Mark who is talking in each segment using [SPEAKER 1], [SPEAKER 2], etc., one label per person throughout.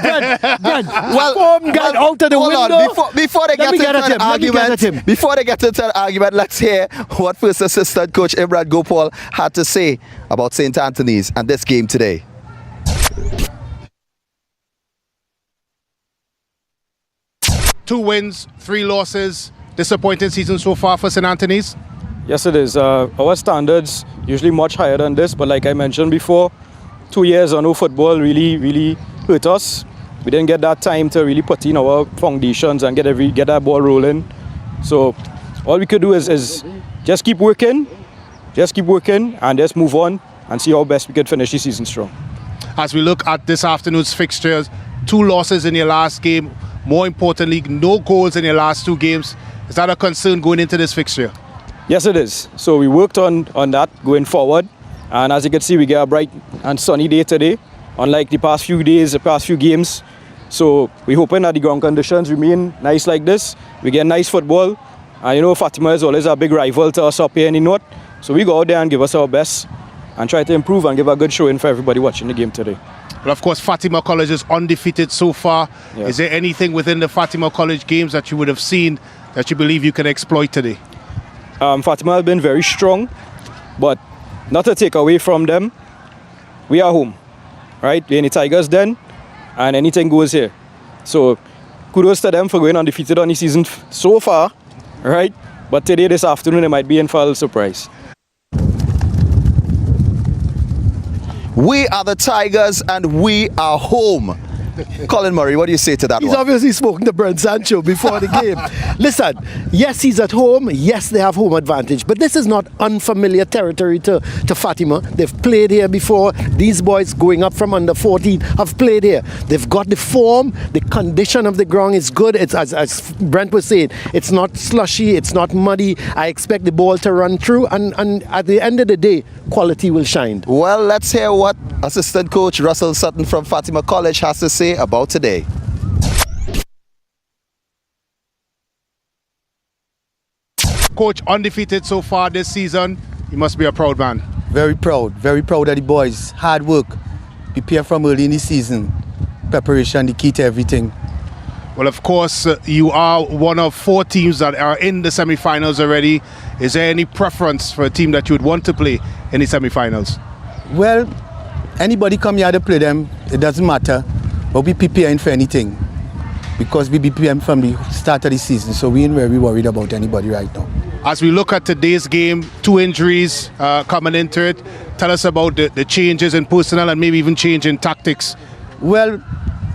[SPEAKER 1] Brent, form got out of the window.
[SPEAKER 2] Before they get into the argument, let's hear what first assistant coach Imran Gopal had to say about St. Anthony's and this game today.
[SPEAKER 3] Two wins, 3 losses. Disappointing season so far for St. Anthony's?
[SPEAKER 4] Yes, it is. Our standards usually much higher than this, but like I mentioned before, 2 years on no football really hurt us. We didn't get that time to really put in our foundations and get that ball rolling. So all we could do is just keep working, and just move on and see how best we could finish the season strong.
[SPEAKER 3] As we look at this afternoon's fixtures, 2 losses in your last game. More importantly, no goals in your last 2 games. Is that a concern going into this fixture?
[SPEAKER 4] Yes, it is. So we worked on that going forward. And as you can see, we get a bright and sunny day today, unlike the past few days, the past few games. So we're hoping that the ground conditions remain nice like this. We get nice football. And you know, Fatima is always a big rival to us up here in the north. So we go out there and give us our best and try to improve and give a good showing for everybody watching the game today.
[SPEAKER 3] Well, of course, Fatima College is undefeated so far. Yeah. Is there anything within the Fatima College games that you would have seen that you believe you can exploit today?
[SPEAKER 4] Fatima has been very strong, but not to take away from them, we are home, right? We're in the Tigers den, and anything goes here. So kudos to them for going undefeated on the season so far, right? But today, this afternoon, they might be in for a surprise.
[SPEAKER 2] We are the Tigers and we are home. Colin Murray, what do you say to that
[SPEAKER 1] He's
[SPEAKER 2] one?
[SPEAKER 1] obviously spoken to Brent Sancho before the game. Listen, yes, he's at home. Yes, they have home advantage. But this is not unfamiliar territory to Fatima. They've played here before. These boys going up from under 14 have played here. They've got the form. The condition of the ground is good. It's as Brent was saying, it's not slushy. It's not muddy. I expect the ball to run through. And at the end of the day, quality will shine.
[SPEAKER 2] Well, let's hear what assistant coach Russell Sutton from Fatima College has to say about today.
[SPEAKER 3] Coach, undefeated so far this season. You must be a proud man.
[SPEAKER 5] Very proud of the boys. Hard work, prepare from early in the season. Preparation, the key to everything.
[SPEAKER 3] Well, of course, you are one of 4 teams that are in the semi-finals already. Is there any preference for a team that you would want to play in the semi-finals?
[SPEAKER 5] Well, anybody come here to play them, it doesn't matter. But we preparing for anything because we preparing from the start of the season. So we ain't very worried about anybody right now.
[SPEAKER 3] As we look at today's game, 2 injuries coming into it. Tell us about the changes in personnel and maybe even change in tactics.
[SPEAKER 5] Well,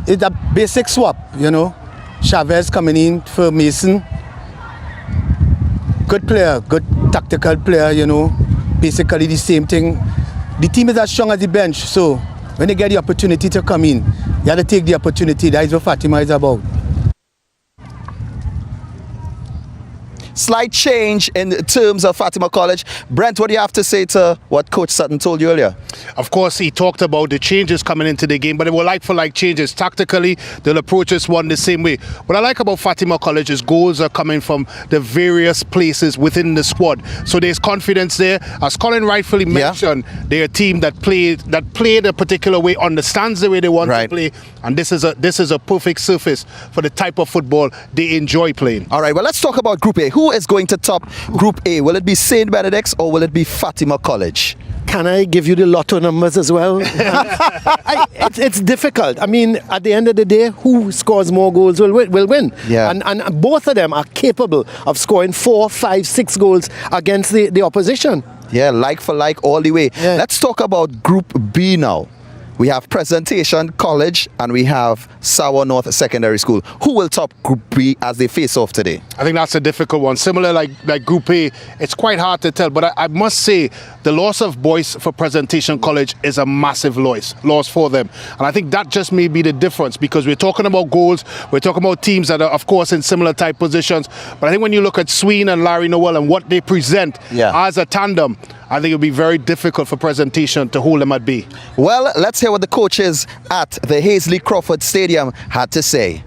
[SPEAKER 5] it's a basic swap, you know. Chavez coming in for Mason. Good player, good tactical player, you know. Basically the same thing. The team is as strong as the bench, so when they get the opportunity to come in, you have to take the opportunity. That is what Fatima is about.
[SPEAKER 2] Slight change in terms of Fatima College. Brent, what do you have to say to what Coach Sutton told you earlier?
[SPEAKER 3] Of course, he talked about the changes coming into the game, but they were like-for-like changes. Tactically, they'll approach this one the same way. What I like about Fatima College is goals are coming from the various places within the squad. So there's confidence there. As Colin rightfully mentioned, they're a team that played a particular way, understands the way they want to play, and this is a perfect surface for the type of football they enjoy playing.
[SPEAKER 2] All right, well, let's talk about Group A. Who is going to top Group A? Will it be St. Benedict's or will it be Fatima College?
[SPEAKER 1] Can I give you the lotto numbers as well? It's difficult. I mean, at the end of the day, who scores more goals will win.
[SPEAKER 2] Yeah.
[SPEAKER 1] And both of them are capable of scoring 4, 5, 6 goals against the opposition.
[SPEAKER 2] Yeah, like for like all the way.
[SPEAKER 1] Yeah.
[SPEAKER 2] Let's talk about Group B now. We have Presentation College and we have Sour North Secondary School. Who will top Group B as they face off today?
[SPEAKER 3] I think that's a difficult one. Similar like Group A, it's quite hard to tell. But I must say, the loss of Boyce for Presentation College is a massive loss for them. And I think that just may be the difference because we're talking about goals. We're talking about teams that are, of course, in similar type positions. But I think when you look at Sween and Larry Noel and what they present as a tandem, I think it'll be very difficult for Presentation to hold them at bay.
[SPEAKER 2] Well, let's hear what the coaches at the Hazley Crawford Stadium had to say.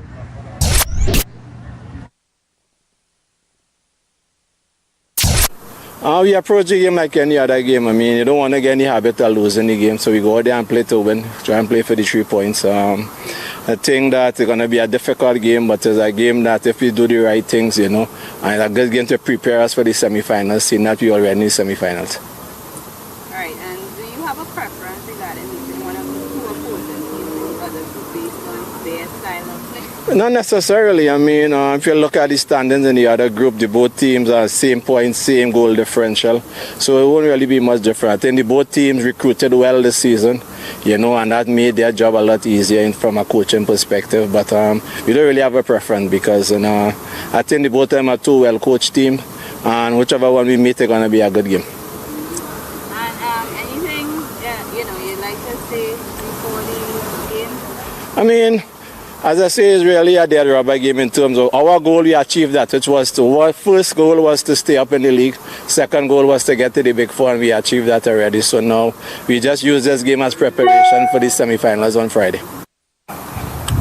[SPEAKER 6] We approach the game like any other game. I mean, you don't want to get any habit of losing the game, so we go out there and play to win, try and play for the 3 points. I think that it's going to be a difficult game, but it's a game that if we do the right things, and it's a good game to prepare us for the semi-finals, seeing that we already in the semi-finals.
[SPEAKER 7] All right, and do you have a preference regarding meeting one of the two opposing teams, whether it's based on their style of play?
[SPEAKER 6] Not necessarily. I mean, if you look at the standings in the other group, the both teams are same points, same goal differential. So it won't really be much different. I think the both teams recruited well this season, and that made their job a lot easier from a coaching perspective. But we don't really have a preference because I think the both of them are two well-coached teams, and whichever one we meet is going to be a good game.
[SPEAKER 7] And anything, you'd like to say before the game?
[SPEAKER 6] I mean, as I say, it's really a dead rubber game in terms of our goal. We achieved that, which was our first goal was to stay up in the league. Second goal was to get to the Big Four, and we achieved that already. So now we just use this game as preparation for the semi-finals on Friday.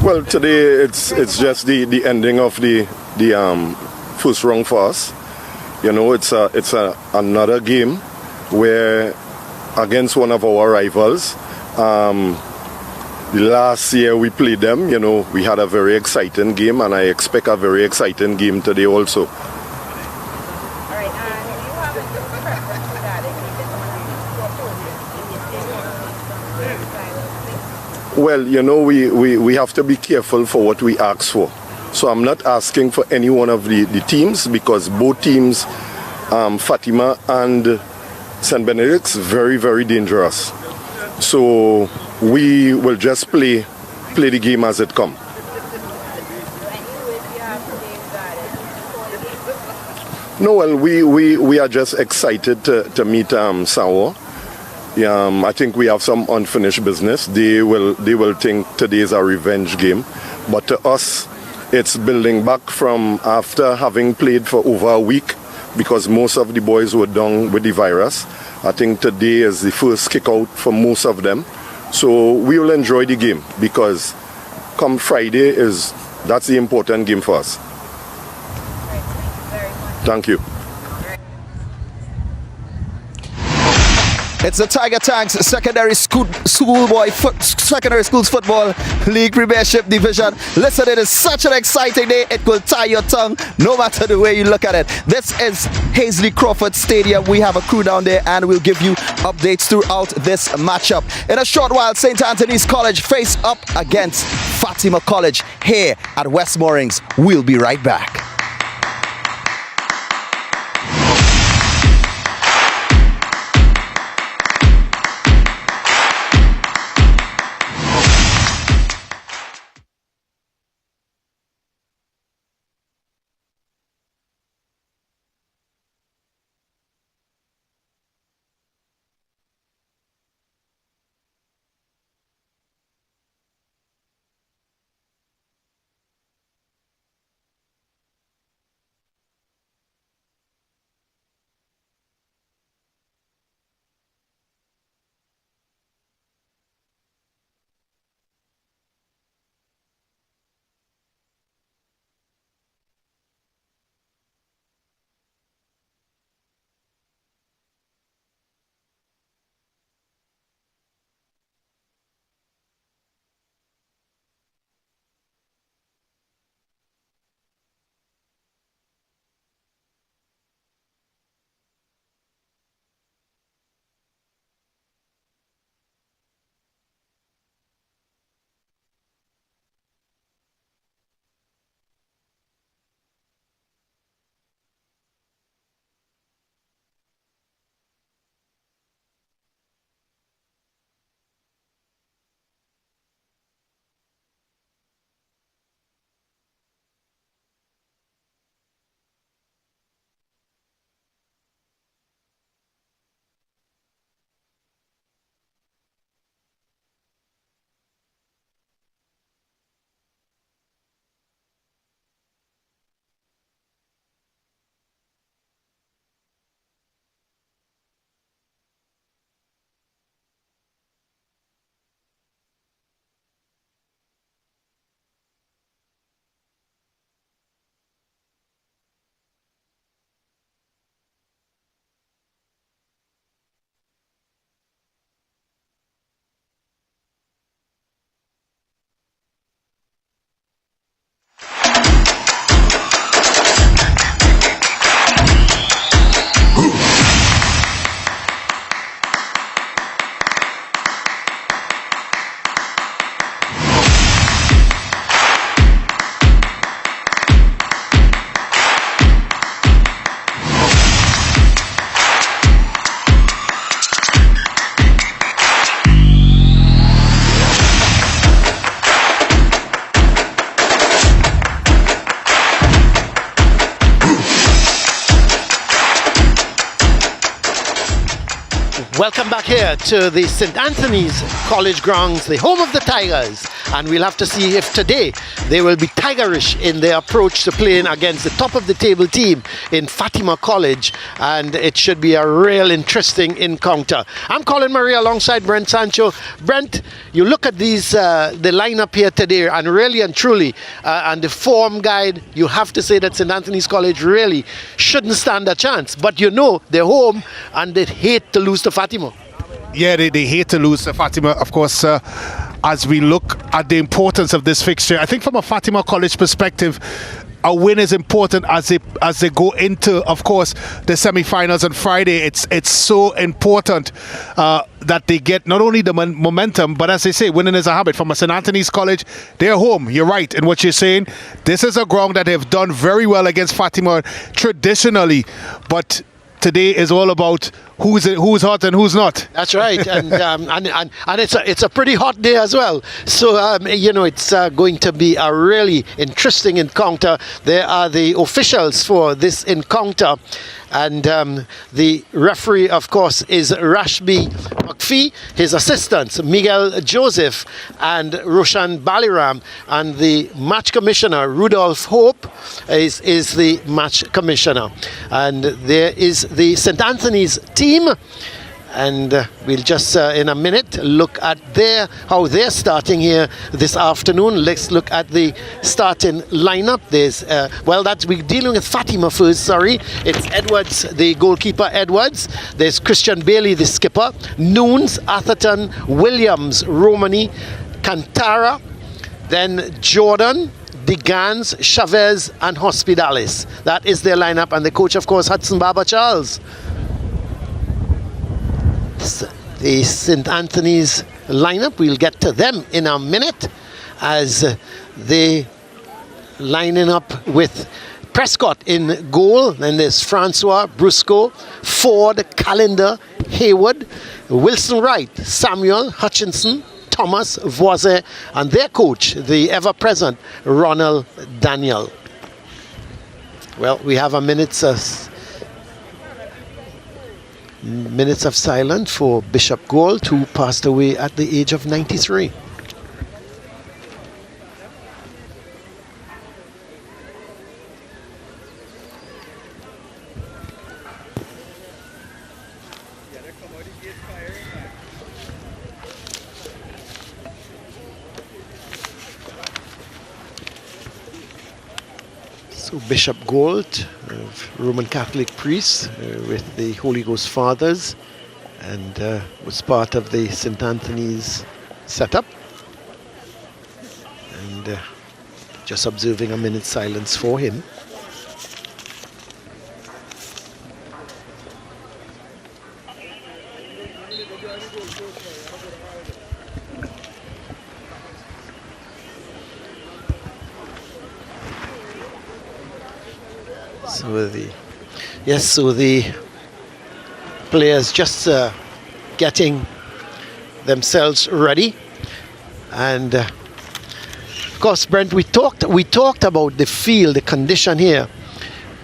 [SPEAKER 8] Well, today it's just the ending of the first round for us. It's another game where against one of our rivals. The last year we played them, we had a very exciting game, and I expect a very exciting game today also.
[SPEAKER 7] All right, and do you have a preference regarding meeting one of the two opposing teams in the same
[SPEAKER 8] Well, we have to be careful for what we ask for. So I'm not asking for any one of the teams, because both teams, Fatima and St. Benedict's, very, very dangerous. So we will just play the game as it comes. No, well, we are just excited to meet Sao. I think we have some unfinished business. They will think today is a revenge game, but to us, it's building back from after having played for over a week, because most of the boys were down with the virus. I think today is the first kick out for most of them. So we will enjoy the game, because come Friday that's the important game for us. Thank you.
[SPEAKER 2] It's the Tiger Tanks Secondary Schools Football League Premiership Division. Listen, it is such an exciting day. It will tie your tongue no matter the way you look at it. This is Hazley Crawford Stadium. We have a crew down there, and we'll give you updates throughout this matchup. In a short while, St. Anthony's College face up against Fatima College here at West Moorings. We'll be right back.
[SPEAKER 1] Welcome back here to the St. Anthony's College grounds, the home of the Tigers. And we'll have to see if today they will be tigerish in their approach to playing against the top of the table team in Fatima College. And it should be a real interesting encounter. I'm Colin Murray alongside Brent Sancho. Brent, you look at these the lineup here today, and really and truly, and the form guide, you have to say that St. Anthony's College really shouldn't stand a chance. But you know, they're home and they hate to lose to Fatima.
[SPEAKER 3] Yeah, they hate to lose to Fatima, of course. As we look at the importance of this fixture, I think from a Fatima College perspective, a win is important as they go into, of course, the semi-finals on Friday. It's so important that they get not only the momentum, but as they say, winning is a habit. From a St. Anthony's College, they're home. You're right in what you're saying. This is a ground that they've done very well against Fatima traditionally, but today is all about who's hot and who's not.
[SPEAKER 1] That's right, and it's a pretty hot day as well. So you know, it's going to be a really interesting encounter. There are the officials for this encounter, and the referee, of course, is Rashbi McPhee. His assistants, Miguel Joseph and Roshan Baliram, and the match commissioner, Rudolph Hope, is the match commissioner. And there is the St. Anthony's team, and we'll just in a minute look at how they're starting here this afternoon. Let's look at the starting lineup. There's we're dealing with Fatima first. Sorry, it's Edwards, the goalkeeper. Edwards. There's Christian Bailey, the skipper. Noons, Atherton, Williams, Romani, Cantara, then Jordan, Digans, Chavez, and Hospitalis. That is their lineup, and the coach, of course, Hudson Baba Charles. The St. Anthony's lineup, we'll get to them in a minute as they lining up with Prescott in goal. Then there's Francois, Brusco, Ford, Calendar, Hayward, Wilson Wright, Samuel, Hutchinson, Thomas, Voise, and their coach, the ever-present Ronald Daniel. Well, we have a minutes of silence for Bishop Gold, who passed away at the age of 93. So Bishop Gold, Roman Catholic priest with the Holy Ghost Fathers, and was part of the St. Anthony's setup. And just observing a minute's silence for him. So the players just getting themselves ready, and of course, Brent, we talked about the field, the condition here.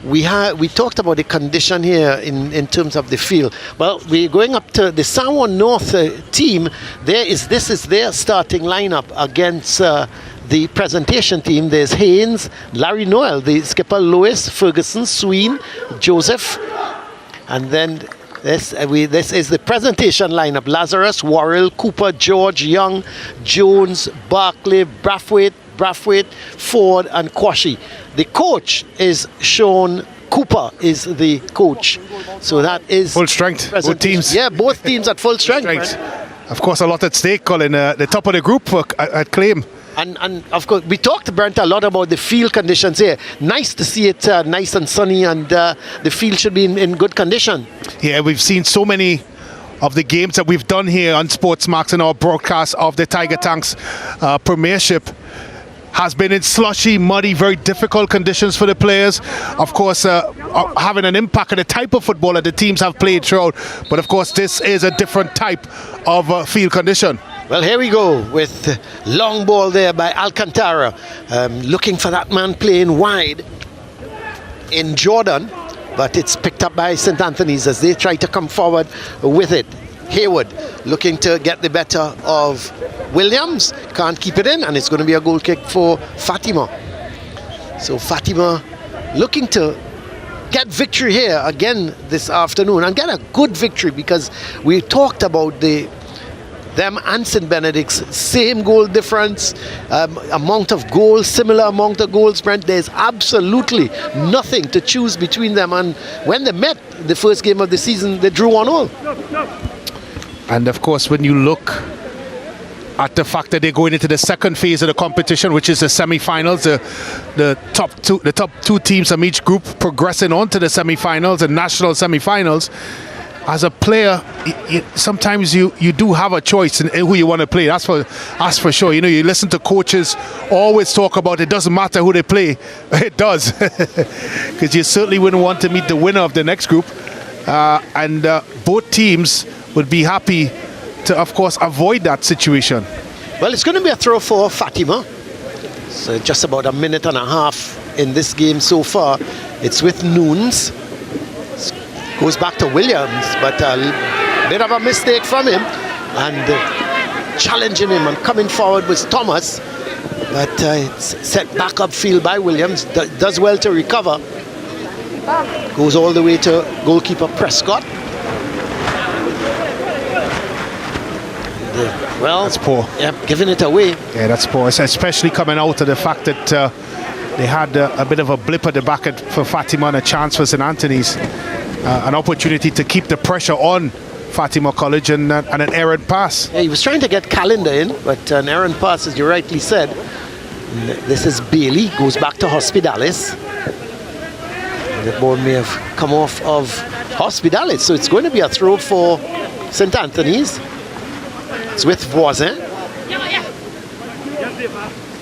[SPEAKER 1] We talked about the condition here in terms of the field. Well, we're going up to the Samoa North team. This is their starting lineup against the presentation team. There's Haynes, Larry Noel, the skipper, Lewis, Ferguson, Sween, Joseph, and then this is the presentation lineup: Lazarus, Worrell, Cooper, George, Young, Jones, Barclay, Brathwaite, Ford, and Quashie. The coach is Sean Cooper, is the coach. So that is
[SPEAKER 3] full strength. Both teams.
[SPEAKER 1] Yeah, both teams at full strength.
[SPEAKER 3] Of course, a lot at stake, Colin. The top of the group at Claim.
[SPEAKER 1] And of course, we talked, Brent, a lot about the field conditions here. Nice to see it nice and sunny, and the field should be in good condition. Yeah,
[SPEAKER 3] we've seen so many of the games that we've done here on Sportsmax and our broadcast of the Tiger Tanks Premiership has been in slushy, muddy, very difficult conditions for the players. Of course, having an impact on the type of football that the teams have played throughout. But of course, this is a different type of field condition.
[SPEAKER 1] Well, here we go with long ball there by Alcantara, looking for that man playing wide in Jordan, but it's picked up by St. Anthony's as they try to come forward with it. Haywood looking to get the better of Williams. Can't keep it in, and it's going to be a goal kick for Fatima. So Fatima looking to get victory here again this afternoon, and get a good victory, because we talked about them and St. Benedict's same goal difference, amount of goals, similar amount of goals, Brent. There's absolutely nothing to choose between them, and when they met the first game of the season, they drew 1-1.
[SPEAKER 3] And of course, when you look at the fact that they're going into the second phase of the competition, which is the semi-finals, the top two teams from each group progressing on to the semi-finals and national semi-finals. As a player, sometimes you do have a choice in who you want to play. That's for sure. You know, you listen to coaches always talk about it doesn't matter who they play. It does, because you certainly wouldn't want to meet the winner of the next group, and both teams would be happy to, of course, avoid that situation.
[SPEAKER 1] Well, it's going to be a throw for Fatima. So just about a minute and a half in this game so far. It's with Nunes. Goes back to Williams, but a bit of a mistake from him, and challenging him and coming forward was Thomas, but it's set back upfield by Williams. Does well to recover. Goes all the way to goalkeeper Prescott. Well,
[SPEAKER 3] that's poor.
[SPEAKER 1] Yeah, giving it away.
[SPEAKER 3] Yeah, that's poor, especially coming out of the fact that they had a bit of a blip at the back for Fatima and a chance for St. Anthony's. An opportunity to keep the pressure on Fatima College, and an errant pass.
[SPEAKER 1] Yeah, he was trying to get Calendar in, but an errant pass, as you rightly said. This is Bailey, goes back to Hospitalis. The ball may have come off of Hospitalis, so it's going to be a throw for St. Anthony's. It's with Voisin.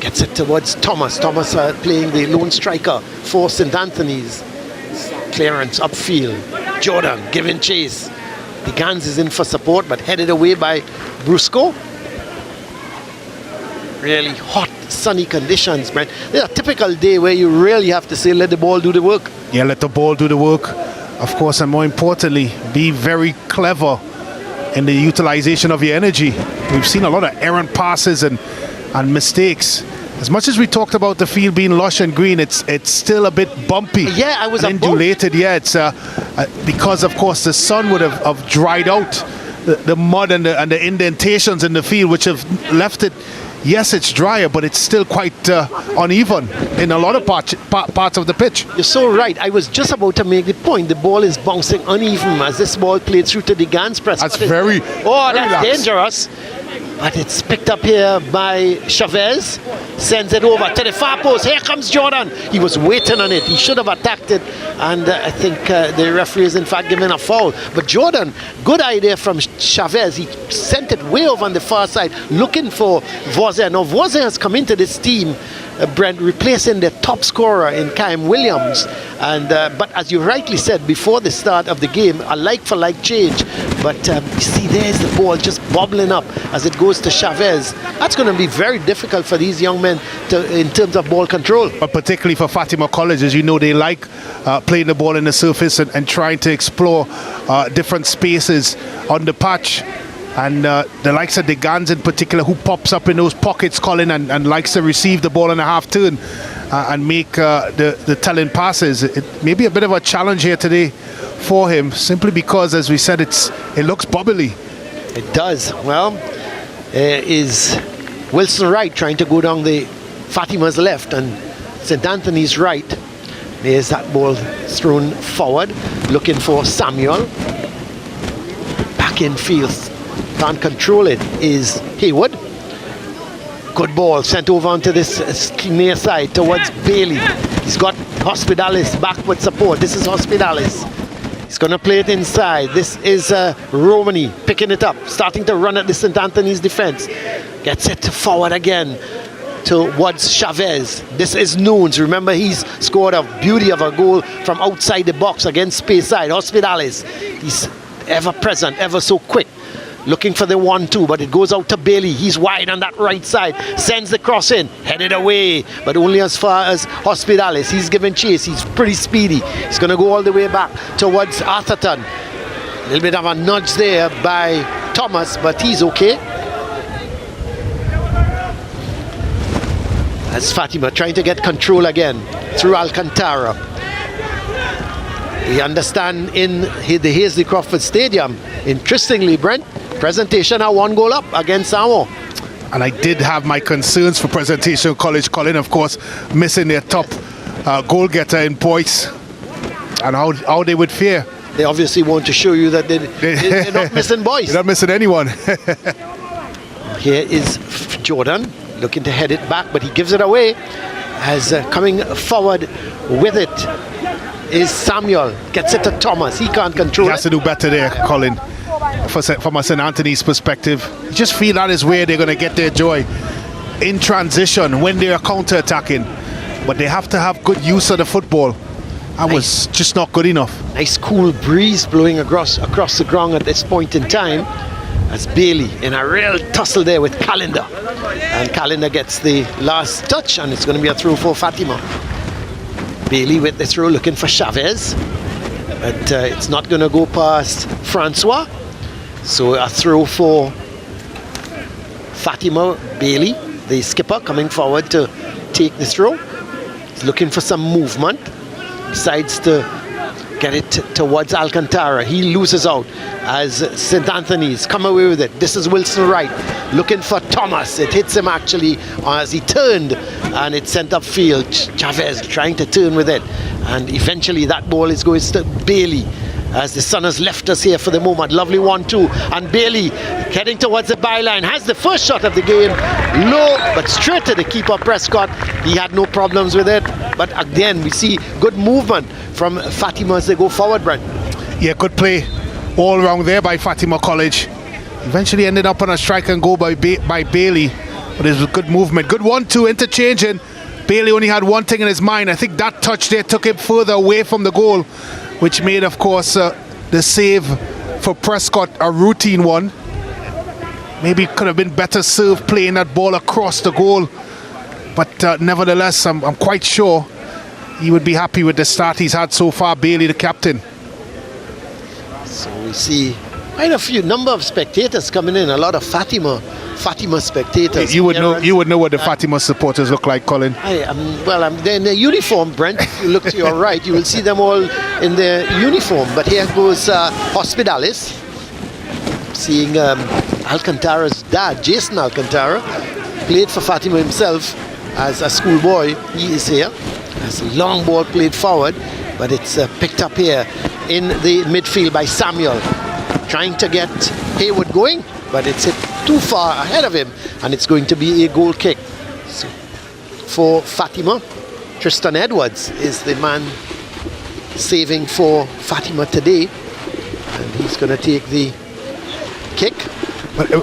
[SPEAKER 1] Gets it towards Thomas. Thomas playing the lone striker for St. Anthony's. Clearance upfield. Jordan giving chase. The Gans is in for support, but headed away by Brusco. Really hot, sunny conditions, man. It's a typical day where you really have to say, let the ball do the work.
[SPEAKER 3] Yeah, let the ball do the work, of course, and more importantly, be very clever in the utilization of your energy. We've seen a lot of errant passes and mistakes. As much as we talked about the field being lush and green, it's still a bit bumpy.
[SPEAKER 1] Yeah, I was
[SPEAKER 3] undulated. Yeah, it's because of course the sun would have dried out the mud and the indentations in the field, which have left it. Yes, it's drier, but it's still quite uneven in a lot of parts of the pitch.
[SPEAKER 1] You're so right. I was just about to make the point. The ball is bouncing uneven as this ball played through to the Gans press.
[SPEAKER 3] That's very
[SPEAKER 1] that's dangerous. But it's picked up here by Chavez. Sends it over to the far post. Here comes Jordan. He was waiting on it. He should have attacked it. And I think the referee is in fact giving a foul. But Jordan, good idea from Chavez. He sent it way over on the far side, looking for Voisin. Now Voisin has come into this team, Brent, replacing the top scorer in Kyle Williams. And but as you rightly said before the start of the game, a like-for-like change. But you see, there's the ball just bobbling up as it goes to Chavez. That's going to be very difficult for these young men in terms of ball control.
[SPEAKER 3] But particularly for Fatima College, as you know, they like playing the ball in the surface and trying to explore different spaces on the patch. And the likes of the Gans in particular, who pops up in those pockets, Colin, and likes to receive the ball in a half turn and make the telling passes. It may be a bit of a challenge here today for him, simply because, as we said, it looks bubbly.
[SPEAKER 1] It does. Well, is Wilson Wright trying to go down the Fatima's left and St. Anthony's right. There's that ball thrown forward, looking for Samuel. Back in field. Can't control it is Haywood. Good ball sent over onto this near side towards Bailey. He's got Hospitalis back with support. This is Hospitalis. He's going to play it inside. This is Romani picking it up, starting to run at the St. Anthony's defense. Gets it forward again towards Chavez. This is Nunes. Remember, he's scored a beauty of a goal from outside the box against Speyside. Hospitalis. He's ever present, ever so quick. Looking for the 1-2, but it goes out to Bailey. He's wide on that right side. Sends the cross in. Headed away, but only as far as Hospitalis. He's giving chase. He's pretty speedy. He's going to go all the way back towards Atherton. A little bit of a nudge there by Thomas, but he's okay. As Fatima trying to get control again through Alcantara. We understand in the Hazley Crawford Stadium, interestingly, Brent, presentation are 1 goal up against Samoa.
[SPEAKER 3] And I did have my concerns for Presentation College, Colin, of course, missing their top goal-getter in points, and how they would fare.
[SPEAKER 1] They obviously want to show you that they're not missing boys.
[SPEAKER 3] They're not missing anyone.
[SPEAKER 1] Here is Jordan looking to head it back, but he gives it away. As coming forward with it is Samuel. Gets it to Thomas. He can't control it.
[SPEAKER 3] He has to do better there, Colin. From a St. Anthony's perspective, you just feel that is where they're going to get their joy, in transition when they are counter-attacking. But they have to have good use of the football. That was just not good enough.
[SPEAKER 1] Nice cool breeze blowing across the ground at this point in time, as Bailey in a real tussle there with Calendar, and Calendar gets the last touch, and it's going to be a throw for Fatima. Bailey with the throw looking for Chavez, but it's not going to go past Francois. So a throw for Fatima. Bailey, the skipper, coming forward to take this throw. He's looking for some movement. Decides to get it towards Alcantara. He loses out as St. Anthony's come away with it. This is Wilson Wright looking for Thomas. It hits him actually as he turned, and it's sent upfield. Chavez trying to turn with it, and eventually that ball is going to Bailey, as the sun has left us here for the moment. Lovely 1-2, and Bailey heading towards the byline, has the first shot of the game, low but straight to the keeper Prescott. He had no problems with it, but again we see good movement from Fatima as they go forward, Brent.
[SPEAKER 3] Yeah, good play all around there by Fatima College. Eventually ended up on a strike and go by Bailey, but it was good movement. Good 1-2 interchanging. Bailey only had one thing in his mind. I think that touch there took him further away from the goal, which made, of course, the save for Prescott a routine one. Maybe it could have been better served playing that ball across the goal, but nevertheless, I'm quite sure he would be happy with the start he's had so far, Bailey, the captain.
[SPEAKER 1] So we see quite a few number of spectators coming in, a lot of Fatima spectators.
[SPEAKER 3] You would know what the Fatima supporters look like, Colin.
[SPEAKER 1] They're in their uniform, Brent. If you look to your right, you will see them all in their uniform. But here goes Hospitalis, seeing Alcantara's dad, Jason Alcantara, played for Fatima himself as a schoolboy. He is here. As a long ball played forward, but it's picked up here in the midfield by Samuel, trying to get Haywood going, but it's hit too far ahead of him, and it's going to be a goal kick. So for Fatima, Tristan Edwards is the man saving for Fatima today, and he's going to take the kick.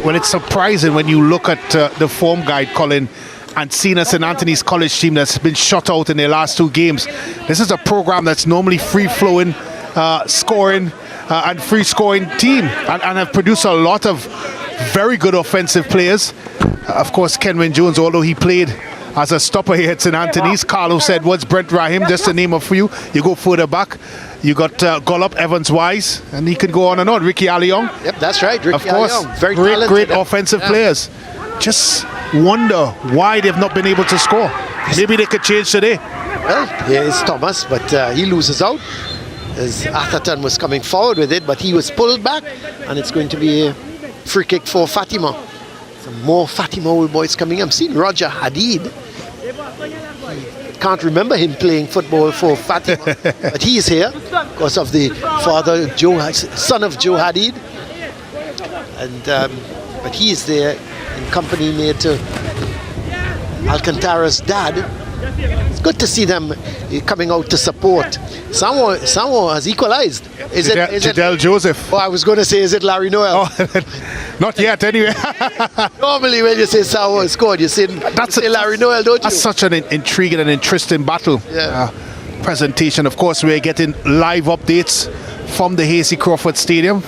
[SPEAKER 3] Well, it's surprising when you look at the form guide, Colin, and seeing a St. Anthony's College team that's been shut out in their last 2 games. This is a program that's normally free-flowing, scoring, and free-scoring team, and have produced a lot of very good offensive players. Of course, Kenwin Jones, although he played as a stopper here at St. Anthony's. Carlos Edwards, Brent Rahim, just to name a few. You go further back, you got Gollop, Evans Wise, and he can go on and on. Ricky Aliong.
[SPEAKER 1] Yep, that's right. Ricky
[SPEAKER 3] of course,
[SPEAKER 1] Aliong. Very
[SPEAKER 3] great offensive players. Just wonder why they've not been able to score. Maybe they could change today.
[SPEAKER 1] Well, here is Thomas, but he loses out as Atherton was coming forward with it, but he was pulled back, and it's going to be a free kick for Fatima. Some more Fatima old boys coming. I'm seeing Roger Hadid. Can't remember him playing football for Fatima, but he is here because of the father, son of Joe Hadid, and but he is there in company made to Alcantara's dad. It's good to see them coming out to support. Samoa has equalized. Is it
[SPEAKER 3] Jadel Joseph?
[SPEAKER 1] Oh, I was going to say, is it Larry Noel?
[SPEAKER 3] Oh, not yet, anyway.
[SPEAKER 1] Normally, when you say Samoa scored, you say Larry Noel, don't you?
[SPEAKER 3] That's such an intriguing and interesting battle.
[SPEAKER 1] Yeah.
[SPEAKER 3] Presentation. Of course, we're getting live updates from the Hazley Crawford Stadium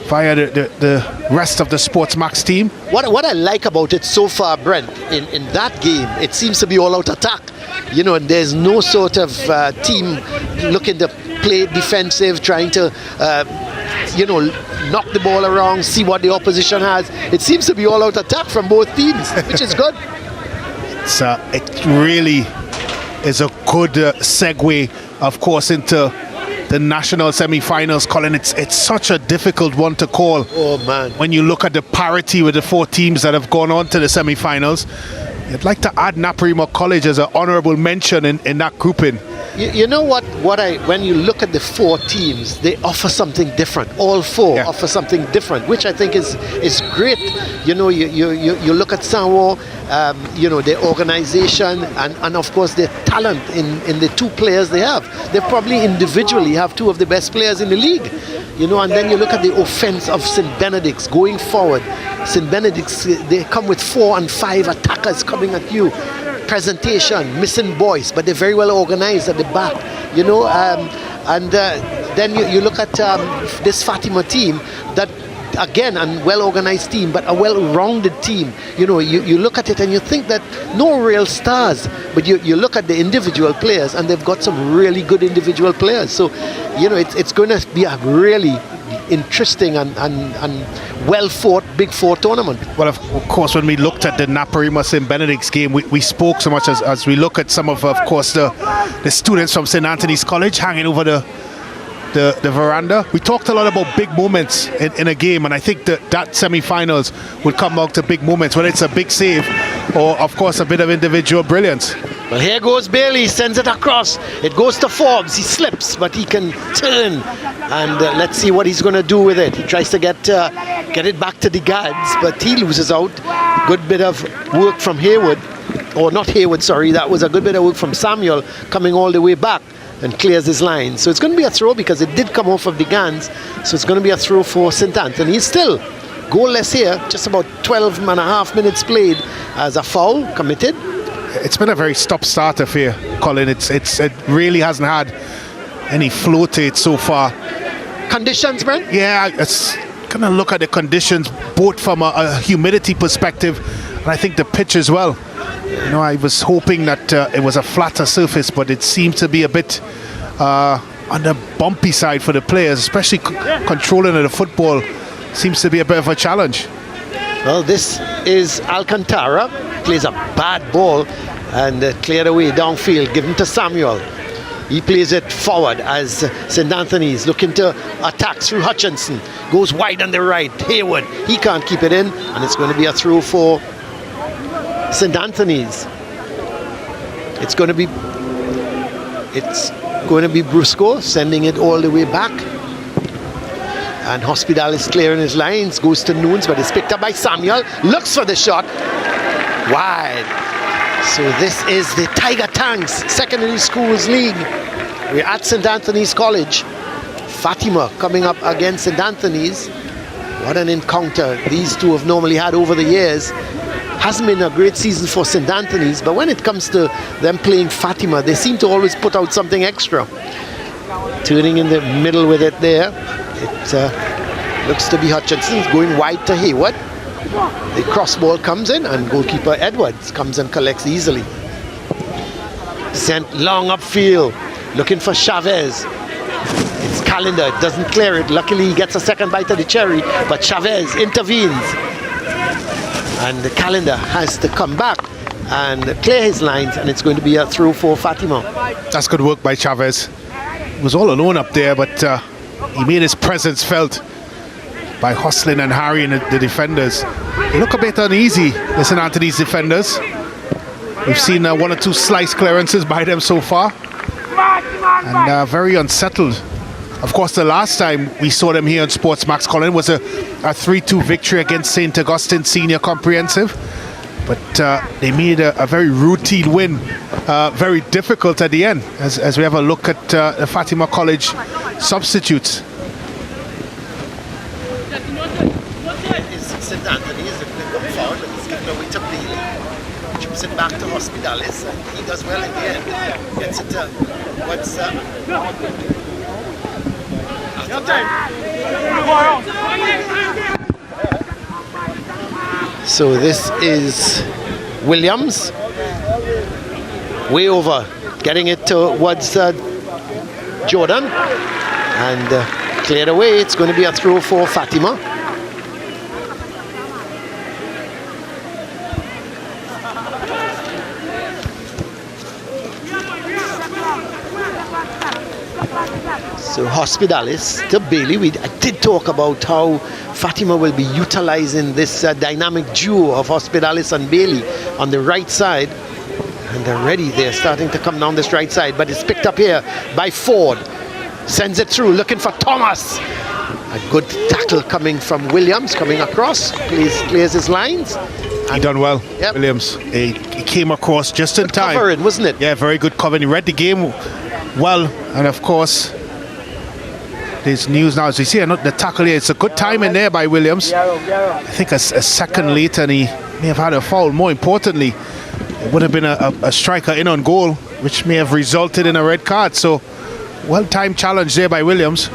[SPEAKER 3] via the rest of the Sports Max team.
[SPEAKER 1] What I like about it so far, Brent, in that game, it seems to be all-out attack. You know, and there's no sort of team looking to play defensive, trying to knock the ball around, see what the opposition has. It seems to be all-out attack from both teams, which is good.
[SPEAKER 3] It really is a good segue, of course, into the national semi-finals, Colin. It's such a difficult one to call.
[SPEAKER 1] Oh, man.
[SPEAKER 3] When you look at the parity with the 4 teams that have gone on to the semi-finals, I'd like to add Naparima College as an honourable mention in that grouping.
[SPEAKER 1] You know what? When you look at the 4 teams, they offer something different. All 4 offer something different, which I think is great. You look at Sanwo, their organisation and of course their talent in the 2 players they have. They probably individually have 2 of the best players in the league. And then you look at the offence of St. Benedict's going forward. St. Benedict's, they come with 4 and 5 attackers coming at you. Presentation, missing boys, but they're very well organized at the back, then you look at this Fatima team that, again, a well-organized team, but a well-rounded team. You look at it and you think that no real stars, but you look at the individual players and they've got some really good individual players. So, it's going to be a really interesting and well-fought Big 4 tournament.
[SPEAKER 3] Well, of course, when we looked at the Naparima St. Benedict's game, we spoke so much as we look at some of course, the students from St. Anthony's College hanging over the veranda. We talked a lot about big moments in a game, and I think that semi-finals would come out to big moments, whether it's a big save or, of course, a bit of individual brilliance.
[SPEAKER 1] Well, here goes Bailey, sends it across. It goes to Forbes. He slips, but he can turn. And let's see what he's going to do with it. He tries to get it back to the guards, but he loses out. Good bit of work from Haywood. Or not Haywood, sorry. That was a good bit of work from Samuel coming all the way back and clears his line. So it's going to be a throw because it did come off of the Gans. So it's going to be a throw for St. Anthony. Still goalless here. Just about 12 and a half minutes played as a foul committed.
[SPEAKER 3] It's been a very stop-start affair, Colin. It really hasn't had any flow to it so far.
[SPEAKER 1] Conditions, Brent?
[SPEAKER 3] Yeah, it's going to look at the conditions both from a humidity perspective and I think the pitch as well. I was hoping that it was a flatter surface, but it seemed to be a bit on the bumpy side for the players, especially controlling of the football seems to be a bit of a challenge.
[SPEAKER 1] Well, this is Alcantara, plays a bad ball and cleared away downfield, given to Samuel. He plays it forward as St. Anthony's looking to attack through Hutchinson. Goes wide on the right, Haywood. He can't keep it in, and it's going to be a throw for St. Anthony's. It's going to be Brusco sending it all the way back. And Hospital is clearing his lines, goes to Noons, but it's picked up by Samuel. Looks for the shot. Wide. So this is the Tiger Tanks Secondary Schools League. We're at St. Anthony's College. Fatima coming up against St. Anthony's. What an encounter these two have normally had over the years. Hasn't been a great season for St. Anthony's, but when it comes to them playing Fatima, they seem to always put out something extra. Turning in the middle with it there. It looks to be Hutchinson going wide to Haywood. The cross ball comes in and goalkeeper Edwards comes and collects easily. Sent long upfield, looking for Chavez. It's Calendar, doesn't clear it. Luckily he gets a second bite of the cherry, but Chavez intervenes. And the Calendar has to come back and clear his lines, and it's going to be a throw for Fatima.
[SPEAKER 3] That's good work by Chavez. He was all alone up there, but he made his presence felt by hustling and harrying the defenders. They look a bit uneasy, the St. Anthony's defenders. We've seen 1 or 2 slice clearances by them so far. And very unsettled. Of course, the last time we saw them here on Sports Max, Colin, was a 3-2 victory against St. Augustine Senior Comprehensive. But they made a very routine win, very difficult at the end, as we have a look at the Fatima College substitutes.
[SPEAKER 1] St. Anthony's, if they come forward, it's given away to Bailey. Chips it back to Hospitalis, and he does well in the end. Gets it to what's So this is Williams, way over, getting it towards Jordan, and Cleared away. It's going to be a throw for Fatima. So Hospitalis to Bailey. I did talk about how Fatima will be utilizing this dynamic duo of Hospitalis and Bailey on the right side. And they're ready. They're starting to come down this right side. But it's picked up here by Ford. Sends it through, looking for Thomas. A good tackle coming from Williams, coming across. Clears his lines.
[SPEAKER 3] He done well,
[SPEAKER 1] Yep.
[SPEAKER 3] Williams. He came across just in time.
[SPEAKER 1] Covering, wasn't it?
[SPEAKER 3] Yeah, very good covering. He read the game well. And of course, there's news now. As you see, the tackle here, it's a good time in there by Williams. I think a second later, and he may have had a foul. More importantly, it would have been a striker in on goal, which may have resulted in a red card. So, well-timed challenge there by Williams.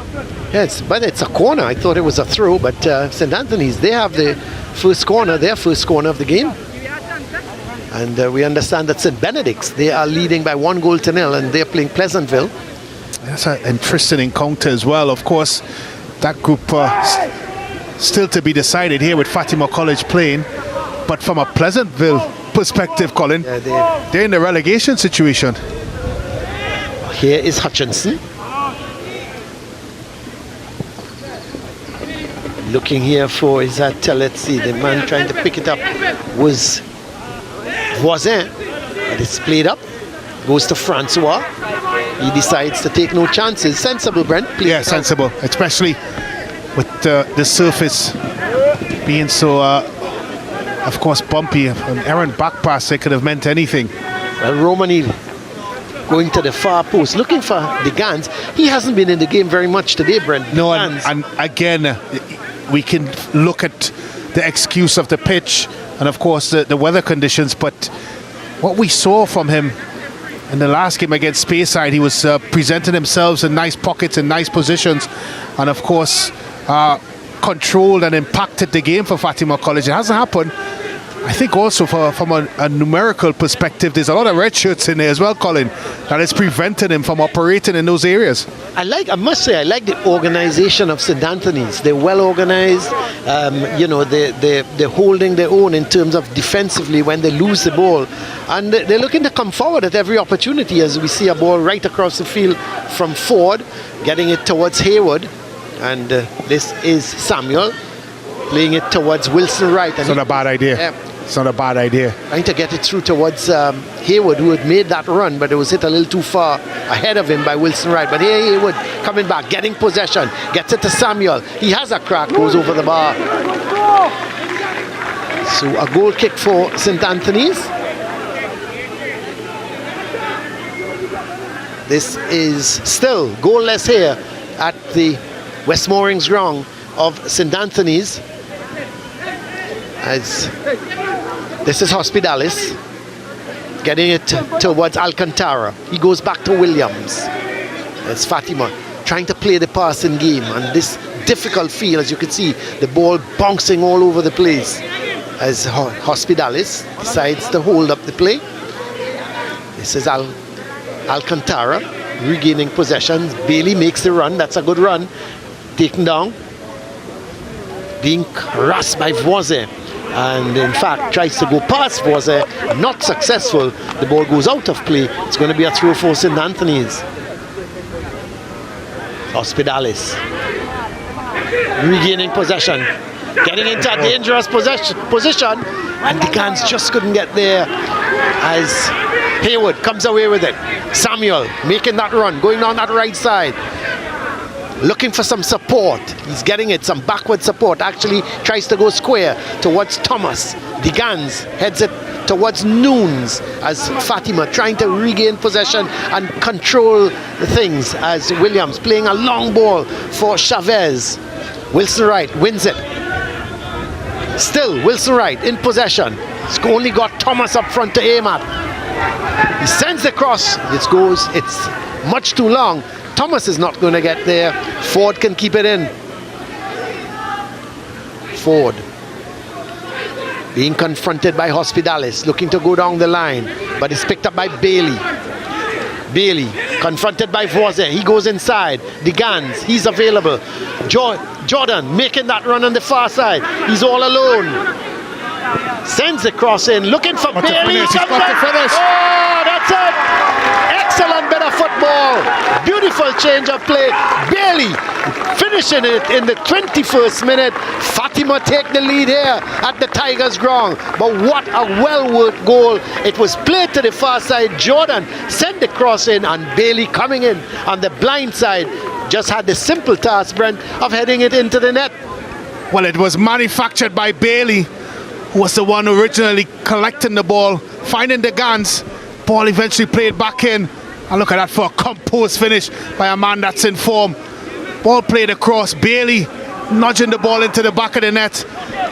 [SPEAKER 1] Yes, but it's a corner. I thought it was a throw, but St. Anthony's, they have the first corner, their first corner of the game. And we understand that St. Benedict's, they are leading by 1-0, and they're playing Pleasantville.
[SPEAKER 3] That's an interesting encounter as well. Of course, that group still to be decided here with Fatima College playing. But from a Pleasantville perspective, Colin, they're in the relegation situation.
[SPEAKER 1] Here is Hutchinson. Looking here for, is that, let's see, the man trying to pick it up was Voisin. But it's played up. Goes to Francois. He decides to take no chances. Sensible, Brent.
[SPEAKER 3] Yeah, sensible. Especially with the surface being so, of course, bumpy. An errant back pass, it could have meant anything.
[SPEAKER 1] Well, Romani going to the far post, looking for De Gans. He hasn't been in the game very much today, Brent.
[SPEAKER 3] No, and again, we can look at the excuse of the pitch and, of course, the weather conditions. But what we saw from him in the last game against Speyside, he was presenting himself in nice pockets and nice positions, and of course controlled and impacted the game for Fatima College. It hasn't happened. I think also from a numerical perspective, there's a lot of red shirts in there as well, Colin, that is preventing him from operating in those areas.
[SPEAKER 1] I must say, I like the organization of St. Anthony's. They're well organized. They're holding their own in terms of defensively when they lose the ball. And they're looking to come forward at every opportunity, as we see a ball right across the field from Ford, getting it towards Hayward. And this is Samuel playing it towards Wilson Wright.
[SPEAKER 3] It's not a bad idea. It's not a bad idea.
[SPEAKER 1] Trying to get it through towards Hayward, who had made that run, but it was hit a little too far ahead of him by Wilson Wright. But here Hayward coming back, getting possession, gets it to Samuel. He has a crack, goes over the bar. So a goal kick for St. Anthony's. This is still goalless here at the West Moorings ground of St. Anthony's. As this is Hospitalis getting it towards Alcantara. He goes back to Williams. It's Fatima trying to play the passing game on this difficult field. As you can see, the ball bouncing all over the place as Hospitalis decides to hold up the play. This is Alcantara regaining possession. Bailey makes the run. That's a good run. Taken down. Being harassed by Voisin. And in fact tries to go past Voisin, not successful. The ball goes out of play. It's going to be a throw for St. Anthony's. Hospitalis regaining possession, getting into a dangerous position, and De Gans just couldn't get there as Hayward comes away with it. Samuel making that run, going down that right side, looking for some support. He's getting it, some backward support. Actually tries to go square towards Thomas. De Gans heads it towards Noons as Fatima trying to regain possession and control the things as Williams playing a long ball for Chavez. Wilson Wright wins it. Still Wilson Wright in possession. He's only got Thomas up front to aim at. He sends the cross. It's much too long. Thomas is not going to get there. Ford can keep it in. Ford being confronted by Hospitalis, looking to go down the line, but it's picked up by Bailey. Bailey Confronted by Voise, he goes inside. The Gans, he's available. Jordan making that run on the far side. He's all alone. Sends the cross in, looking for Bailey.
[SPEAKER 3] He's got to finish.
[SPEAKER 1] Oh, that's it. Excellent bit of football. Beautiful change of play. Bailey finishing it in the 21st minute. Fatima take the lead here at the Tigers' ground. But what a well-worked goal. It was played to the far side. Jordan sent the cross in, and Bailey coming in on the blind side just had the simple task, Brent, of heading it into the net.
[SPEAKER 3] Well, it was manufactured by Bailey, who was the one originally collecting the ball, finding the Gans. Ball eventually played back in. And look at that for a composed finish by a man that's in form. Ball played across. Bailey nudging the ball into the back of the net.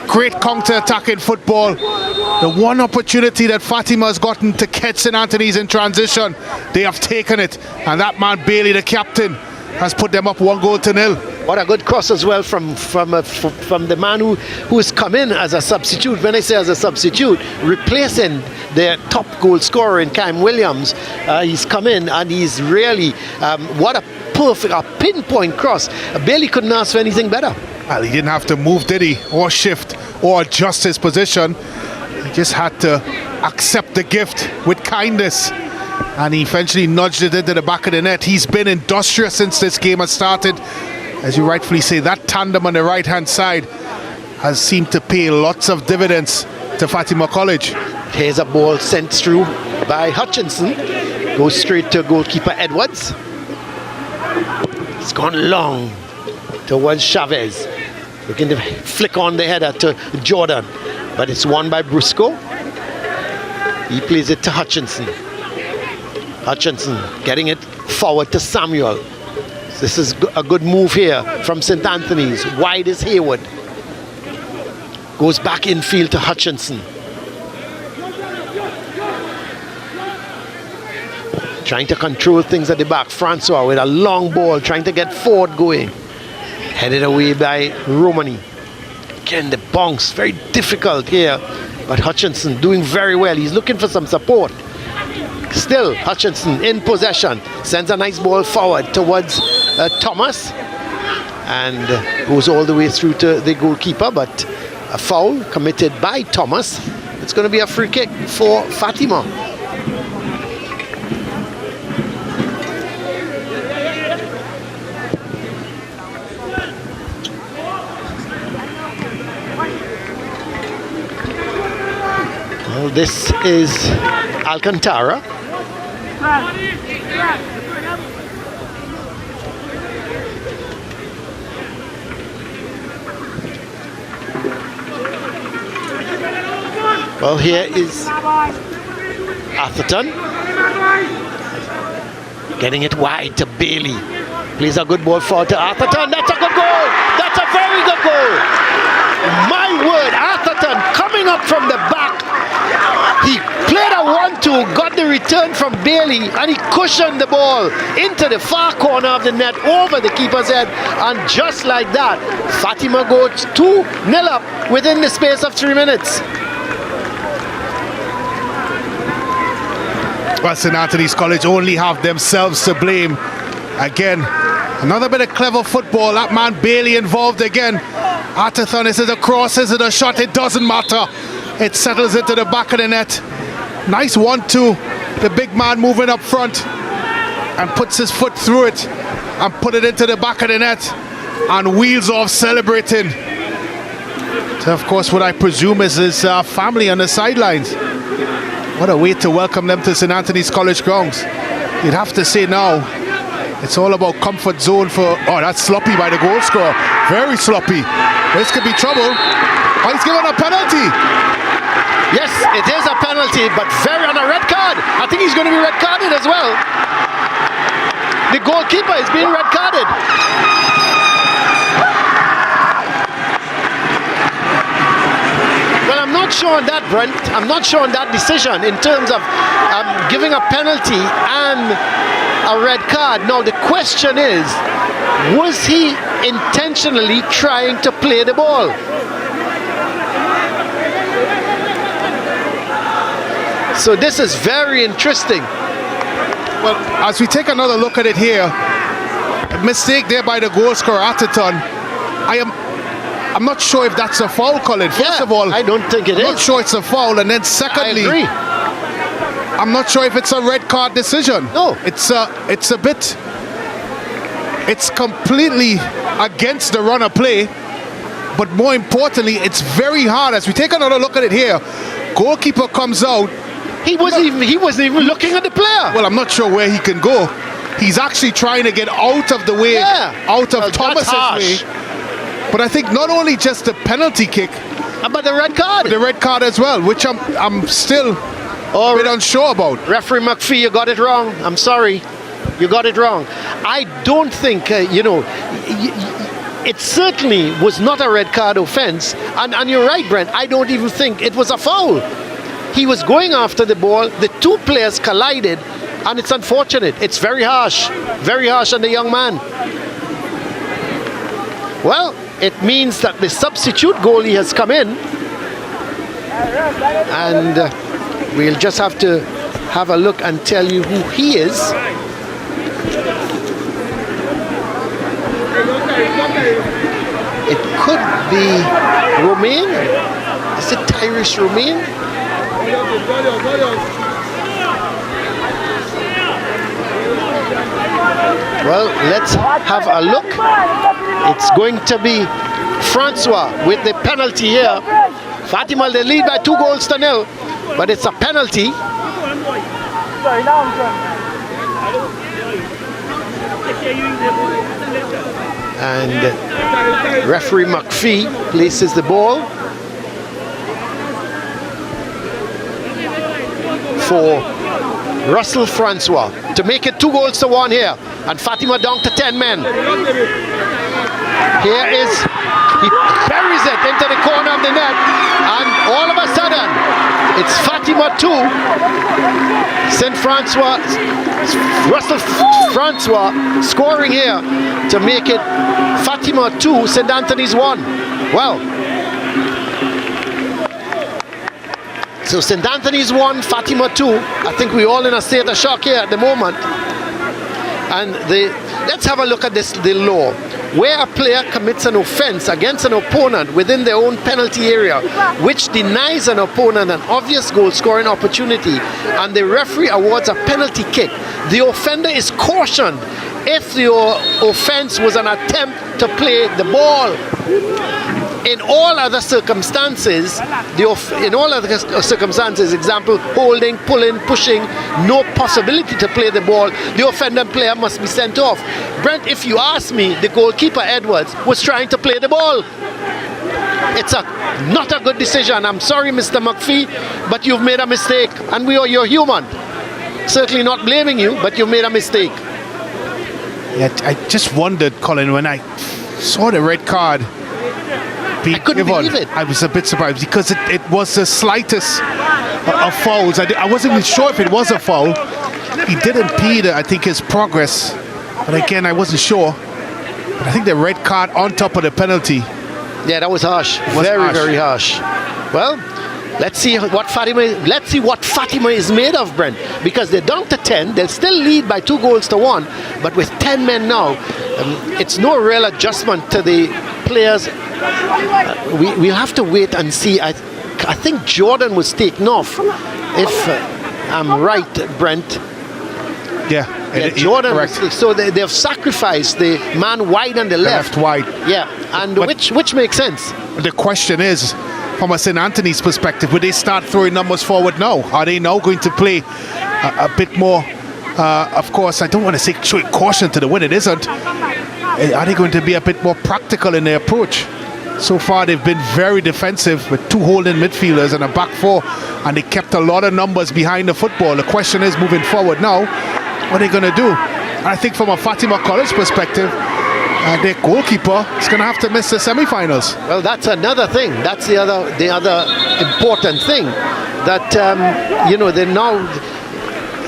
[SPEAKER 3] Great counter-attacking football. The one opportunity that Fatima has gotten to catch St. Anthony's in transition, they have taken it. And that man, Bailey, the captain, has put them up 1-0.
[SPEAKER 1] What a good cross as well from the man who has come in as a substitute. When I say as a substitute, replacing their top goal scorer in Cam Williams. He's come in and he's really, what a perfect, a pinpoint cross. Bailey couldn't ask for anything better.
[SPEAKER 3] Well, he didn't have to move, did he? Or shift or adjust his position. He just had to accept the gift with kindness. And he eventually nudged it into the back of the net. He's been industrious since this game has started. As you rightfully say, that tandem on the right-hand side has seemed to pay lots of dividends to Fatima College.
[SPEAKER 1] Here's a ball sent through by Hutchinson. Goes straight to goalkeeper Edwards. It's gone long towards Chavez. Looking to flick on the header to Jordan. But it's won by Brusco. He plays it to Hutchinson. Hutchinson getting it forward to Samuel. This is a good move here from St. Anthony's. Wide is Hayward. Goes back infield to Hutchinson. Trying to control things at the back. Francois with a long ball, trying to get forward going. Headed away by Romani. Again, the bounce, very difficult here. But Hutchinson doing very well. He's looking for some support. Still, Hutchinson in possession. Sends a nice ball forward towards Thomas. And goes all the way through to the goalkeeper. But a foul committed by Thomas. It's going to be a free kick for Fatima. Well, this is Alcantara. Well, here is Atherton. Getting it wide to Bailey. Plays a good ball forward to Atherton. That's a good goal. That's a very good goal. My word, Atherton coming up from the back. He played a 1-2, got the return from Bailey, and he cushioned the ball into the far corner of the net, over the keeper's head, and just like that, Fatima goes 2-0 up within the space of 3 minutes.
[SPEAKER 3] Well, St. Anthony's College only have themselves to blame. Again, another bit of clever football. That man Bailey involved again. Atherton, is it a cross, is it a shot? It doesn't matter. It settles into the back of the net. Nice 1-2. The big man moving up front and puts his foot through it and put it into the back of the net and wheels off celebrating. So of course, what I presume is his family on the sidelines. What a way to welcome them to St. Anthony's College grounds. You'd have to say now, it's all about comfort zone for... Oh, that's sloppy by the goal scorer. Very sloppy. This could be trouble. Oh, he's given a penalty.
[SPEAKER 1] Yes, it is a penalty, but very on a red card. I think he's going to be red carded as well. The goalkeeper is being red carded. Well, I'm not sure on that, Brent. I'm not sure on that decision in terms of giving a penalty and a red card. Now, the question is, was he intentionally trying to play the ball? So this is very interesting.
[SPEAKER 3] Well, as we take another look at it here, mistake there by the goal scorer Atherton. I'm not sure if that's a foul, Colin. First of all,
[SPEAKER 1] I don't think it is.
[SPEAKER 3] I'm not sure it's a foul, and then secondly,
[SPEAKER 1] I agree.
[SPEAKER 3] I'm not sure if it's a red card decision.
[SPEAKER 1] No.
[SPEAKER 3] It's completely against the run of play, but more importantly, it's very hard. As we take another look at it here, goalkeeper comes out.
[SPEAKER 1] He wasn't even looking at the player.
[SPEAKER 3] Well, I'm not sure where he can go. He's actually trying to get out of the way, out of Thomas's way. But I think not only just the penalty kick,
[SPEAKER 1] but the red card.
[SPEAKER 3] But the red card as well, which I'm still a bit unsure about.
[SPEAKER 1] Referee McPhee, you got it wrong. I'm sorry. You got it wrong. I don't think, it certainly was not a red card offense. And you're right, Brent. I don't even think it was a foul. He was going after the ball. The two players collided. And it's unfortunate. It's very harsh on the young man. Well, it means that the substitute goalie has come in. And we'll just have to have a look and tell you who he is. It could be Romain. Is it Tyrese Romain? Well, let's have a look. It's going to be Francois with the penalty here. Fatima, they lead by 2-0, but it's a penalty. And referee McPhee places the ball for Russell Francois to make it 2-1 here, and Fatima down to 10 men. Here is, he buries it into the corner of the net, and all of a sudden it's Fatima 2, Russell Francois scoring here to make it Fatima 2, St. Anthony's 1. Well, so St. Anthony's 1, Fatima 2. I think we're all in a state of shock here at the moment. And let's have a look at the law. Where a player commits an offense against an opponent within their own penalty area, which denies an opponent an obvious goal scoring opportunity, and the referee awards a penalty kick, the offender is cautioned if the offense was an attempt to play the ball. In all other circumstances, example, holding, pulling, pushing, no possibility to play the ball, the offending player must be sent off. Brent, if you ask me, the goalkeeper Edwards was trying to play the ball. It's not a good decision. I'm sorry, Mr. McPhee, but you've made a mistake, and you're human. Certainly not blaming you, but you've made a mistake.
[SPEAKER 3] Yeah, I just wondered, Colin, when I saw the red card,
[SPEAKER 1] I couldn't believe it.
[SPEAKER 3] I was a bit surprised because it was the slightest of fouls. I wasn't even sure if it was a foul. He did impede, I think, his progress. But again, I wasn't sure. But I think the red card on top of the penalty.
[SPEAKER 1] Yeah, that was harsh. Very harsh. Well, let's see what Fatima is made of, Brent. Because they're down to 10. They'll still lead by 2-1. But with 10 men now, it's no real adjustment to the players. We'll have to wait and see. I think Jordan was taken off, if I'm right, Brent.
[SPEAKER 3] Yeah,
[SPEAKER 1] Jordan. So they've sacrificed the man wide on the left.
[SPEAKER 3] Wide.
[SPEAKER 1] Yeah, and which makes sense.
[SPEAKER 3] The question is, from a St. Anthony's perspective, would they start throwing numbers forward now? Are they now going to play a bit more? Of course, I don't want to say show caution to the win. It isn't. Are they going to be a bit more practical in their approach? So far, they've been very defensive with 2 holding midfielders and a back 4, and they kept a lot of numbers behind the football. The question is, moving forward now, what are they going to do? I think from a Fatima College perspective, their goalkeeper is going to have to miss the semi-finals.
[SPEAKER 1] Well, that's another thing. That's the other important thing. That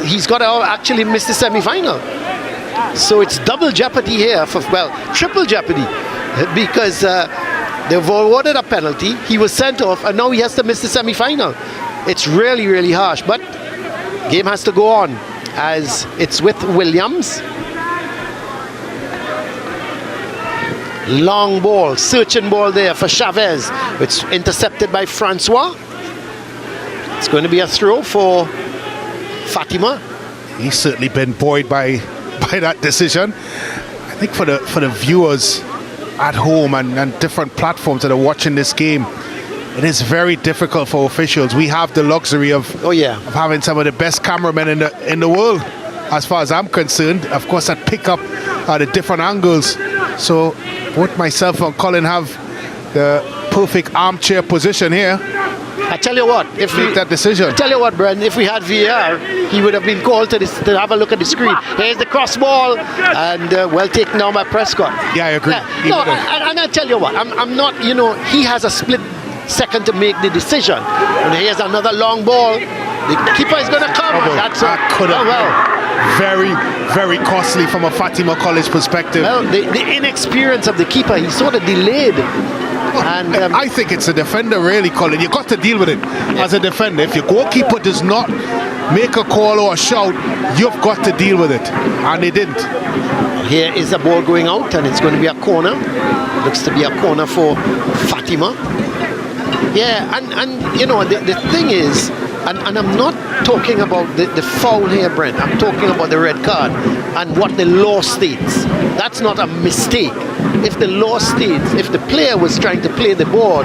[SPEAKER 1] he's got to actually miss the semi-final. So it's double jeopardy here triple jeopardy, because they've awarded a penalty, he was sent off, and now he has to miss the semi-final. It's really, really harsh, but game has to go on. as it's with Williams. Long ball, searching ball there for Chavez. It's intercepted by Francois. It's going to be a throw for Fatima.
[SPEAKER 3] He's certainly been buoyed by that decision. I think for the viewers at home and different platforms that are watching this game, it is very difficult for officials. We have the luxury of having some of the best cameramen in the world, as far as I'm concerned. Of course, that pick up the different angles. So both myself and Colin have the perfect armchair position here.
[SPEAKER 1] I tell you what, if
[SPEAKER 3] make that decision.
[SPEAKER 1] I tell you what, Brendan, if we had VAR, he would have been called to have a look at the screen. Here's the cross ball, and well taken down by Prescott.
[SPEAKER 3] Yeah, I agree.
[SPEAKER 1] No, and I tell you what, I'm not, he has a split second to make the decision. And here's another long ball. The keeper is going to come.
[SPEAKER 3] That could have been very, very costly from a Fatima College perspective.
[SPEAKER 1] Well, the inexperience of the keeper, he sort of delayed. And
[SPEAKER 3] I think it's a defender, really, Colin. You've got to deal with it as a defender. If your goalkeeper does not make a call or a shout, you've got to deal with it. And they didn't.
[SPEAKER 1] Here is the ball going out, and it's going to be a corner. Looks to be a corner for Fatima. Yeah, and the thing is, and I'm not talking about the foul here, Brent. I'm talking about the red card and what the law states. That's not a mistake. If the law states, if the player was trying to play the ball,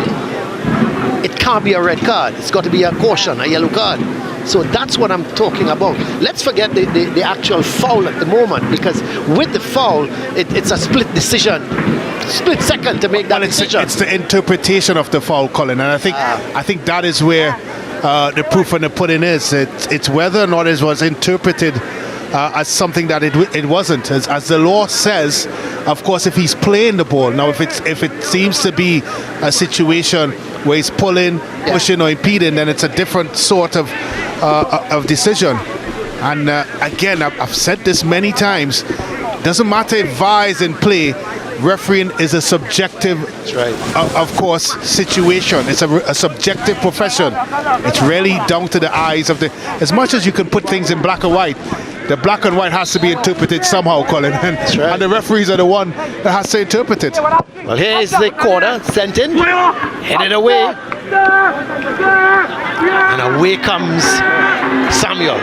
[SPEAKER 1] it can't be a red card. It's got to be a caution, a yellow card. So that's what I'm talking about. Let's forget the actual foul at the moment, because with the foul, it's a split decision. Split second to make that decision.
[SPEAKER 3] It's the interpretation of the foul, Colin, and I think that is where the proof in the pudding is. It's whether or not it was interpreted as something that it wasn't. As the law says, of course, if he's playing the ball. Now, if it seems to be a situation where he's pulling, pushing, or impeding, then it's a different sort of decision. And again, I've said this many times. Doesn't matter if VAR is in play. Refereeing is a subjective, of course, situation. It's a subjective profession. It's really down to the eyes of as much as you can put things in black and white, the black and white has to be interpreted somehow, Colin. And the referees are the one that has to interpret it.
[SPEAKER 1] Well, here is the corner sent in, headed away, and away comes Samuel.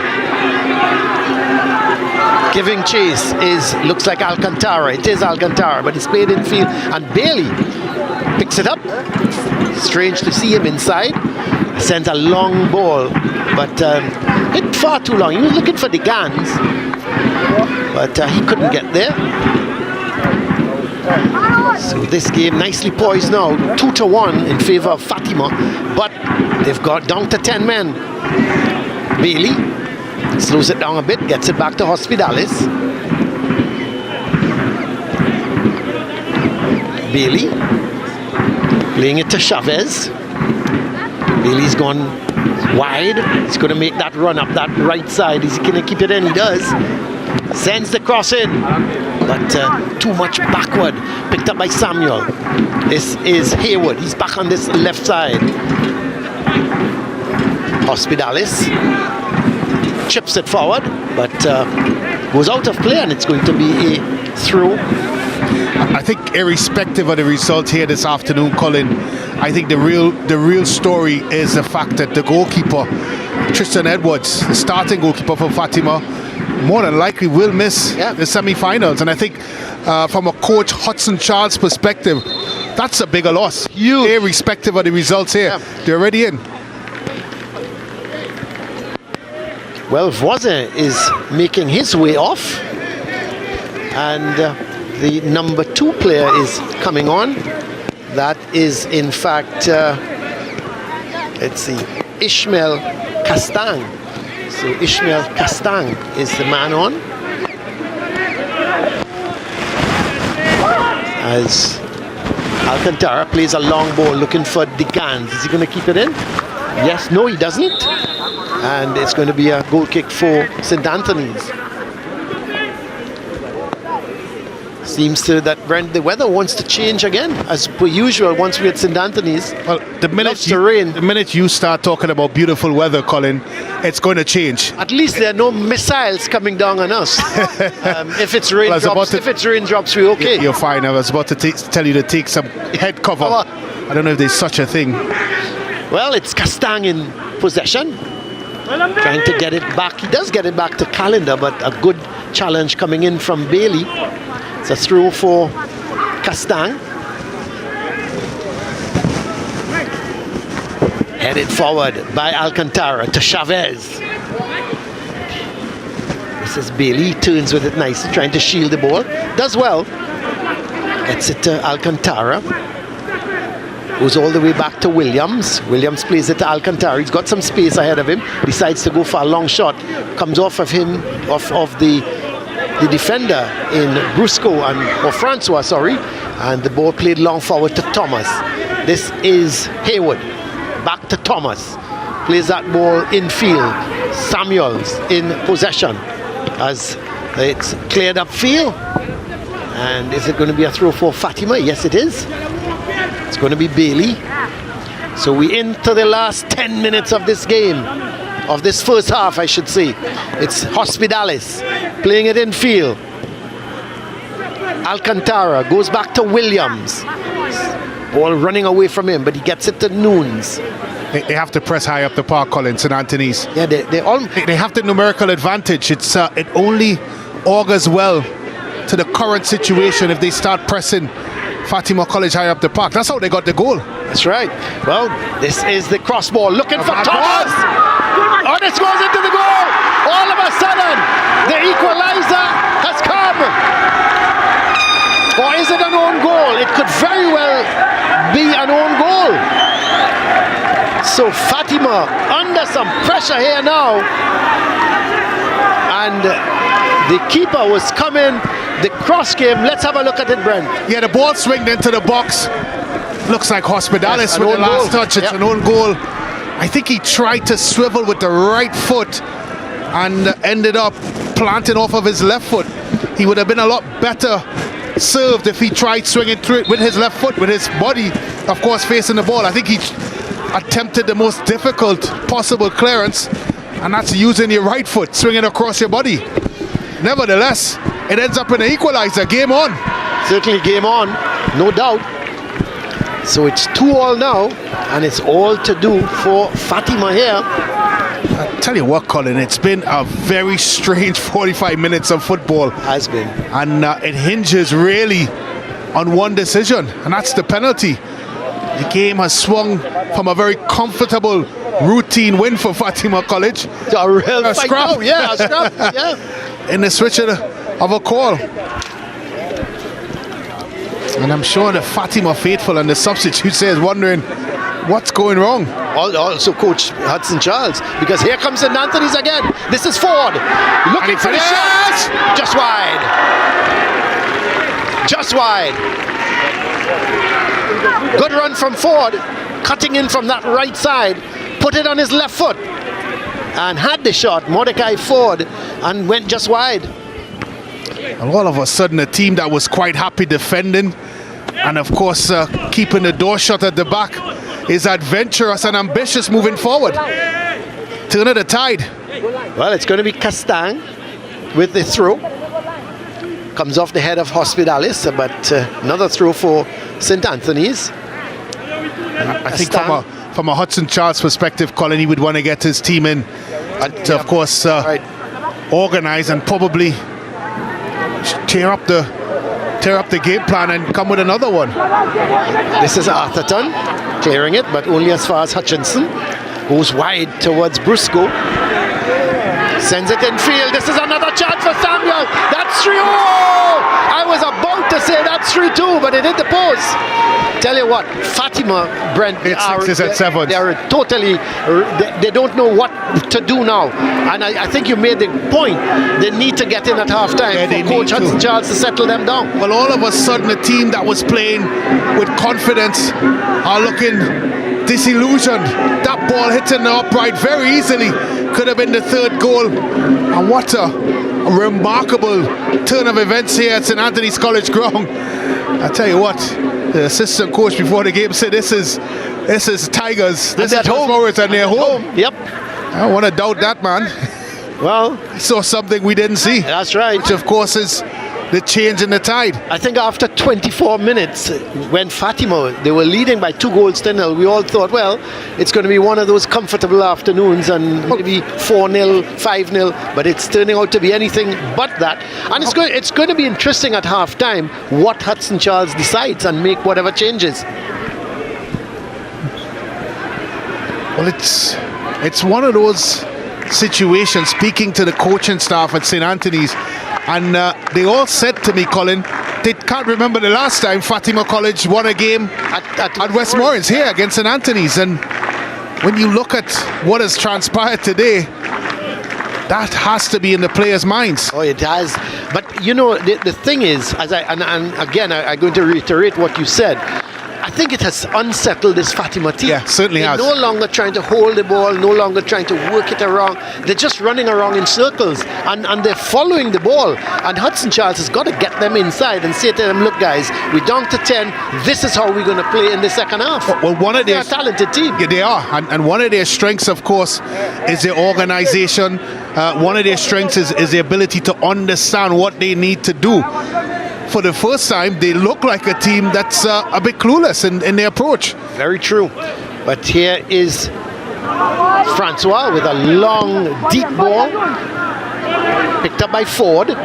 [SPEAKER 1] Giving chase looks like Alcantara. It is Alcantara, but it's played in field, and Bailey picks it up. Strange to see him inside. Sends a long ball, but hit far too long. He was looking for the Gans, but he couldn't get there. So this game nicely poised now, 2-1 in favor of Fatima, but they've got down to 10 men. Bailey slows it down a bit, gets it back to Hospitalis. Bailey playing it to Chavez. Bailey's gone wide. He's going to make that run up that right side. Is he going to keep it in? He does. Sends the cross in, but too much backward. Picked up by Samuel. This is Hayward. He's back on this left side. Hospitalis chips it forward, but goes out of play, and it's going to be a throw.
[SPEAKER 3] I think irrespective of the result here this afternoon, Colin, I think the real story is the fact that the goalkeeper, Tristan Edwards, the starting goalkeeper for Fatima, more than likely will miss the semi-finals. And I think from a coach Hudson Charles perspective, that's a bigger loss. Irrespective of the results here, they're already in.
[SPEAKER 1] Well, Voisin is making his way off, and the number 2 player is coming on. That is, in fact, let's see, Ishmael Castang. So Ishmael Castang is the man on. As Alcantara plays a long ball looking for Digans. Is he going to keep it in? Yes, no, he doesn't. And it's going to be a goal kick for St. Anthony's. Seems to that Brent, the weather wants to change again, as per usual. Once we're at St. Anthony's,
[SPEAKER 3] Well, the
[SPEAKER 1] rain.
[SPEAKER 3] minute you start talking about beautiful weather, Colin, it's going to change.
[SPEAKER 1] At least there are no missiles coming down on us. If it's raindrops, we're okay.
[SPEAKER 3] You're fine. I was about to tell you to take some head cover. I don't know if there's such a thing.
[SPEAKER 1] Well, it's Castang in possession, trying to get it back. He does get it back to Calendar, but a good challenge coming in from Bailey. It's a throw for Castang. Headed forward by Alcantara to Chavez. This is Bailey, turns with it nicely, trying to shield the ball. Does well. Gets it to Alcantara. Goes all the way back to Williams. Williams plays it to Alcantara. He's got some space ahead of him. Decides to go for a long shot. Comes off of him, off the defender in Brusco or Francois, sorry. And the ball played long forward to Thomas. This is Haywood. Back to Thomas. Plays that ball infield. Samuels in possession as it's cleared up field. And is it going to be a throw for Fatima? Yes, it is. It's going to be Bailey. So we into the last 10 minutes of this game, of this first half, I should say. It's Hospitalis playing it in field. Alcantara goes back to Williams. Ball running away from him, but he gets it to Nunes.
[SPEAKER 3] They have to press high up the park, Colin, St. Anthony's.
[SPEAKER 1] Yeah,
[SPEAKER 3] they have the numerical advantage. It only augurs well to the current situation if they start pressing Fatima College high up the park. That's how they got the goal.
[SPEAKER 1] That's right. Well, this is the cross ball looking for Thomas. Oh, this goes into the goal. All of a sudden, the equalizer has come. Or is it an own goal? It could very well be an own goal. So Fatima under some pressure here now. And the keeper was coming. The cross game, let's have a look at it, Brent.
[SPEAKER 3] Yeah, the ball swinged into the box. Looks like Hospitalis with the last touch. It's an own goal. I think he tried to swivel with the right foot and ended up planting off of his left foot. He would have been a lot better served if he tried swinging through it with his left foot, with his body, of course, facing the ball. I think he attempted the most difficult possible clearance, and that's using your right foot, swinging across your body. Nevertheless, it ends up in an equalizer. Game on.
[SPEAKER 1] Certainly game on, no doubt. So it's 2-2 now, and it's all to do for Fatima here.
[SPEAKER 3] I tell you what, Colin, it's been a very strange 45 minutes of football.
[SPEAKER 1] Has been.
[SPEAKER 3] And it hinges really on one decision, and that's the penalty. The game has swung from a very comfortable routine win for Fatima College
[SPEAKER 1] to a real scrap. Yeah, a scrap. Yeah.
[SPEAKER 3] In the switch of a call. And I'm sure the Fatima faithful and the substitutes is wondering what's going wrong.
[SPEAKER 1] Also Coach Hudson Charles, because here comes St. Anthony's again. This is Ford looking for the shot. Just wide. Just wide. Good run from Ford, cutting in from that right side, put it on his left foot and had the shot, Mordecai Ford, and went just wide.
[SPEAKER 3] And all of a sudden, a team that was quite happy defending and, of course, keeping the door shut at the back is adventurous and ambitious moving forward. Turn of the tide.
[SPEAKER 1] Well, it's going to be Castang with the throw. Comes off the head of Hospitalis, but another throw for St. Anthony's.
[SPEAKER 3] I think from a Hudson Charles perspective, Colin, he would want to get his team in to, of course, organize and probably tear up the game plan and come with another one.
[SPEAKER 1] This is Atherton clearing it, but only as far as Hutchinson. Goes wide towards Brusco. Sends it in field. This is another chance for Samuel. That's 3. Oh! I was about to say that's 3-2, but it hit the post. Tell you what, Fatima, Brent,
[SPEAKER 3] they're
[SPEAKER 1] totally, they don't know what to do now. And I think you made the point. They need to get in at halftime for Coach Hudson Charles to settle them down.
[SPEAKER 3] Well, all of a sudden, a team that was playing with confidence are looking disillusioned. That ball hit in the upright very easily. Could have been the third goal. And what a a remarkable turn of events here at St. Anthony's College ground. I tell you what, the assistant coach before the game said this is Tigers. This is
[SPEAKER 1] at home.
[SPEAKER 3] Morris and they're home.
[SPEAKER 1] Yep.
[SPEAKER 3] I don't want to doubt that, man.
[SPEAKER 1] Well,
[SPEAKER 3] He saw something we didn't see.
[SPEAKER 1] that's right.
[SPEAKER 3] Which of course is the change in the tide.
[SPEAKER 1] I think after 24 minutes, when Fatima, they were leading by 2 goals to 0, we all thought, well, it's going to be one of those comfortable afternoons and maybe 4-0, 5-0, but it's turning out to be anything but that. And it's going to be interesting at half-time what Hudson Charles decides and make whatever changes.
[SPEAKER 3] Well, it's one of those situations, speaking to the coaching staff at St. Anthony's, and they all said to me, Colin, they can't remember the last time Fatima College won a game at Westmoreland here against St. Anthony's. And when you look at what has transpired today, that has to be in the players' minds.
[SPEAKER 1] Oh, it has. But you know, the thing is, and again, I'm going to reiterate what you said. I think it has unsettled this Fatima team.
[SPEAKER 3] Yeah, certainly
[SPEAKER 1] They're
[SPEAKER 3] has.
[SPEAKER 1] no longer trying to hold the ball, no longer trying to work it around. They're just running around in circles and they're following the ball. And Hudson Charles has got to get them inside and say to them, look guys, we're down to 10. This is how we're going to play in the second half.
[SPEAKER 3] Well, one of
[SPEAKER 1] They're
[SPEAKER 3] their
[SPEAKER 1] a talented team.
[SPEAKER 3] Yeah, they are, and one of their strengths, of course, is their organisation. One of their strengths is the ability to understand what they need to do. For the first time, they look like a team that's a bit clueless in their approach.
[SPEAKER 1] Very true. But here is Francois with a long, deep ball. Picked up by Ford.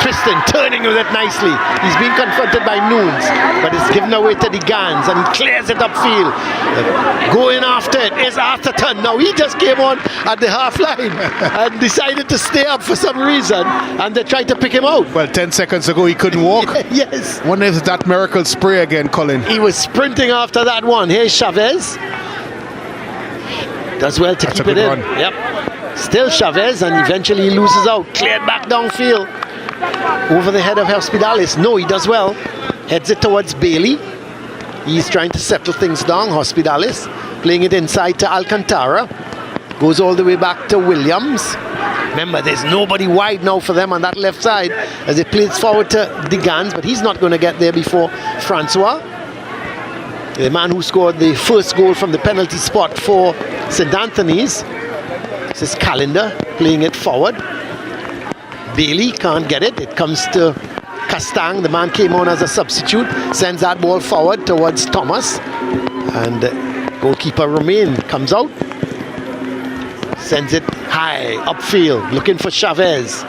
[SPEAKER 1] Twisting, turning with it nicely. He's being confronted by Noons, but it's given away to the Gans, and he clears it upfield. Going after it is Atherton. Now he just came on at the half line and decided to stay up for some reason, and they tried to pick him out.
[SPEAKER 3] Well, 10 seconds ago he couldn't walk.
[SPEAKER 1] Yes.
[SPEAKER 3] Wonder if it's that miracle spray again, Colin.
[SPEAKER 1] He was sprinting after that one. Here's Chavez. Does well to
[SPEAKER 3] That's a
[SPEAKER 1] keep it
[SPEAKER 3] good
[SPEAKER 1] in.
[SPEAKER 3] run.
[SPEAKER 1] Yep. Still Chavez, and eventually he loses out. Cleared back downfield. Over the head of Hospitalis. No, he does well. Heads it towards Bailey. He's trying to settle things down. Hospitalis playing it inside to Alcantara. Goes all the way back to Williams. Remember, there's nobody wide now for them on that left side as it plays forward to Digans, but he's not going to get there before Francois, the man who scored the first goal from the penalty spot for St. Anthony's. This is Calendar playing it forward. Bailey can't get it. It comes to Castang. The man came on as a substitute. Sends that ball forward towards Thomas. And goalkeeper Romain comes out. Sends it high, upfield, looking for Chavez.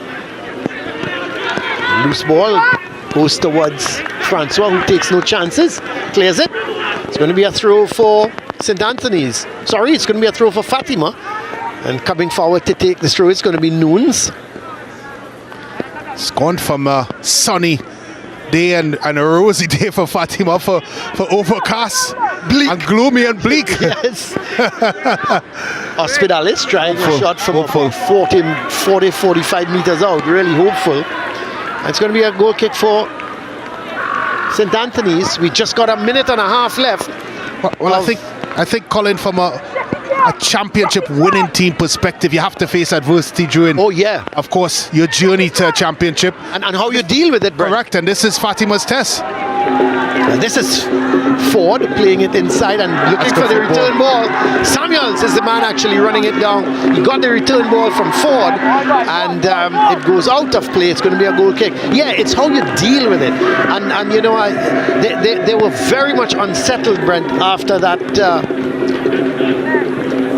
[SPEAKER 1] Loose ball goes towards Francois, who takes no chances. Clears it. It's going to be a throw for St. Anthony's. Sorry, it's going to be a throw for Fatima. And coming forward to take this throw, it's going to be Noons.
[SPEAKER 3] It's gone from a sunny day and a rosy day for Fatima for overcast,
[SPEAKER 1] Bleak.
[SPEAKER 3] and gloomy and bleak.
[SPEAKER 1] Yes. Hospitalis trying a shot from
[SPEAKER 3] hopeful.
[SPEAKER 1] 40, 45 meters out. Really hopeful. And it's going to be a goal kick for St. Anthony's. We just got a minute and a half left.
[SPEAKER 3] Well, I think, Colin, from a championship winning team perspective, you have to face adversity during,
[SPEAKER 1] Oh, yeah.
[SPEAKER 3] of course, your journey to a championship.
[SPEAKER 1] And how you deal with it, Brent.
[SPEAKER 3] Correct, and this is Fatima's test.
[SPEAKER 1] Well, this is Ford playing it inside and looking for the return ball. Samuels is the man actually running it down. He got the return ball from Ford, and it goes out of play. It's going to be a goal kick. Yeah, it's how you deal with it. And you know, they were very much unsettled, Brent, after that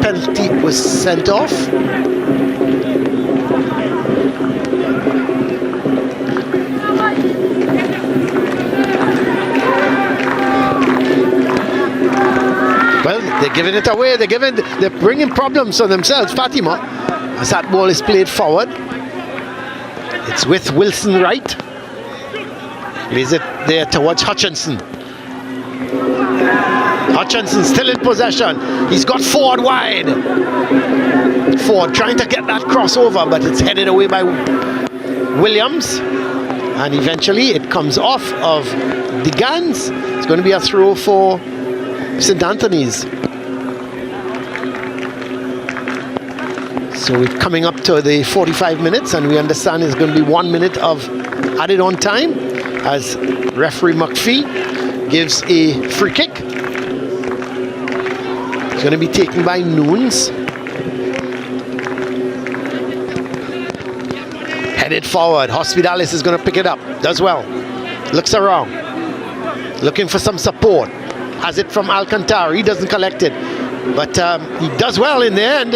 [SPEAKER 1] penalty was sent off. Well, they're giving it away. They're bringing problems on themselves. Fatima, as that ball is played forward, it's with Wilson Wright. Plays it there towards Hutchinson. Hutchinson still in possession. He's got Ford wide. Ford trying to get that crossover, but it's headed away by Williams. And eventually it comes off of the Gans. It's going to be a throw for St. Anthony's. So we're coming up to the 45 minutes, and we understand it's going to be 1 minute of added on time as referee McPhee gives a free kick. It's going to be taken by Noons. Headed forward. Hospitalis is going to pick it up. Does well. Looks around. Looking for some support. Has it from Alcantara. He doesn't collect it. But he does well in there and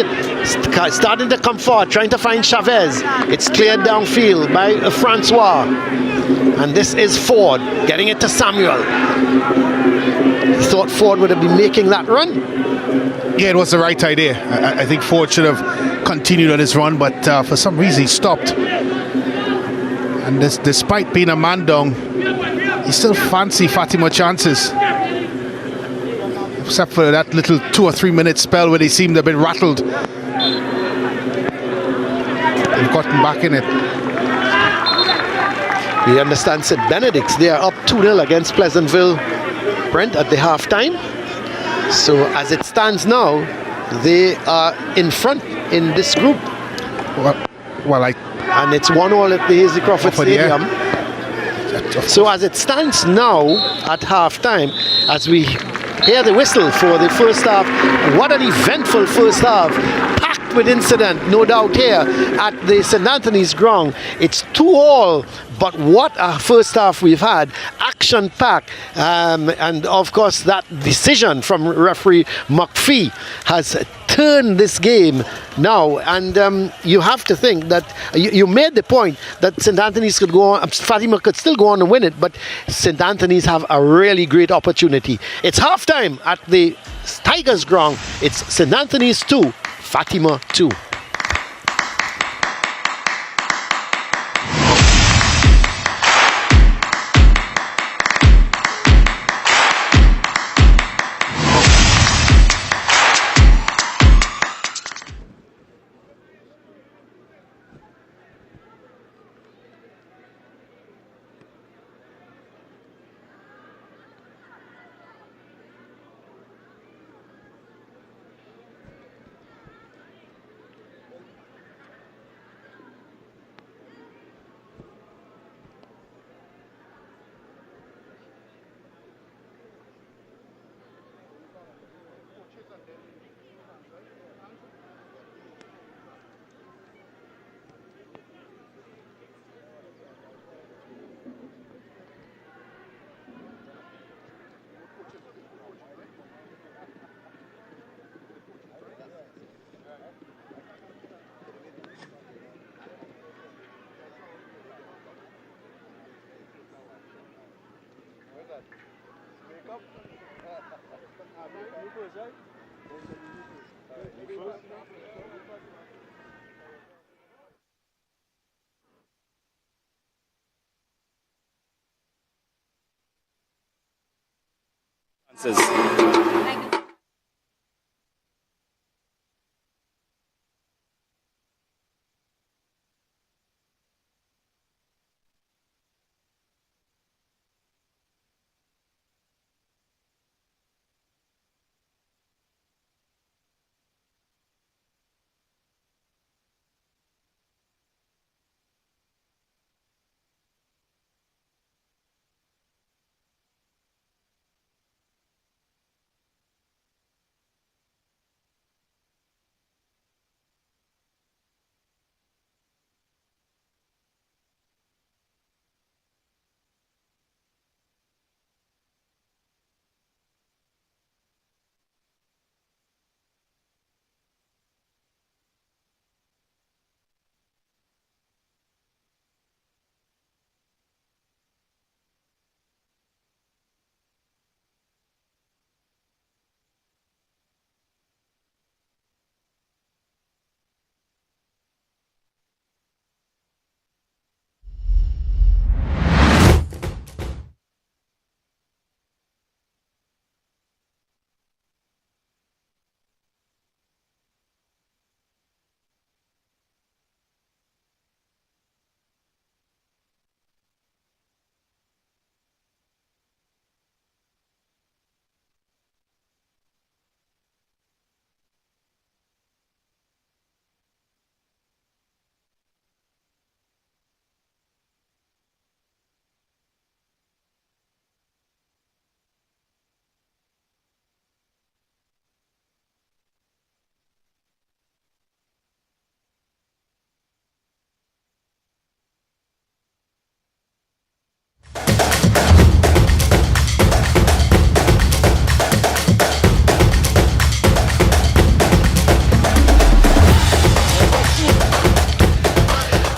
[SPEAKER 1] starting to come forward, trying to find Chavez. It's cleared downfield by Francois. And this is Ford getting it to Samuel. He thought Ford would have been making that run.
[SPEAKER 3] Yeah, it was the right idea. I think Ford should have continued on his run, but for some reason he stopped. And this, despite being a man down, he still fancy Fatima chances. Except for that little 2 or 3 minute spell where they seemed to have been rattled. They've gotten back in it.
[SPEAKER 1] We understand St. Benedict's, they are up 2-0 against Pleasantville Brent at the half-time. So as it stands now, they are in front in this group. And it's 1-1 at the Hasely Crawford Stadium.
[SPEAKER 3] Yeah.
[SPEAKER 1] So as it stands now at half-time, as we hear the whistle for the first half, what an eventful first half. Packed with incident, no doubt, here at the St. Anthony's ground. It's 2-2, but what a first half we've had. Action-packed. And of course, that decision from referee McPhee has turned this game now. And you have to think that you made the point that St. Anthony's could go on, Fatima could still go on and win it, but St. Anthony's have a really great opportunity. It's halftime at the Tigers ground. It's St. Anthony's 2, Fatima 2.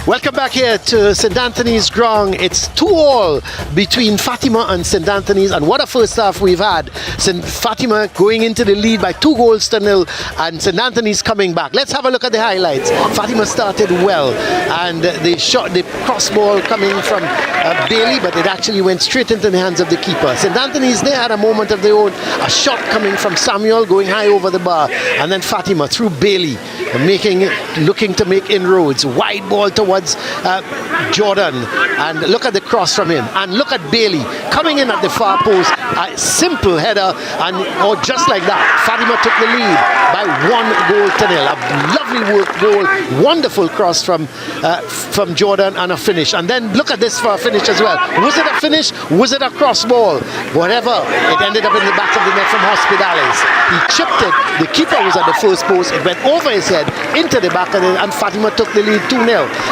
[SPEAKER 1] Welcome back here to St. Anthony's ground. It's 2-2 between Fatima and St. Anthony's, and what a first half we've had. St. Fatima going into the lead by 2-0, and St. Anthony's coming back. Let's have a look at the highlights. Fatima started well, and they shot the cross ball coming from Bailey, but it actually went straight into the hands of the keeper. St. Anthony's, they had a moment of their own, a shot coming from Samuel going high over the bar, and then Fatima through Bailey, looking to make inroads. Wide ball towards Jordan, and look at the cross from him, and look at Bailey coming in at the far post. A simple header, and just like that, Fatima took the lead by 1-0. A lovely goal, wonderful cross from Jordan, and a finish. And then look at this for a finish as well. Was it a finish? Was it a cross ball? Whatever, it ended up in the back of the net from Hospitales. He chipped it. The keeper was at the first post. It went over his head into the back of it, and Fatima took the lead 2-0.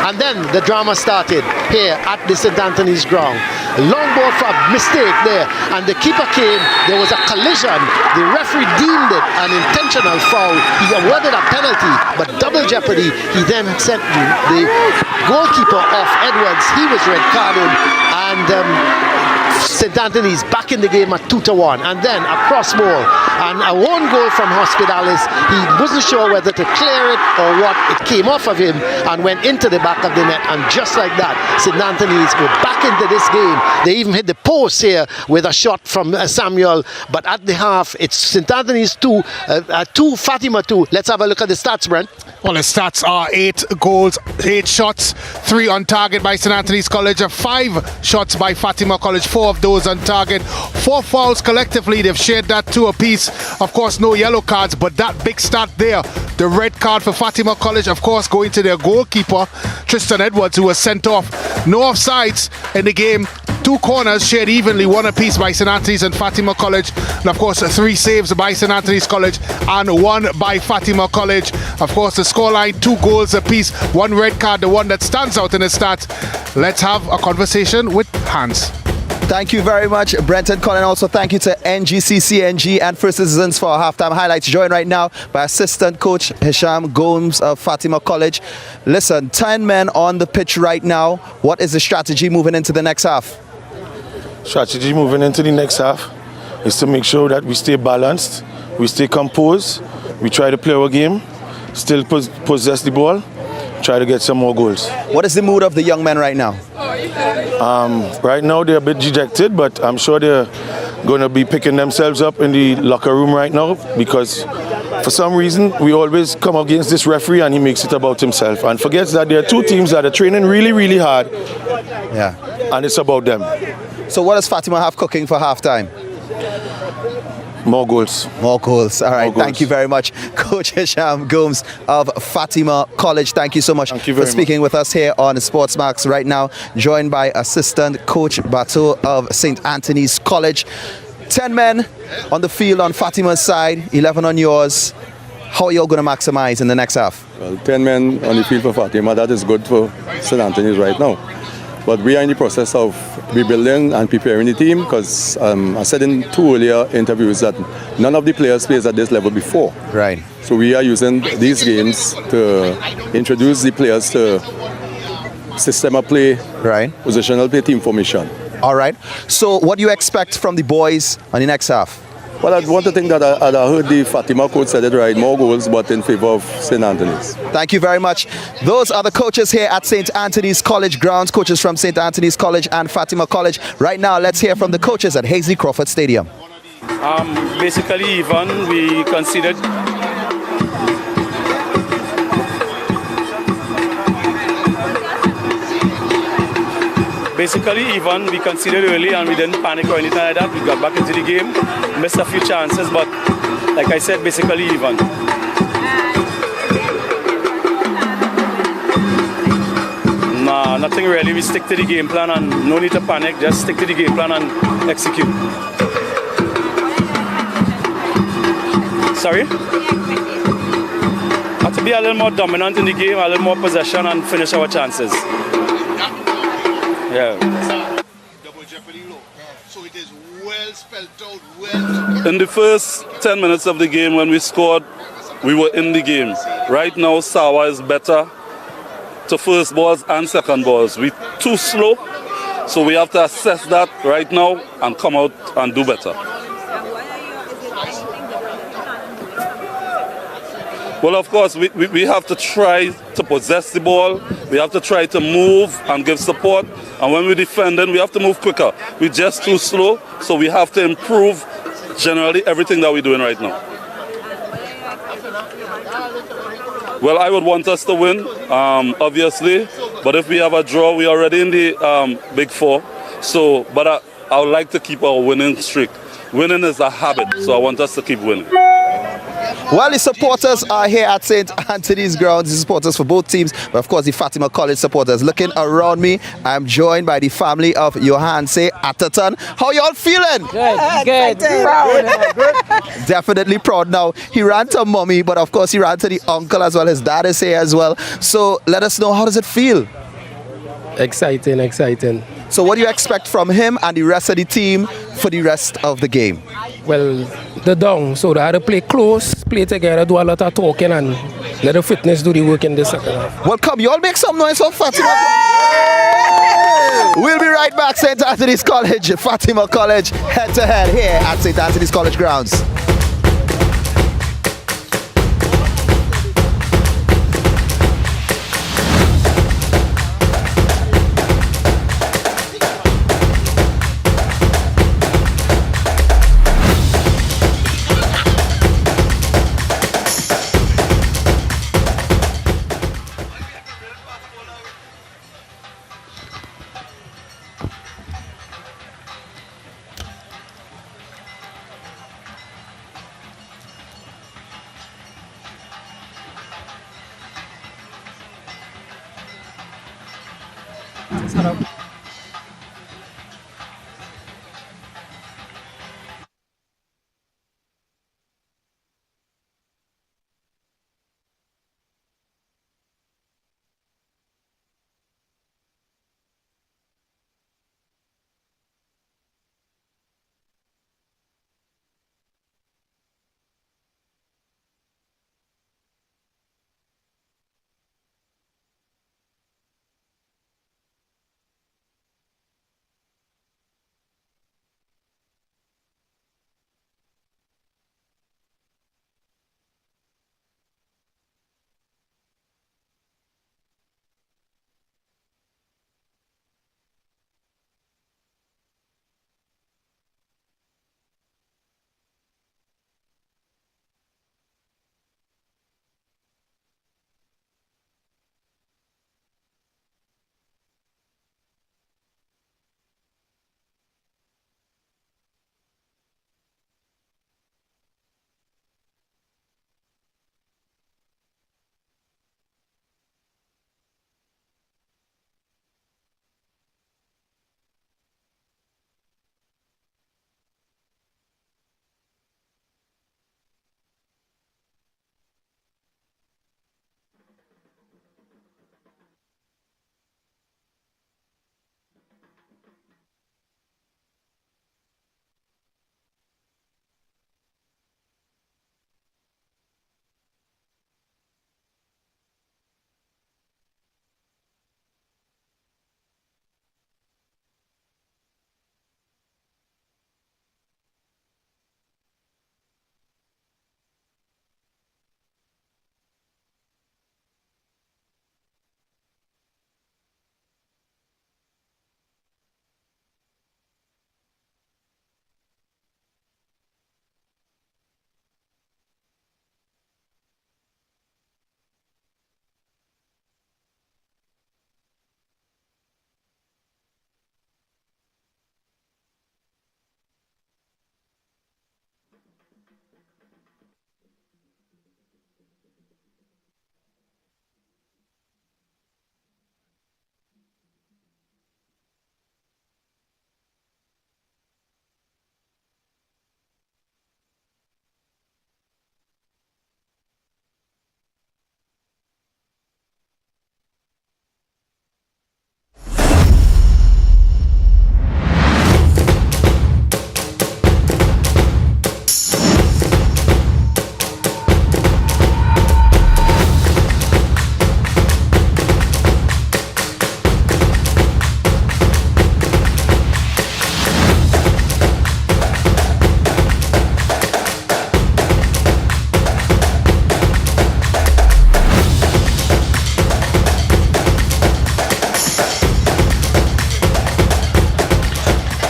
[SPEAKER 1] And then the drama started here at the St. Anthony's ground. A long ball for a mistake there, and the keeper came. There was a collision. The referee deemed it an intentional foul. He awarded a penalty, but double jeopardy. He then sent the goalkeeper off. Edwards, he was red carded, and St. Anthony's back in the game at 2-1, and then a cross ball and a one goal from Hospitales. He wasn't sure whether to clear it or what. It came off of him and went into the back of the net, and just like that, St. Anthony's were back into this game. They even hit the post here with a shot from Samuel, but at the half, it's St. Anthony's 2, Fatima 2. Let's have a look at the stats, Brent.
[SPEAKER 3] Well, the stats are 8 goals, 8 shots, 3 on target by St. Anthony's College, 5 shots by Fatima College, 4 of those on target, 4 fouls collectively. They've shared that 2 apiece. Of course, no yellow cards, but that big stat there, the red card for Fatima College, of course, going to their goalkeeper, Tristan Edwards, who was sent off. No offsides in the game. 2 corners shared evenly, 1 apiece by St. Anthony's and Fatima College, and of course 3 saves by St. Anthony's College and 1 by Fatima College. Of course, the scoreline 2 goals apiece, 1 red card, the one that stands out in the stats. Let's have a conversation with Hans.
[SPEAKER 2] Thank you very much, Brenton Collin. Also, thank you to NGCCNG and First Citizens for our halftime highlights. Joined right now by assistant coach Hisham Gomes of Fatima College. Listen, 10 men on the pitch right now. What is the strategy moving into the next half?
[SPEAKER 9] Strategy moving into the next half is to make sure that we stay balanced, we stay composed, we try to play our game, still possess the ball, try to get some more goals.
[SPEAKER 2] What is the mood of the young men right now?
[SPEAKER 9] Right now they're a bit dejected, but I'm sure they're going to be picking themselves up in the locker room right now, because for some reason we always come against this referee and he makes it about himself and forgets that there are 2 teams that are training really, really hard.
[SPEAKER 2] Yeah.
[SPEAKER 9] And it's about them.
[SPEAKER 2] So what does Fatima have cooking for halftime?
[SPEAKER 9] More goals.
[SPEAKER 2] More goals. All right.
[SPEAKER 9] More goals.
[SPEAKER 2] Thank you very much, Coach Hisham Gomes of Fatima College. Thank you so much for speaking with us here on Sportsmax right now. Joined by assistant coach Bato of St. Anthony's College. 10 men on the field on Fatima's side, 11 on yours. How are you all going to maximize in the next half?
[SPEAKER 10] Well, 10 men on the field for Fatima, that is good for St. Anthony's right now. But we are in the process of rebuilding and preparing the team, because I said in 2 earlier interviews that none of the players plays at this level before.
[SPEAKER 2] Right.
[SPEAKER 10] So we are using these games to introduce the players to system of play,
[SPEAKER 2] right,
[SPEAKER 10] positional play, team formation.
[SPEAKER 2] All right. So what do you expect from the boys on the next half?
[SPEAKER 10] Well, I want to think that I heard the Fatima coach said it right, more goals, but in favor of St. Anthony's.
[SPEAKER 2] Thank you very much. Those are the coaches here at St. Anthony's College grounds, coaches from St. Anthony's College and Fatima College. Right now, let's hear from the coaches at Hazley Crawford Stadium.
[SPEAKER 11] Basically, even we considered early and we didn't panic or anything like that. We got back into the game, missed a few chances, but like I said, basically even. Nah, nothing really. We stick to the game plan and no need to panic. Just stick to the game plan and execute. Sorry? Have to be a little more dominant in the game, a little more possession and finish our chances. Yeah.
[SPEAKER 3] Double jeopardy low. So it is well spelled out, well.
[SPEAKER 12] In the first 10 minutes of the game when we scored, we were in the game. Right now, Sawa is better. to first balls and second balls. We're too slow, so we have to assess that right now and come out and do better. Well, of course, we have to try to possess the ball. We have to try to move and give support. And when we're defending, we have to move quicker. We're just too slow, so we have to improve generally everything that we're doing right now. Well, I would want us to win, obviously. But if we have a draw, we're already in the Big Four. So, but I would like to keep our winning streak. Winning is a habit, so I want us to keep winning.
[SPEAKER 2] Well, the supporters are here at St. Anthony's grounds, the supporters for both teams, but of course the Fatima College supporters. Looking around me, I'm joined by the family of Johanse Atherton. How y'all feeling?
[SPEAKER 13] Good. Proud.
[SPEAKER 2] Definitely proud now. He ran to mommy, but of course he ran to the uncle as well. His dad is here as well. So let us know, how does it feel?
[SPEAKER 13] Exciting.
[SPEAKER 2] So what do you expect from him and the rest of the team for the rest of the game?
[SPEAKER 13] Well, they're down, so they had to play close, play together, do a lot of talking, and let the fitness do the work in the second half.
[SPEAKER 2] Well, come, you all make some noise for Fatima. We'll be right back, St. Anthony's College, Fatima College, head-to-head here at St. Anthony's College grounds.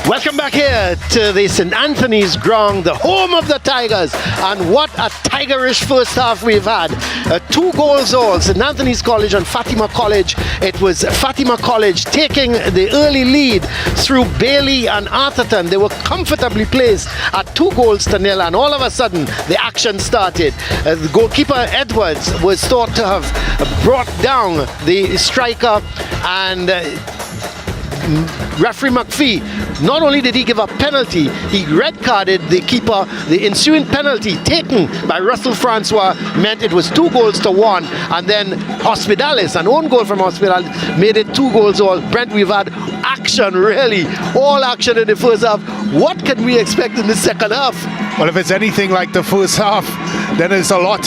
[SPEAKER 1] Welcome back here to the St. Anthony's ground, the home of the Tigers. And what a tigerish first half we've had. 2 goals all, St. Anthony's College and Fatima College. It was Fatima College taking the early lead through Bailey and Atherton. They were comfortably placed at 2-0, and all of a sudden the action started. The goalkeeper Edwards was thought to have brought down the striker, and referee McPhee, not only did he give a penalty, he red carded the keeper. The ensuing penalty taken by Russell Francois meant it was 2-1, and then Hospitalis, an own goal from Hospitalis, made it 2-all. Brent, we've had action, really, all action in the first half. What can we expect in the second half?
[SPEAKER 3] Well, if it's anything like the first half, then it's a lot.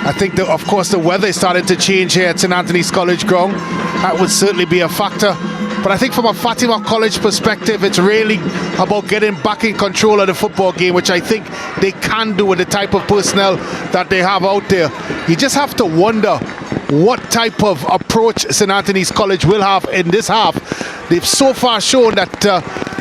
[SPEAKER 3] I think, of course, the weather is starting to change here at St. Anthony's College ground. That would certainly be a factor. But I think from a Fatima College perspective, it's really about getting back in control of the football game, which I think they can do with the type of personnel that they have out there. You just have to wonder what type of approach St. Anthony's College will have in this half. They've so far shown that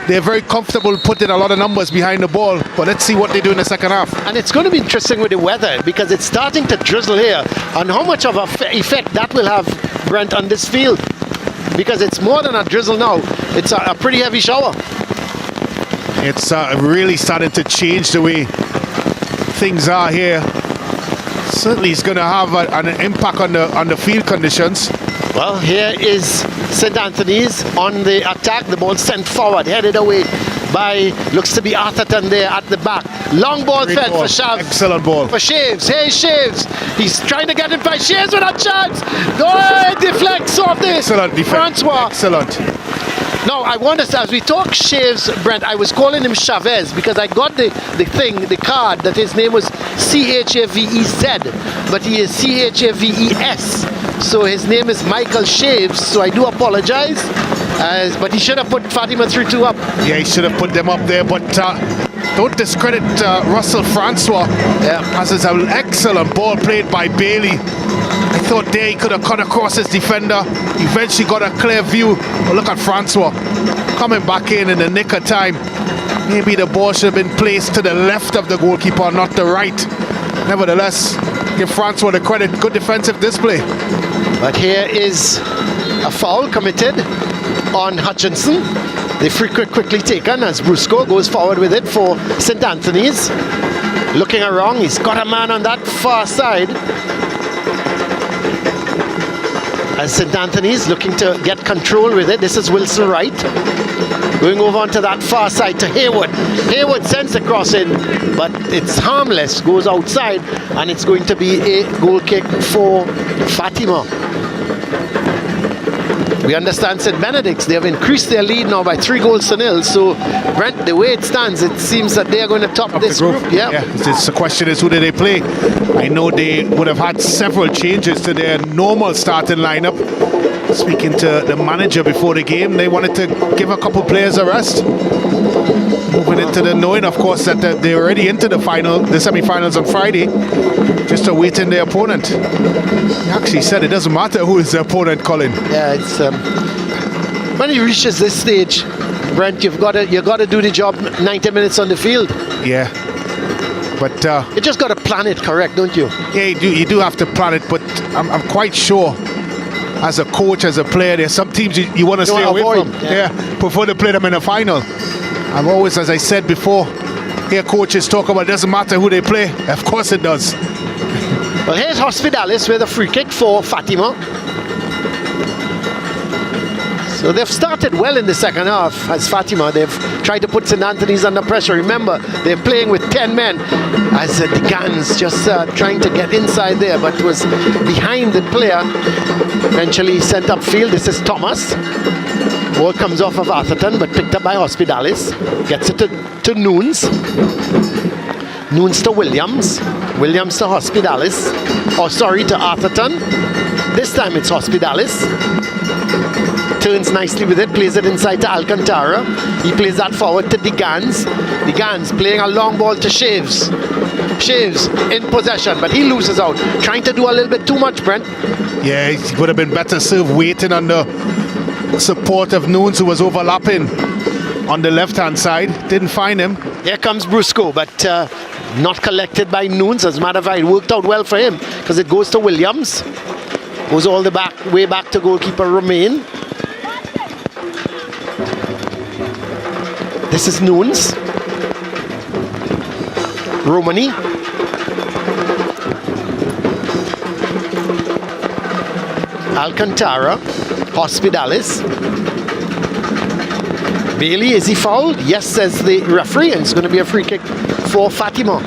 [SPEAKER 3] they're very comfortable putting a lot of numbers behind the ball, but let's see what they do in the second half.
[SPEAKER 1] And it's going to be interesting with the weather, because it's starting to drizzle here, and how much of an effect that will have, Brent, on this field. Because it's more than a drizzle now. It's a pretty heavy shower.
[SPEAKER 3] It's really starting to change the way things are here. Certainly it's going to have an impact on the field conditions.
[SPEAKER 1] Well, here is St. Anthony's on the attack. The ball sent forward, headed away by, looks to be Atherton there at the back. Long ball fed for Shav.
[SPEAKER 3] Excellent ball.
[SPEAKER 1] For Shaves. Hey, Shaves. He's trying to get it by Shaves with a chance. No, deflects off this.
[SPEAKER 3] Excellent defense.
[SPEAKER 1] Francois.
[SPEAKER 3] Excellent.
[SPEAKER 1] Now, I want to say, as we talk Shaves, Brent, I was calling him Chavez because I got the card that his name was Chavez, but he is Chaves. So his name is Michael Shaves, so I do apologize. But he should have put Fatima 3-2 up.
[SPEAKER 3] Yeah, he should have put them up there, but don't discredit Russell Francois.
[SPEAKER 1] Yeah.
[SPEAKER 3] As it's an excellent ball played by Bailey. I thought there he could have cut across his defender. Eventually got a clear view. But look at Francois coming back in the nick of time. Maybe the ball should have been placed to the left of the goalkeeper, not the right. Nevertheless, give Francois the credit. Good defensive display.
[SPEAKER 1] But here is a foul committed on Hutchinson. The free kick quickly taken as Brusco goes forward with it for St. Anthony's. Looking around, he's got a man on that far side. As St. Anthony's looking to get control with it. This is Wilson Wright. Going over onto that far side to Haywood. Haywood sends the cross in, but it's harmless, goes outside, and it's going to be a goal kick for Fatima. We understand St. Benedict's, they have increased their lead now by 3-0. So, Brent, the way it stands, it seems that they are going to top this group.
[SPEAKER 3] Yeah. The question is, who do they play? I know they would have had several changes to their normal starting lineup. Speaking to the manager before the game, they wanted to give a couple players a rest. Moving into the knowing, of course, that they're already into the semi-finals on Friday, just awaiting their opponent. He actually said it doesn't matter who is the opponent, Colin.
[SPEAKER 1] Yeah, it's when he reaches this stage, Brent, you've got to do the job 90 minutes on the field.
[SPEAKER 3] Yeah, but
[SPEAKER 1] you just got to plan it correct, don't you?
[SPEAKER 3] Yeah, you do have to plan it, but I'm quite sure, as a coach, as a player, there's some teams you want to stay away from. Yeah, prefer to play them in a final. I've always, as I said before, hear coaches talk about it doesn't matter who they play. Of course it does.
[SPEAKER 1] Well, here's Hospitalis with a free kick for Fatima. So they've started well in the second half as Fatima. They've tried to put St. Anthony's under pressure. Remember, they're playing with 10 men as the Gans just trying to get inside there, but was behind the player. Eventually sent upfield. This is Thomas. Ball comes off of Atherton, but picked up by Hospitalis. Gets it to Nunes. Nunes to Williams. Williams to Hospitalis. Oh, sorry, to Atherton. This time it's Hospitalis. Turns nicely with it, plays it inside to Alcantara. He plays that forward to Digans. Digans playing a long ball to Shaves. Shaves in possession, but he loses out. Trying to do a little bit too much, Brent.
[SPEAKER 3] Yeah, he would have been better served waiting on the support of Nunes, who was overlapping. on the left-hand side. Didn't find him.
[SPEAKER 1] Here comes Brusco, but not collected by Nunes. As a matter of fact, it worked out well for him because it goes to Williams. Goes all the way back to goalkeeper Romain. This is Nunes. Romani. Alcantara. Hospitalis. Bailey, is he fouled? Yes, says the referee, and it's going to be a free kick for Fatima.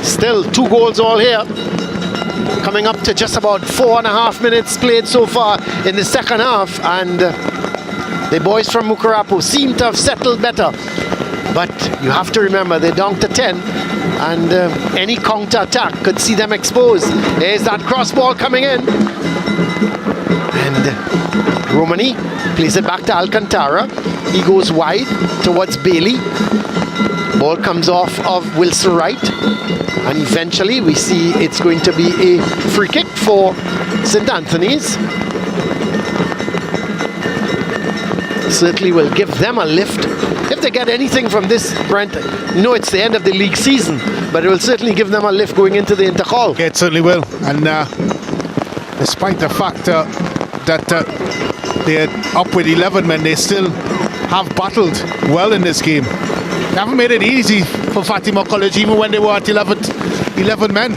[SPEAKER 1] Still 2 goals all here. Coming up to just about 4.5 minutes played so far in the second half, and the boys from Mukarapu seem to have settled better. But you have to remember, they're down to 10, and any counter-attack could see them exposed. There's that cross ball coming in. And Romani plays it back to Alcantara. He goes wide towards Bailey. Ball comes off of Wilson Wright. And eventually we see it's going to be a free kick for St. Anthony's. Certainly will give them a lift. If they get anything from this, Brent, no, it's the end of the league season, but it will certainly give them a lift going into the intercall.
[SPEAKER 3] Yeah, it certainly will. And despite the fact that they're up with 11 men, they still have battled well in this game. They haven't made it easy for Fatima College, even when they were at 11 men.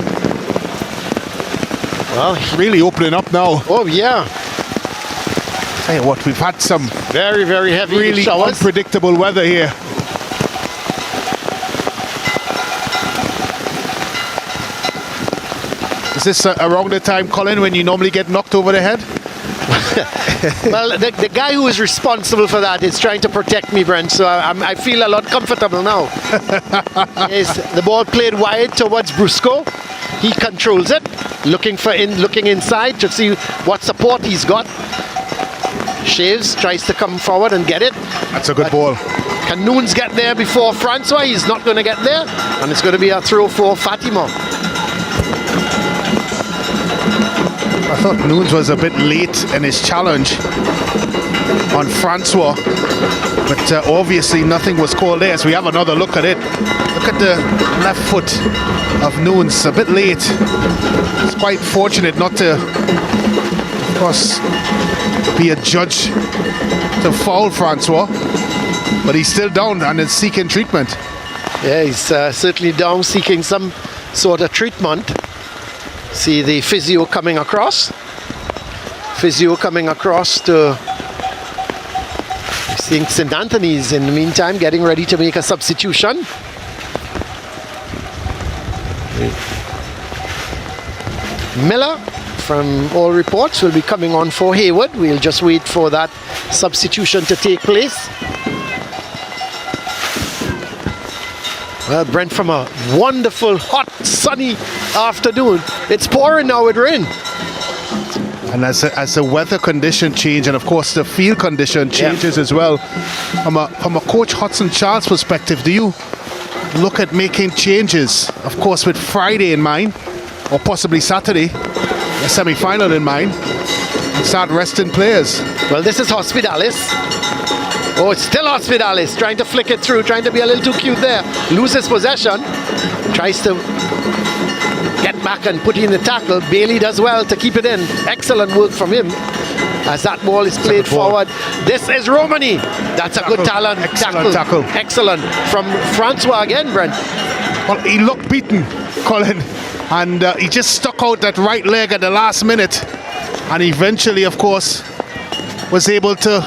[SPEAKER 3] Well, really opening up now.
[SPEAKER 1] Oh, yeah.
[SPEAKER 3] Tell you what, we've had some
[SPEAKER 1] very, very heavy
[SPEAKER 3] really
[SPEAKER 1] showers.
[SPEAKER 3] Unpredictable weather here. Is this around the time, Colin, when you normally get knocked over the head?
[SPEAKER 1] Well, the guy who is responsible for that is trying to protect me, Brent, so I feel a lot comfortable now. Yes, the ball played wide towards Brusco. He controls it, looking inside to see what support he's got. Shaves, tries to come forward and get it.
[SPEAKER 3] That's a good ball.
[SPEAKER 1] Can Nunes get there before Francois? He's not going to get there, and it's going to be a throw for Fatima.
[SPEAKER 3] I thought Nunes was a bit late in his challenge on Francois, but obviously nothing was called there, so we have another look at it. Look at the left foot of Nunes, a bit late. It's quite fortunate not to, of course, be a judge to foul Francois, but he's still down and is seeking treatment.
[SPEAKER 1] Yeah, he's certainly down, seeking some sort of treatment. See the physio coming across. Physio coming across to, I think, St. Anthony's in the meantime getting ready to make a substitution. Miller, from all reports, will be coming on for Hayward. We'll just wait for that substitution to take place. Well, Brent, from a wonderful, hot, sunny afternoon, it's pouring now with rain.
[SPEAKER 3] And as the weather condition change, and of course the field condition changes as well, from a Coach Hudson Charles perspective, do you look at making changes, of course with Friday in mind, or possibly Saturday, a semi-final in mind, and start resting players?
[SPEAKER 1] Well, this is Hospitalis. Oh, it's still Hospitalis, trying to flick it through, trying to be a little too cute there. Loses possession, tries to get back and put in the tackle. Bailey does well to keep it in. Excellent work from him as that ball is played forward. This is Romani. That's a good talent.
[SPEAKER 3] Excellent tackle.
[SPEAKER 1] Excellent. From Francois again, Brent.
[SPEAKER 3] Well, he looked beaten, Colin, and he just stuck out that right leg at the last minute, and eventually, of course, was able to.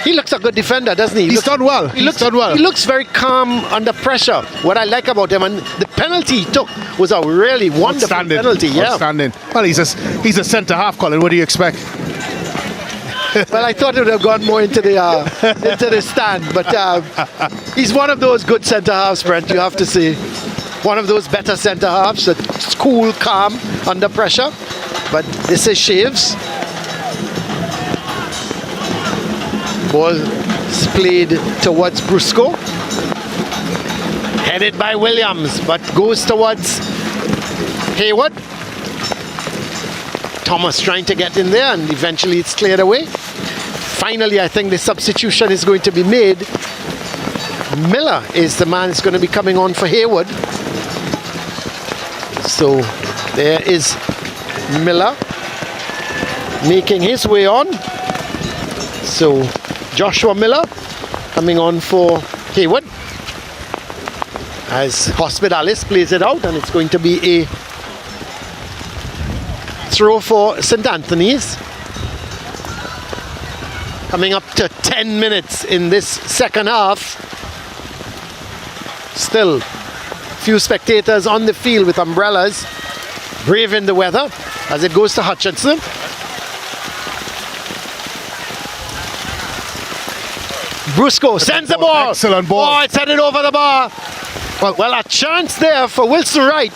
[SPEAKER 1] He looks a good defender, doesn't he?
[SPEAKER 3] He's done well. He
[SPEAKER 1] looks very calm under pressure. What I like about him, and the penalty he took was a really wonderful penalty. Yeah.
[SPEAKER 3] Outstanding. Well, he's a centre half, Colin. What do you expect?
[SPEAKER 1] Well, I thought it would have gone more into the stand, but he's one of those good centre halves, Brent. You have to say, one of those better centre halves that's cool, calm under pressure. But this is Shaves. Ball is played towards Brusco. Headed by Williams, but goes towards Hayward. Thomas trying to get in there, and eventually it's cleared away. finally, I think the substitution is going to be made. Miller is the man that's going to be coming on for Haywood. So there is Miller making his way on. So Joshua Miller coming on for Haywood as Hospitalis plays it out, and it's going to be a throw for St. Anthony's. Coming up to 10 minutes in this second half. Still few spectators on the field with umbrellas, braving the weather as it goes to Hutchinson. Brusco sends the ball.
[SPEAKER 3] Excellent ball.
[SPEAKER 1] Oh, it's headed over the bar. Well, a chance there for Wilson Wright.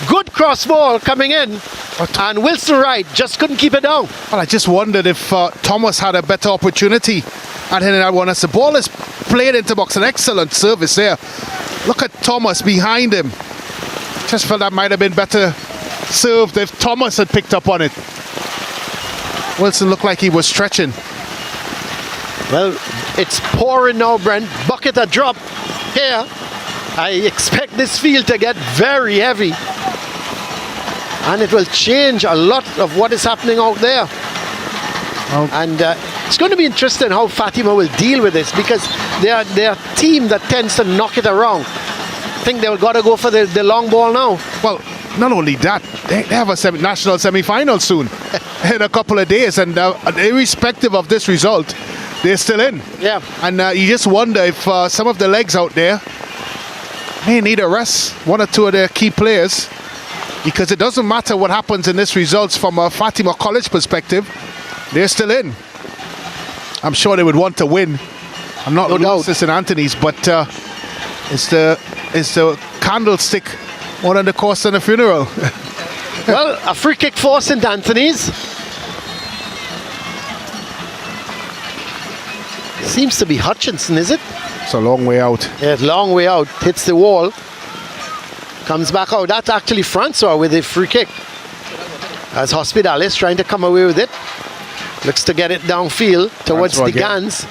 [SPEAKER 1] Good cross ball coming in. And Wilson Wright just couldn't keep it down.
[SPEAKER 3] Well, I just wondered if Thomas had a better opportunity at hitting that one. As the ball is played into box, an excellent service there. Look at Thomas behind him. Just felt that might have been better served if Thomas had picked up on it. Wilson looked like he was stretching.
[SPEAKER 1] Well, it's pouring now, Brent. Bucket a drop here. I expect this field to get very heavy. And it will change a lot of what is happening out there. And it's going to be interesting how Fatima will deal with this, because they're a team that tends to knock it around. I think they've got to go for the long ball now.
[SPEAKER 3] Well, not only that, they have a national semi-final soon in a couple of days, and irrespective of this result, they're still in.
[SPEAKER 1] Yeah.
[SPEAKER 3] And you just wonder if some of the legs out there may need a rest, one or two of their key players, because it doesn't matter what happens in this results from a Fatima College perspective, they're still in. I'm sure they would want to win. I'm not losing to St. Anthony's, but it's the candlestick more than the cost and the funeral.
[SPEAKER 1] Well, a free kick for St. Anthony's. Seems to be Hutchinson, is it?
[SPEAKER 3] It's a long way out.
[SPEAKER 1] Yeah, long way out. Hits the wall. Comes back out. That's actually Francois with a free kick. As Hospitalis trying to come away with it. Looks to get it downfield towards the Gans.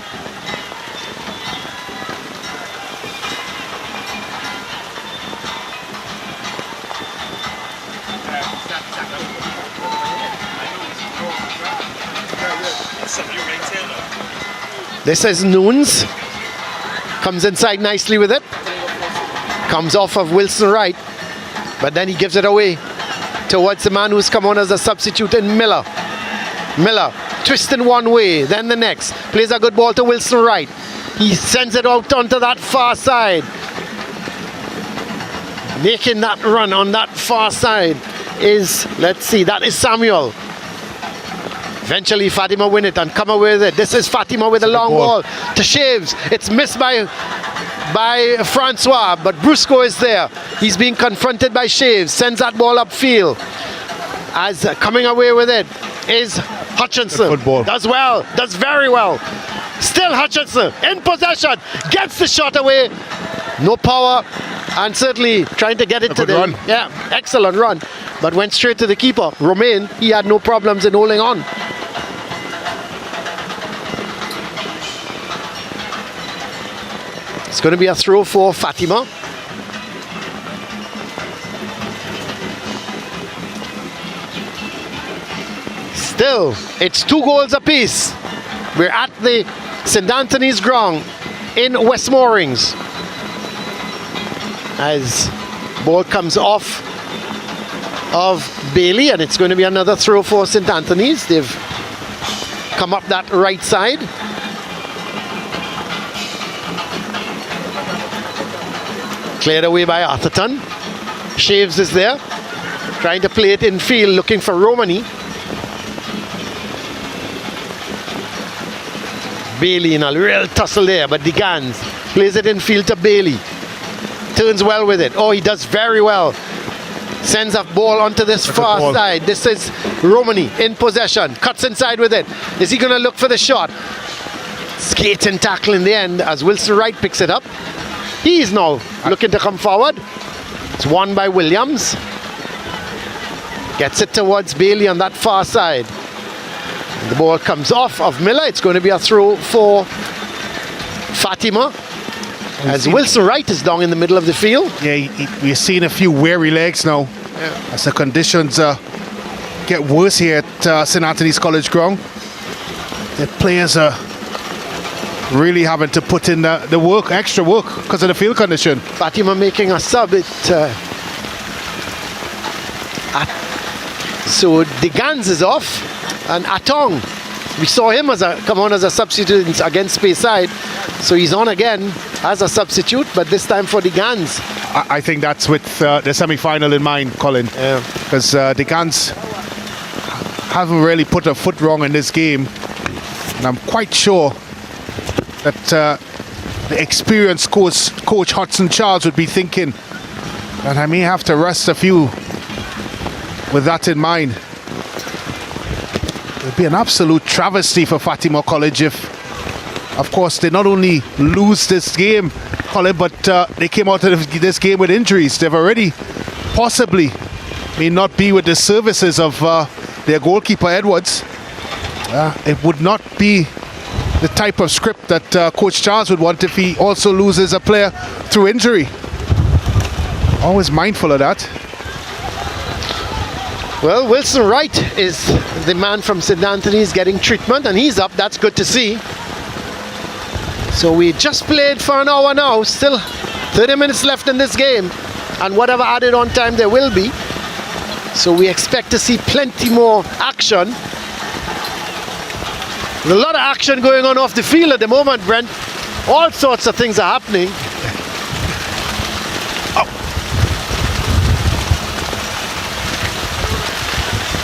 [SPEAKER 1] This is Noons. Comes inside nicely with it. Comes off of Wilson Wright. But then he gives it away towards the man who's come on as a substitute in Miller. Miller twisting one way, then the next. Plays a good ball to Wilson Wright. He sends it out onto that far side. Making that run on that far side is, let's see, that is Samuel. Eventually Fatima win it and come away with it. This is Fatima with a long ball to Shaves. It's missed by Francois, but Brusco is there. He's being confronted by Shaves. Sends that ball upfield. As coming away with it is Hutchinson. Does well, does very well. Still Hutchinson in possession. Gets the shot away. No power, and certainly trying to get it to the run. Yeah, excellent run. But went straight to the keeper. Romain, he had no problems in holding on. It's going to be a throw for Fatima. Still, it's 2 goals apiece. We're at the St. Anthony's ground in West Moorings. As ball comes off of Bailey, and it's going to be another throw for St. Anthony's. They've come up that right side. Cleared away by Atherton. Shaves is there, trying to play it in field, looking for Romani. Bailey in a real tussle there, but Digans plays it in field to Bailey. Turns well with it. Oh, he does very well. Sends a ball onto this far side. This is Romani in possession. Cuts inside with it. Is he going to look for the shot? Skating tackle in the end as Wilson Wright picks it up. He's now looking to come forward. It's won by Williams. Gets it towards Bailey on that far side. The ball comes off of Miller. It's going to be a throw for Fatima. As Wilson Wright is down in the middle of the field.
[SPEAKER 3] Yeah, we're seeing a few weary legs now.
[SPEAKER 1] Yeah.
[SPEAKER 3] As the conditions get worse here at St. Anthony's College ground. The players are really having to put in the work, extra work, because of the field condition.
[SPEAKER 1] Fatima making a sub. So Digans is off, and Atong, we saw him come on as a substitute against Speyside, so he's on again as a substitute, but this time for Digans.
[SPEAKER 3] I think that's with the semi-final in mind, Colin, because Digans haven't really put a foot wrong in this game, and I'm quite sure that the experienced coach Hudson Charles would be thinking that I may have to rest a few with that in mind. It would be an absolute travesty for Fatima College if, of course, they not only lose this game, Colin, but they came out of this game with injuries. They've already possibly may not be with the services of their goalkeeper Edwards. It would not be the type of script that Coach Charles would want if he also loses a player through injury. Always mindful of that.
[SPEAKER 1] Well, Wilson Wright is the man from St. Anthony's getting treatment, and he's up. That's good to see. So we just played for an hour now. Still 30 minutes left in this game, and whatever added on time there will be. So we expect to see plenty more action. There's a lot of action going on off the field at the moment, Brent. All sorts of things are happening.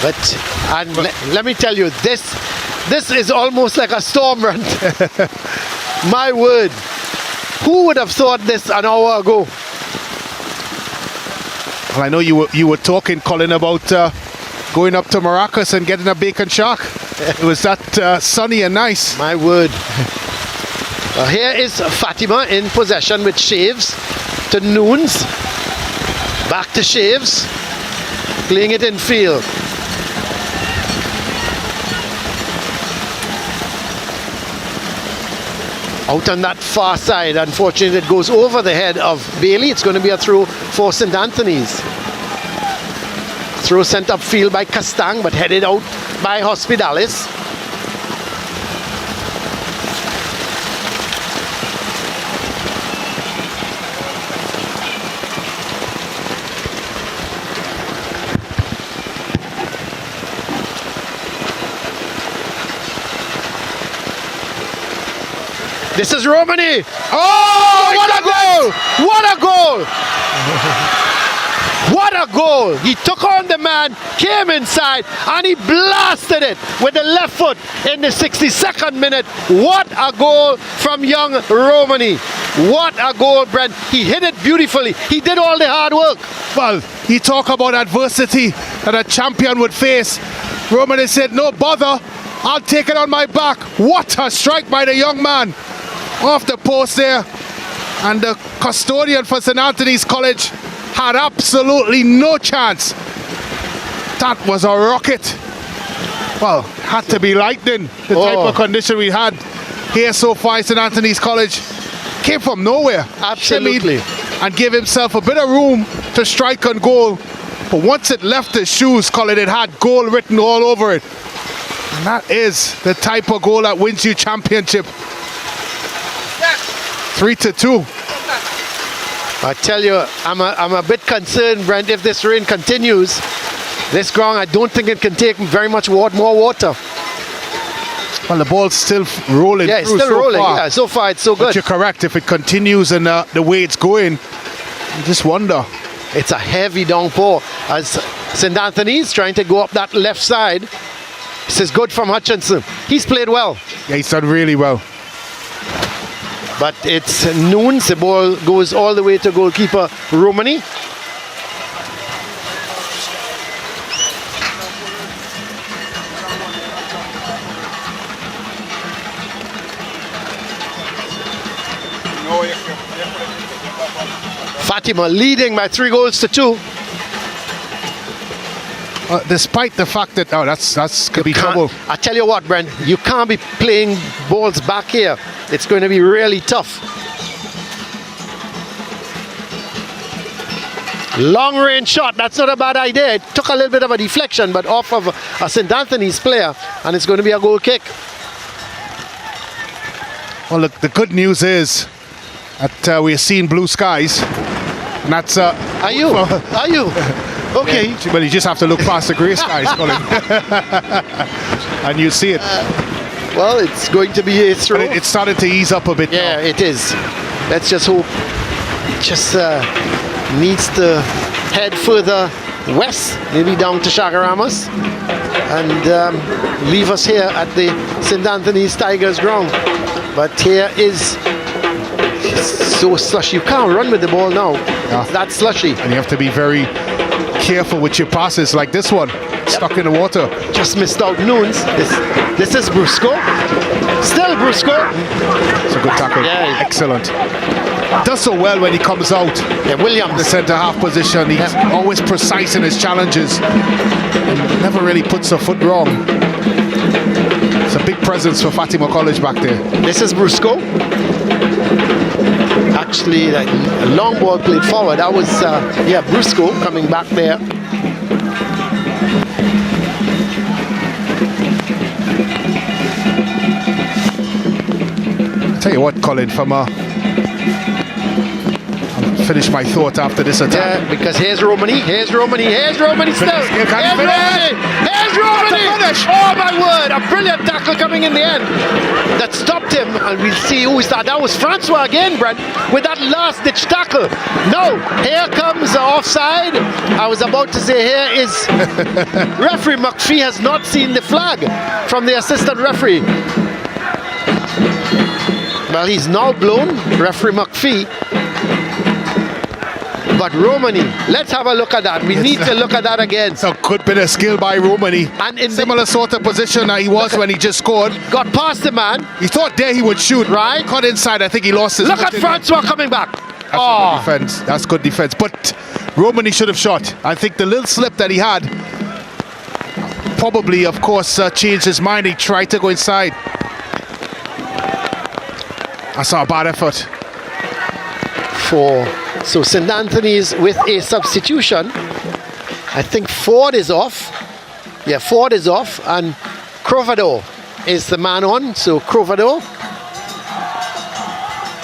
[SPEAKER 1] But let me tell you, this is almost like a storm run. My word, who would have thought this an hour ago?
[SPEAKER 3] Well, I know you were talking, Colin, about going up to Maracas and getting a bacon shark. It was that sunny and nice.
[SPEAKER 1] My word. Here is Fatima in possession with Shaves to Noons. Back to Shaves, playing it in field. Out on that far side, unfortunately it goes over the head of Bailey. It's going to be a throw for St. Anthony's. Throw sent upfield by Castang, but headed out by Hospitalis. This is Romani. Oh, what a goal! What a goal! What a goal! He took on the man, came inside, and he blasted it with the left foot in the 62nd minute. What a goal from young Romani. What a goal, Brent. He hit it beautifully. He did all the hard work.
[SPEAKER 3] Well, he talk about adversity that a champion would face. Romani said, no bother, I'll take it on my back. What a strike by the young man. Off the post there, and the custodian for St. Anthony's College had absolutely no chance. That was a rocket. Well, had to be lightning. The type of condition we had here so far at St. Anthony's College came from nowhere.
[SPEAKER 1] Absolutely.
[SPEAKER 3] And gave himself a bit of room to strike on goal. But once it left his shoes, Colin, it had goal written all over it. And that is the type of goal that wins you championship. 3-2.
[SPEAKER 1] I tell you, I'm a bit concerned, Brent, if this rain continues. This ground, I don't think it can take very much more water.
[SPEAKER 3] Well, the ball's still rolling.
[SPEAKER 1] Yeah, it's still rolling. Yeah, so far it's so good.
[SPEAKER 3] But you're correct. If it continues and the way it's going, you just wonder.
[SPEAKER 1] It's a heavy downpour as St. Anthony's trying to go up that left side. This is good from Hutchinson. He's played well.
[SPEAKER 3] Yeah, he's done really well.
[SPEAKER 1] But it's Noons. The ball goes all the way to goalkeeper Romani. Fatima leading by 3-2 goals.
[SPEAKER 3] Despite the fact that that's could be trouble.
[SPEAKER 1] I tell you what, Brent, you can't be playing balls back here. It's going to be really tough. Long range shot, that's not a bad idea. It took a little bit of a deflection, but off of a St. Anthony's player, and it's going to be a goal kick.
[SPEAKER 3] Well, look, the good news is that we're seeing blue skies. And that's...
[SPEAKER 1] Are you? Are you? Okay.
[SPEAKER 3] Yeah, well, you just have to look past the grey skies, Colin. And you see it.
[SPEAKER 1] Well, it's going to be a throw.
[SPEAKER 3] It's starting to ease up a bit
[SPEAKER 1] Yeah,
[SPEAKER 3] now.
[SPEAKER 1] it is. Let's just hope. Just needs to head further west, maybe down to Chagaramas, and leave us here at the St. Anthony's Tigers ground. But here is so slushy. You can't run with the ball now.
[SPEAKER 3] Yeah.
[SPEAKER 1] That's slushy.
[SPEAKER 3] And you have to be very careful with your passes, like this one, stuck in the water.
[SPEAKER 1] Just missed out Nunes. This is Brusco. Still Brusco.
[SPEAKER 3] It's a good tackle.
[SPEAKER 1] Yeah.
[SPEAKER 3] Excellent. Does so well when he comes out.
[SPEAKER 1] Yeah, Williams.
[SPEAKER 3] The centre half position. He's always precise in his challenges. And never really puts a foot wrong. It's a big presence for Fatima College back there.
[SPEAKER 1] This is Brusco. Actually, like, a long ball played forward. That was, Brusco coming back there.
[SPEAKER 3] I'll tell you what, Colin, I'll finish my thought after this attack.
[SPEAKER 1] Yeah, because here's Romani still. Here's Romani! Oh my word, a brilliant tackle coming in the end that stopped him, and we'll see who is that. That was Francois again, Brent, with that last ditch tackle. No, here comes the offside. I was about to say, here is referee McPhee has not seen the flag from the assistant referee. Well, he's now blown, referee McPhee. But Romani, let's have a look at that. We need to look at that again.
[SPEAKER 3] It's a good bit of skill by Romani.
[SPEAKER 1] And in
[SPEAKER 3] similar sort of position that he was when he just scored.
[SPEAKER 1] Got past the man.
[SPEAKER 3] He thought there he would shoot.
[SPEAKER 1] Right.
[SPEAKER 3] Caught inside. I think he lost his...
[SPEAKER 1] Look at Francois coming back.
[SPEAKER 3] That's good defense. That's good defense. But Romani should have shot. I think the little slip that he had probably, of course, changed his mind. He tried to go inside. That's not a bad effort.
[SPEAKER 1] So St. Anthony's with a substitution. I think Ford is off. Yeah, Ford is off, and Crovado is the man on. So Crovado,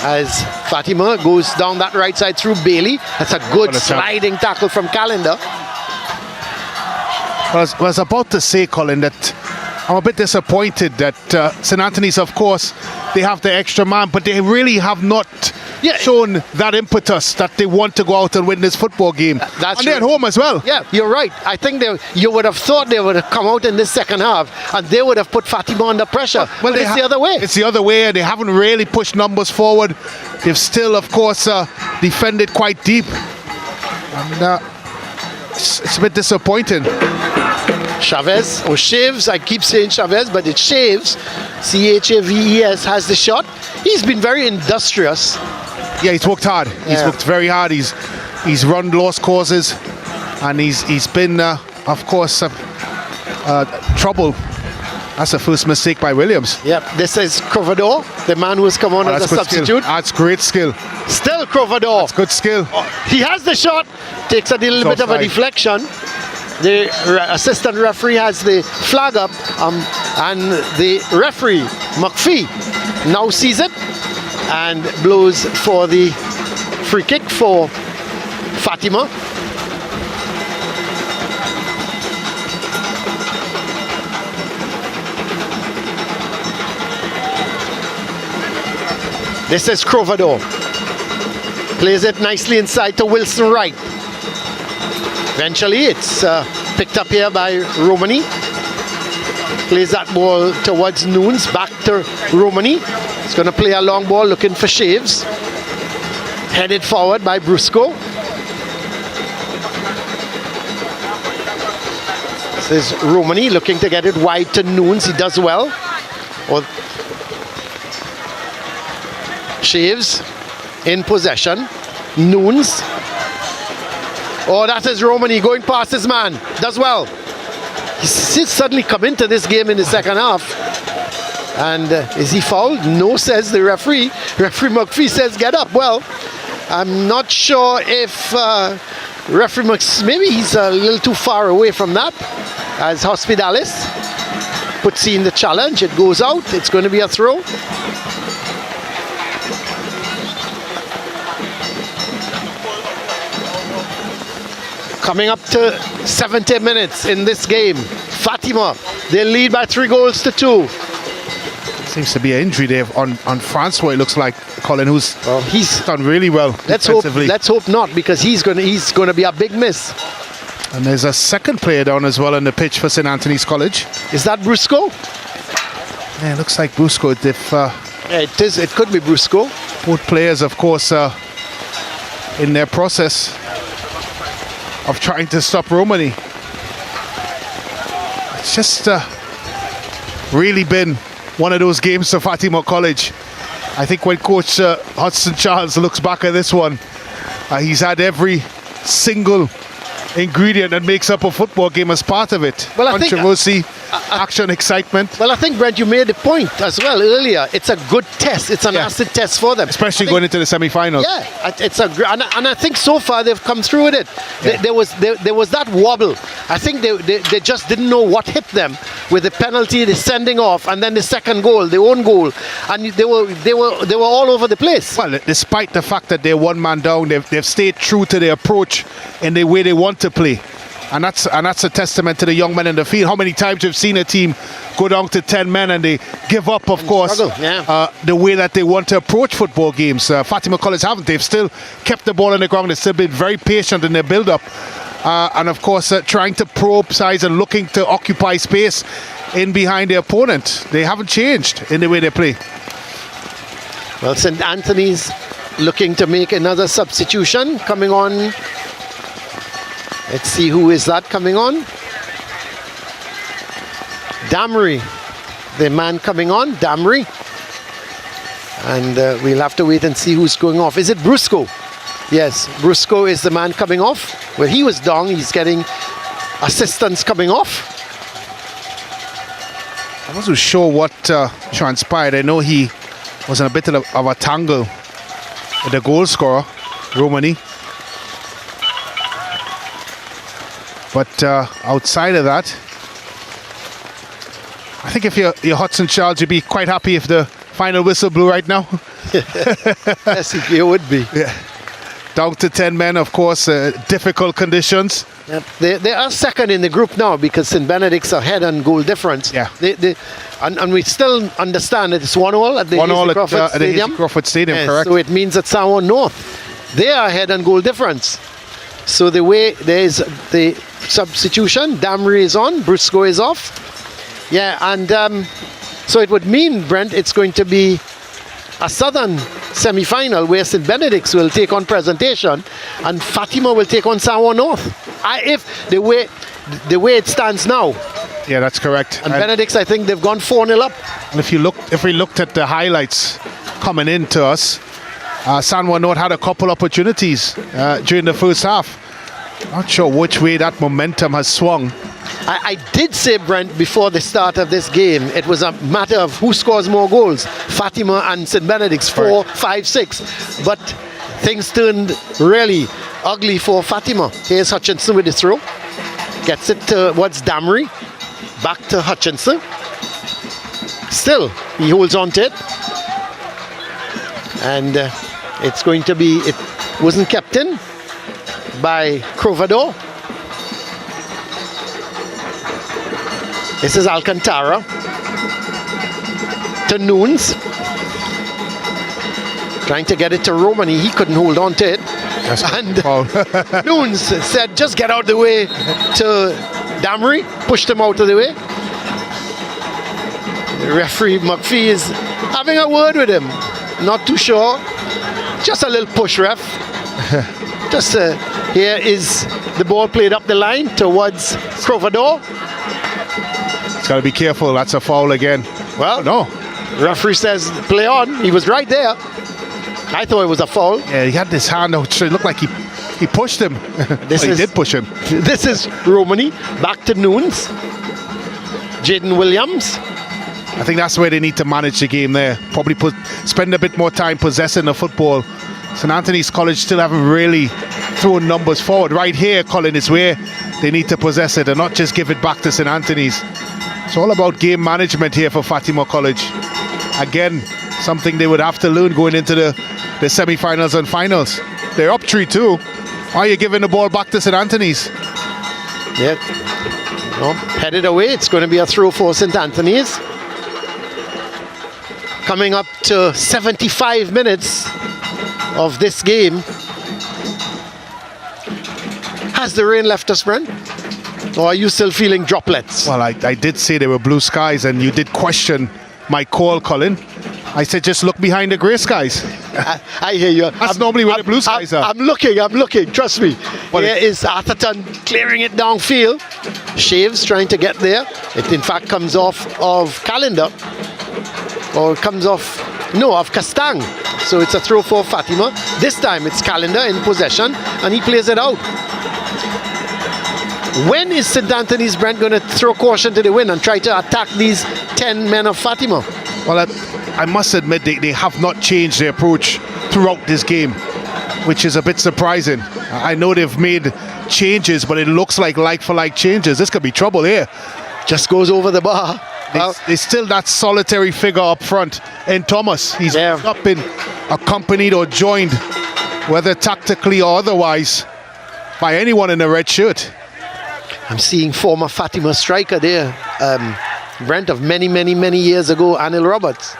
[SPEAKER 1] as Fatima goes down that right side through Bailey. That's a good sliding tackle from Calendar.
[SPEAKER 3] I was about to say, Colin, that I'm a bit disappointed that St. Anthony's, of course, they have the extra man, but they really have not shown that impetus that they want to go out and win this football game. And they're at home as well.
[SPEAKER 1] Yeah, you're right. I think you would have thought they would have come out in this second half and they would have put Fatima under pressure. Well, it's the other way.
[SPEAKER 3] It's the other way, and they haven't really pushed numbers forward. They've still, of course, defended quite deep. And it's a bit disappointing.
[SPEAKER 1] Chavez, or Shaves, I keep saying Chavez, but it's Shaves, C-H-A-V-E-S, has the shot. He's been very industrious.
[SPEAKER 3] Yeah, he's worked hard. He's worked very hard. He's run lost causes, and he's been, of course, trouble. That's the first mistake by Williams.
[SPEAKER 1] Yep, this is Crovado, the man who's come on as a substitute.
[SPEAKER 3] Skill. That's great skill.
[SPEAKER 1] Still Crovado.
[SPEAKER 3] That's good skill.
[SPEAKER 1] He has the shot, takes a little bit of a deflection. The assistant referee has the flag up, and the referee, McPhee, now sees it and blows for the free kick for Fatima. This is Crovado. Plays it nicely inside to Wilson Wright. Eventually, it's picked up here by Romani. Plays that ball towards Nunes, back to Romani. He's going to play a long ball looking for Shaves. Headed forward by Brusco. This is Romani looking to get it wide to Nunes. He does well. Shaves in possession. Nunes. Oh, that is Romani going past his man. Does well. He's suddenly come into this game in the second half. And is he fouled? No, says the referee. Referee McPhee says get up. Well, I'm not sure if referee McPhee, maybe he's a little too far away from that. As Hospitalis puts in the challenge, it goes out. It's going to be a throw. Coming up to 70 minutes in this game. Fatima, they lead by 3-2.
[SPEAKER 3] Seems to be an injury there on Francois, it looks like, Colin, who's he's done really well defensively.
[SPEAKER 1] Let's hope not, because he's going to be a big miss.
[SPEAKER 3] And there's a second player down as well on the pitch for St. Anthony's College.
[SPEAKER 1] Is that Brusco?
[SPEAKER 3] Yeah, it looks like Brusco.
[SPEAKER 1] Yeah, it is. It could be Brusco.
[SPEAKER 3] Both players, of course, in their process of trying to stop Romani. It's just really been one of those games for Fatima College. I think when Coach Hudson Charles looks back at this one, he's had every single ingredient that makes up a football game as part of it.
[SPEAKER 1] Well,
[SPEAKER 3] controversy, action, excitement.
[SPEAKER 1] Well, I think, Brent, you made the point as well earlier. It's a good test. It's an acid test for them.
[SPEAKER 3] Especially going into the semi-finals.
[SPEAKER 1] Yeah, and I think so far they've come through with it.
[SPEAKER 3] Yeah.
[SPEAKER 1] There was that wobble. I think they just didn't know what hit them with the penalty, the sending off, and then the second goal, their own goal, and they were all over the place.
[SPEAKER 3] Well, despite the fact that they're one man down, they've stayed true to their approach in the way they want to play. And that's a testament to the young men in the field. How many times you've seen a team go down to 10 men and they give up, of course, the way that they want to approach football games. Fatima College haven't. They've still kept the ball on the ground. They've still been very patient in their build-up. And, of course, trying to probe sides and looking to occupy space in behind their opponent. They haven't changed in the way they play.
[SPEAKER 1] Well, St. Anthony's looking to make another substitution coming on. Let's see who is that coming on. Damry, the man coming on, Damry. And we'll have to wait and see who's going off. Is it Brusco? Yes, Brusco is the man coming off. Well, he was down. He's getting assistance coming off.
[SPEAKER 3] I wasn't sure what transpired. I know he was in a bit of a tangle with the goal scorer, Romani. But outside of that, I think if you're Hudson Charles, you'd be quite happy if the final whistle blew right now.
[SPEAKER 1] Yes, it would be.
[SPEAKER 3] Yeah. Down to 10 men, of course, difficult conditions.
[SPEAKER 1] Yep. They are second in the group now because St. Benedict's ahead on goal difference.
[SPEAKER 3] Yeah.
[SPEAKER 1] And we still understand that it's 1-1 at the
[SPEAKER 3] Hasty Crawford Stadium.
[SPEAKER 1] Yes,
[SPEAKER 3] correct.
[SPEAKER 1] so it means that Samoa North, they are ahead on goal difference. So the way there is the substitution, Damry is on, Brusco is off. Yeah, and so it would mean, Brent, it's going to be a southern semi-final where St. Benedict's will take on Presentation and Fatima will take on Samoa North. If the way it stands now.
[SPEAKER 3] Yeah, that's correct.
[SPEAKER 1] And Benedict's, I think they've gone 4-0 up.
[SPEAKER 3] And if we looked at the highlights coming in to us, Samoa North had a couple opportunities during the first half. Not sure which way that momentum has swung.
[SPEAKER 1] I did say, Brent, before the start of this game, it was a matter of who scores more goals, Fatima and St. Benedict's, 4, 5, 6. But things turned really ugly for Fatima. Here's Hutchinson with the throw. Gets it towards Damry. Back to Hutchinson. Still, he holds on to it. And it's going to be, it wasn't kept in by Crovador. This is Alcantara to Nunes. Trying to get it to Romani. He couldn't hold on to it. And Nunes said, just get out of the way to Damry. Pushed him out of the way. The referee, McPhee, is having a word with him. Not too sure. Just a little push, ref. Just here is the ball played up the line towards Crovador.
[SPEAKER 3] He's got to be careful. That's a foul again.
[SPEAKER 1] Well,
[SPEAKER 3] no.
[SPEAKER 1] Referee says play on. He was right there. I thought it was a foul.
[SPEAKER 3] Yeah, he had this hand out. It looked like he pushed him. He did push him.
[SPEAKER 1] This is Romani. Back to Nunes. Jaden Williams.
[SPEAKER 3] I think that's where they need to manage the game there. Probably spend a bit more time possessing the football. St. Anthony's College still haven't really thrown numbers forward. Right here, Colin, is where they need to possess it and not just give it back to St. Anthony's. It's all about game management here for Fatima College. Again, something they would have to learn going into the semi-finals and finals. They're up 3-2. Why are you giving the ball back to St. Anthony's?
[SPEAKER 1] Yeah. No, headed away. It's going to be a throw for St. Anthony's. Coming up to 75 minutes of this game. Has the rain left us, Brent? Or are you still feeling droplets?
[SPEAKER 3] Well, I did say there were blue skies, and you did question my call, Colin. I said just look behind the grey skies.
[SPEAKER 1] I hear you.
[SPEAKER 3] That's normally where the blue skies are.
[SPEAKER 1] I'm looking, trust me. Here is Atherton clearing it downfield. Shaves trying to get there. It in fact comes off of Calendar. Or comes off, no, of Castang. So it's a throw for Fatima. This time it's Calendar in possession, and he plays it out. When is St. Anthony's, Brent, going to throw caution to the wind and try to attack these 10 men of Fatima?
[SPEAKER 3] Well, I must admit they have not changed their approach throughout this game, which is a bit surprising. I know they've made changes, but it looks like for like changes. This could be trouble here.
[SPEAKER 1] Just goes over the bar.
[SPEAKER 3] There's still that solitary figure up front in Thomas. He's not been accompanied or joined, whether tactically or otherwise, by anyone in a red shirt.
[SPEAKER 1] I'm seeing former Fatima striker there, Brent, of many years ago, Anil Roberts.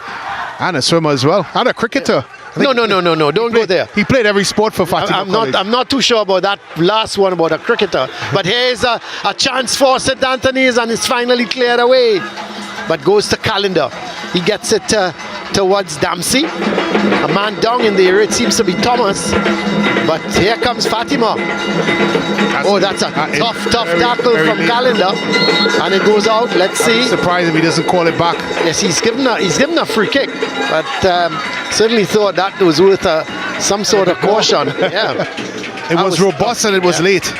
[SPEAKER 3] And a swimmer as well, and a cricketer.
[SPEAKER 1] No, don't go there.
[SPEAKER 3] He played every sport for Fatima College.
[SPEAKER 1] I'm not too sure about that last one about a cricketer. But here's a chance for St. Anthony's, and it's finally cleared away. But goes to Calendar. He gets it towards Dempsey. A man down in the area. It seems to be Thomas. But here comes Fatima. That's a tough tackle from Calendar. And it goes out. Let's see.
[SPEAKER 3] I'm surprised if he doesn't call it back.
[SPEAKER 1] Yes, he's given a free kick. But certainly thought that was worth some sort of caution. Yeah.
[SPEAKER 3] It was robust and it was late.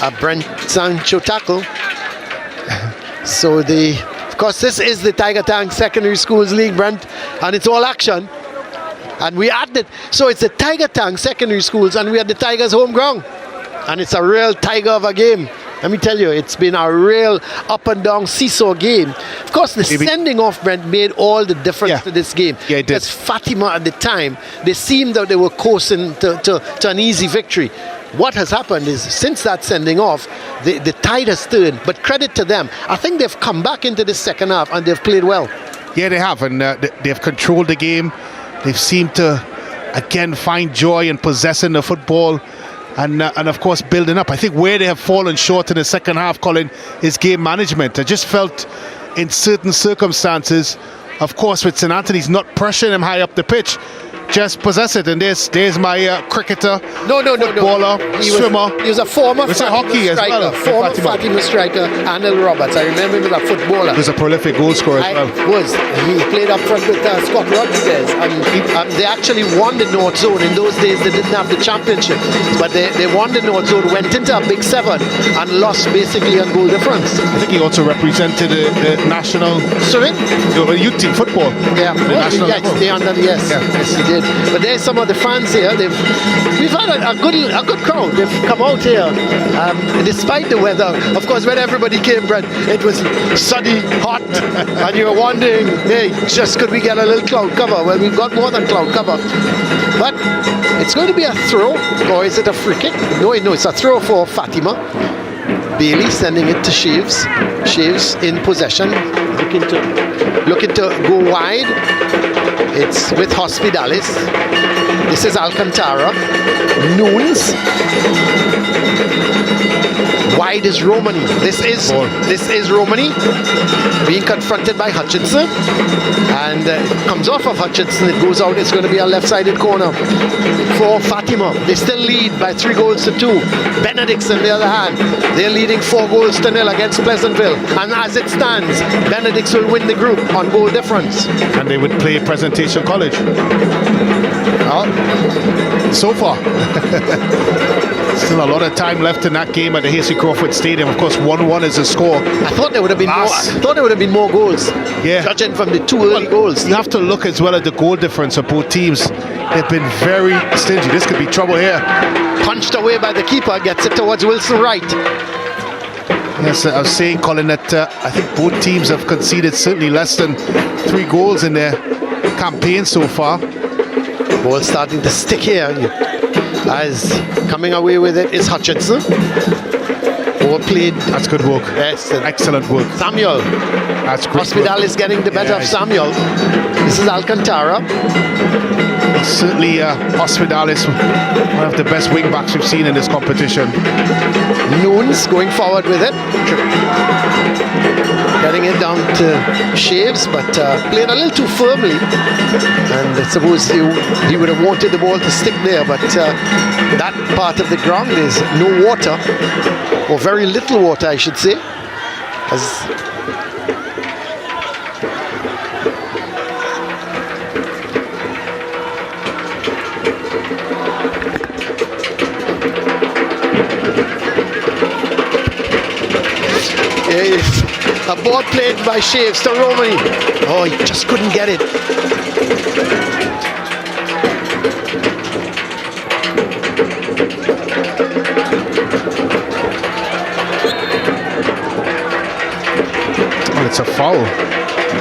[SPEAKER 1] A Brent Sancho tackle. So of course, this is the Tiger Tank Secondary Schools League, Brent, and it's all action. And we added, so it's the Tiger Tank Secondary Schools, and we are the Tigers' home ground. And it's a real tiger of a game. Let me tell you, it's been a real up and down seesaw game. Of course, the sending off, Brent, made all the difference to this game.
[SPEAKER 3] Yeah, it did.
[SPEAKER 1] Because Fatima at the time, they seemed that they were coasting to an easy victory. What has happened is, since that sending off, the tide has turned. But credit to them. I think they've come back into the second half and they've played well.
[SPEAKER 3] Yeah, they have. And they've controlled the game. They've seemed to, again, find joy in possessing the football. And of course, building up. I think where they have fallen short in the second half, Colin, is game management. I just felt in certain circumstances, of course, with St. Anthony's not pressuring them high up the pitch, just possess it. And there's my cricketer, footballer, swimmer.
[SPEAKER 1] He was a former
[SPEAKER 3] hockey
[SPEAKER 1] striker,
[SPEAKER 3] as well.
[SPEAKER 1] former Fatima striker, Anil Roberts. I remember him as a footballer.
[SPEAKER 3] He was a prolific goal scorer as well.
[SPEAKER 1] He played up front with Scott Rodriguez. And they actually won the North Zone. In those days, they didn't have the championship. But they won the North Zone, went into a Big Seven, and lost basically on goal difference.
[SPEAKER 3] I think he also represented the national youth team football.
[SPEAKER 1] Yeah, yes, he did. But there's some of the fans here. We've had a good crowd. They've come out here despite the weather. Of course, when everybody came, Brent, it was sunny, hot, and you were wondering, hey, could we get a little cloud cover? Well, we've got more than cloud cover. But it's going to be a throw, or is it a free kick? No, it's a throw for Fatima. Bailey sending it to Shaves. Shaves in possession, looking to go wide. It's with Hospitalis. This is Alcantara. Nunes. Wide is Romani. This is Romani being confronted by Hutchinson, and it comes off of Hutchinson. It goes out. It's going to be a left-sided corner for Fatima. They still lead by 3-2. Benedict's, on the other hand, they're leading 4-0 against Pleasantville, and as it stands, Benedict's will win the group on goal difference.
[SPEAKER 3] And they would play Presentation College. So far. Still a lot of time left in that game at the Hasty Crawford Stadium. Of course, 1-1 is the score.
[SPEAKER 1] I thought there would have been more. I thought there would have been more goals.
[SPEAKER 3] Yeah.
[SPEAKER 1] Judging from the two early goals.
[SPEAKER 3] You have to look as well at the goal difference of both teams. They've been very stingy. This could be trouble here.
[SPEAKER 1] Punched away by the keeper, gets it towards Wilson Wright.
[SPEAKER 3] Yes, I was saying, Colin, that I think both teams have conceded certainly less than 3 goals in their campaign so far.
[SPEAKER 1] Ball starting to stick here. As coming away with it is Hutchinson. Overplayed.
[SPEAKER 3] That's good work.
[SPEAKER 1] Yes.
[SPEAKER 3] Excellent work.
[SPEAKER 1] Samuel.
[SPEAKER 3] That's great.
[SPEAKER 1] Hospital is getting the better of Samuel. This is Alcantara.
[SPEAKER 3] Certainly Hospitalis, one of the best wing backs we've seen in this competition.
[SPEAKER 1] Nunes going forward with it. Getting it down to Shaves, but playing a little too firmly. And I suppose he would have wanted the ball to stick there, but that part of the ground is no water, or very little water, I should say. A ball played by Shaves to Romani. Oh, he just couldn't get it.
[SPEAKER 3] Well, it's a foul.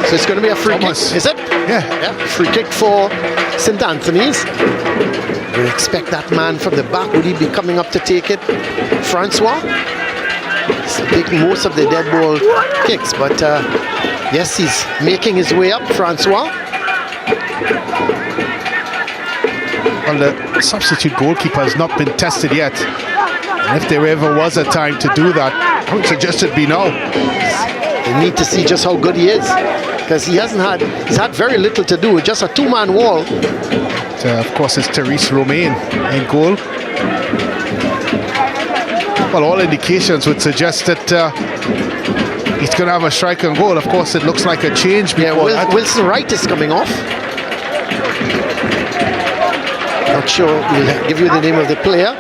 [SPEAKER 1] So it's going to be a free kick, is it?
[SPEAKER 3] Yeah.
[SPEAKER 1] Free kick for St. Anthony's. We expect that man from the back. Would he be coming up to take it? Francois? He's taking most of the dead ball kicks, but yes, he's making his way up, Francois.
[SPEAKER 3] Well, the substitute goalkeeper has not been tested yet. And if there ever was a time to do that, I would suggest it be now.
[SPEAKER 1] They need to see just how good he is, because he's had very little to do with just a 2-man wall.
[SPEAKER 3] Of course, it's Therese Romain in goal. Well, all indications would suggest that he's going to have a strike and goal. Of course, it looks like a change before that.
[SPEAKER 1] Wilson Wright is coming off. Not sure, we'll give you the name of the player.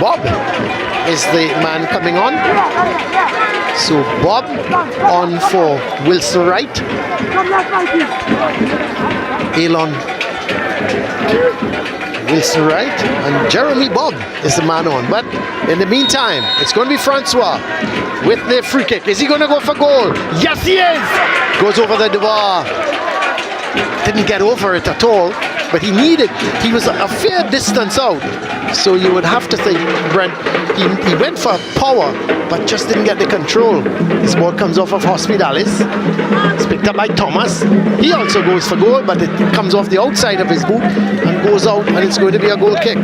[SPEAKER 1] Bob is the man coming on. So Bob on for Wilson Wright. Elon Wilson Wright and Jeremy Bob is the man on. But in the meantime, it's going to be Francois with the free kick. Is he going to go for goal? Yes, he is! Goes over the bar. Didn't get over it at all, but he was a fair distance out. So you would have to think, Brent, he went for power, but just didn't get the control. This ball comes off of Hospitalis. It's picked up by Thomas. He also goes for goal, but it comes off the outside of his boot and goes out, and it's going to be a goal kick.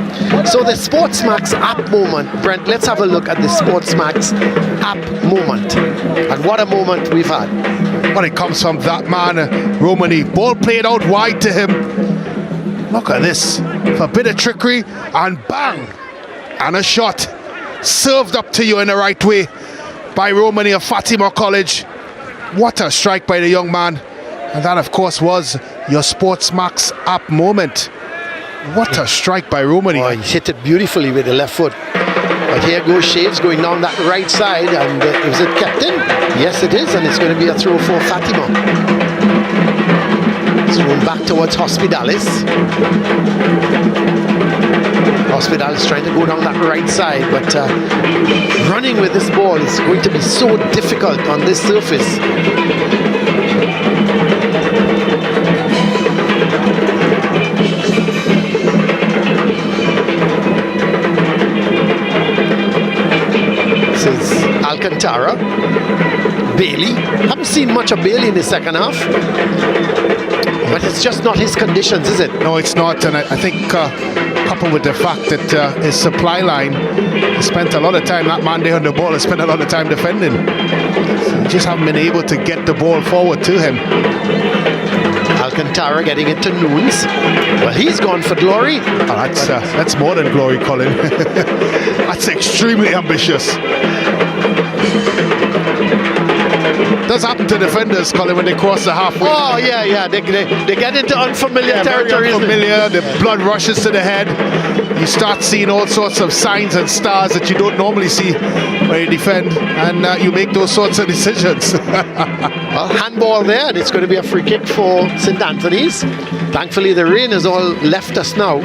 [SPEAKER 1] So the Sportsmax app moment, Brent, let's have a look at the Sportsmax app moment. And what a moment we've had.
[SPEAKER 3] Well, it comes from that man, Romani. Ball played out wide to him. Look at this. For a bit of trickery, and bang! And a shot. Served up to you in the right way by Romani of Fatima College. What a strike by the young man. And that, of course, was your Sportsmax app moment. What a strike by Romani.
[SPEAKER 1] Oh, he hit it beautifully with the left foot. But here goes Shaves going down that right side. And is it captain? Yes, it is. And it's going to be a throw for Fatima. Thrown back towards Hospitalis. Hospitalis trying to go down that right side, but running with this ball is going to be so difficult on this surface. This is Alcantara. Bailey. Haven't seen much of Bailey in the second half. But it's just not his conditions, is it?
[SPEAKER 3] No, it's not. And I think coupled with the fact that his supply line spent a lot of time, that man there on the ball has spent a lot of time defending. So you just haven't been able to get the ball forward to him.
[SPEAKER 1] Alcantara getting it to Nunes. Well, he's gone for glory.
[SPEAKER 3] Oh, that's more than glory, Colin. That's extremely ambitious. does happen to defenders, Colin, when they cross the halfway.
[SPEAKER 1] Oh, yeah. They get into unfamiliar territory.
[SPEAKER 3] Unfamiliar, the blood rushes to the head. You start seeing all sorts of signs and stars that you don't normally see when you defend, and you make those sorts of decisions.
[SPEAKER 1] Well, handball there, and it's going to be a free kick for St. Anthony's. Thankfully, the rain has all left us now.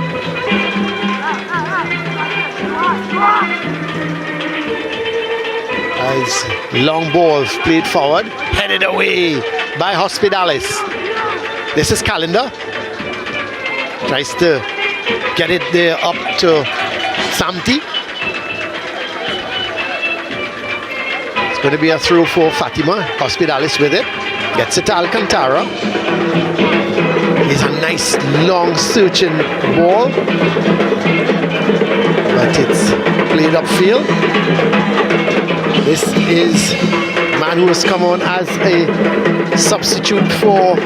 [SPEAKER 1] As long balls played forward, headed away by Hospitalis. This is Calendar. Tries to get it there up to Samti. It's going to be a throw for Fatima. Hospitalis with it. Gets it to Alcantara. It's a nice long searching ball. But it's played upfield. This is a man who has come on as a substitute for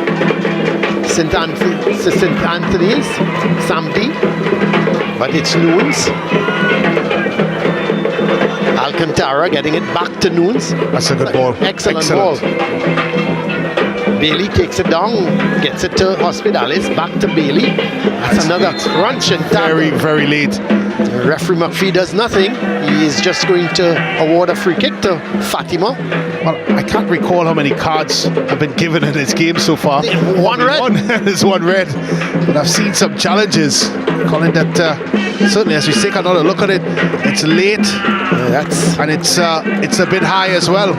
[SPEAKER 1] St. Anthony's, Samdi, but it's Noons. Alcantara getting it back to Noons.
[SPEAKER 3] That's a good ball.
[SPEAKER 1] Excellent ball. Bailey takes it down, gets it to Hospitalis, back to Bailey. That's another crunch and tackle.
[SPEAKER 3] Very, very late.
[SPEAKER 1] Referee McPhee does nothing. He is just going to award a free kick to Fatima.
[SPEAKER 3] Well, I can't recall how many cards have been given in this game so far.
[SPEAKER 1] One red.
[SPEAKER 3] There's one red. But I've seen some challenges, Colin, that certainly as we take another look at it, it's late. And it's a bit high as well.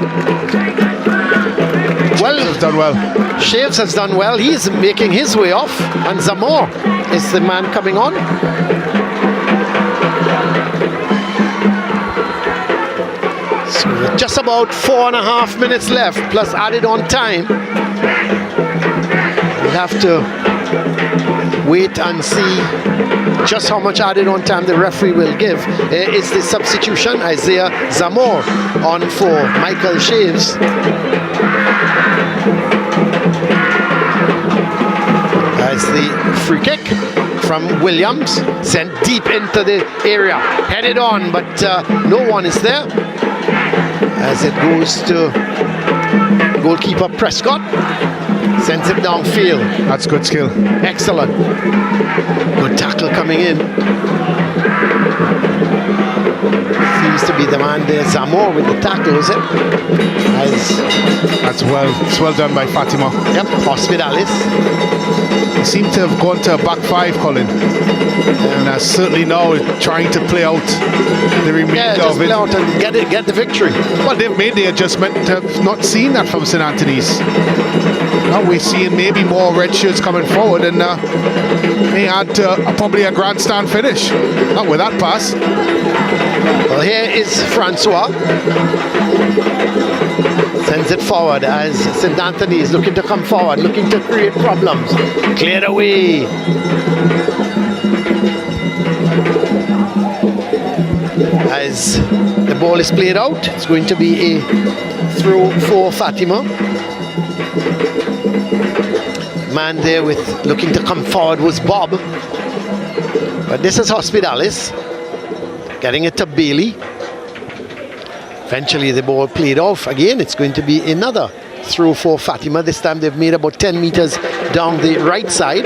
[SPEAKER 1] Well,
[SPEAKER 3] has done well.
[SPEAKER 1] Shaves has done well. He's making his way off, and Zamor is the man coming on. So with just about 4.5 minutes left, plus added on time. We'll have to wait and see just how much added on time the referee will give. It's the substitution, Isaiah Zamor on for Michael Shaves. As the free kick from Williams, sent deep into the area, headed on, but no one is there. As it goes to goalkeeper Prescott, sends it downfield.
[SPEAKER 3] That's good skill.
[SPEAKER 1] Excellent. Good tackle coming in. Seems to be the man there, Zamor, with the tackle, is it?
[SPEAKER 3] It's well done by Fatima.
[SPEAKER 1] Yep, Hospitalis.
[SPEAKER 3] They seem to have gone to a back five, Colin. And certainly now trying to play out the remainder of it.
[SPEAKER 1] Play out and get the victory.
[SPEAKER 3] Well, they've made the adjustment. Have not seen that from St. Anthony's. Now we're seeing maybe more red shirts coming forward, and may add probably a grandstand finish. Not with that pass.
[SPEAKER 1] Well, here is Francois. Sends it forward as St. Anthony is looking to come forward, looking to create problems. Cleared away. As the ball is played out, it's going to be a throw for Fatima. Man there with looking to come forward was Bob. But this is Hospitalis. Getting it to Bailey. Eventually the ball played off again. It's going to be another throw for Fatima. This time they've made about 10 meters down the right side.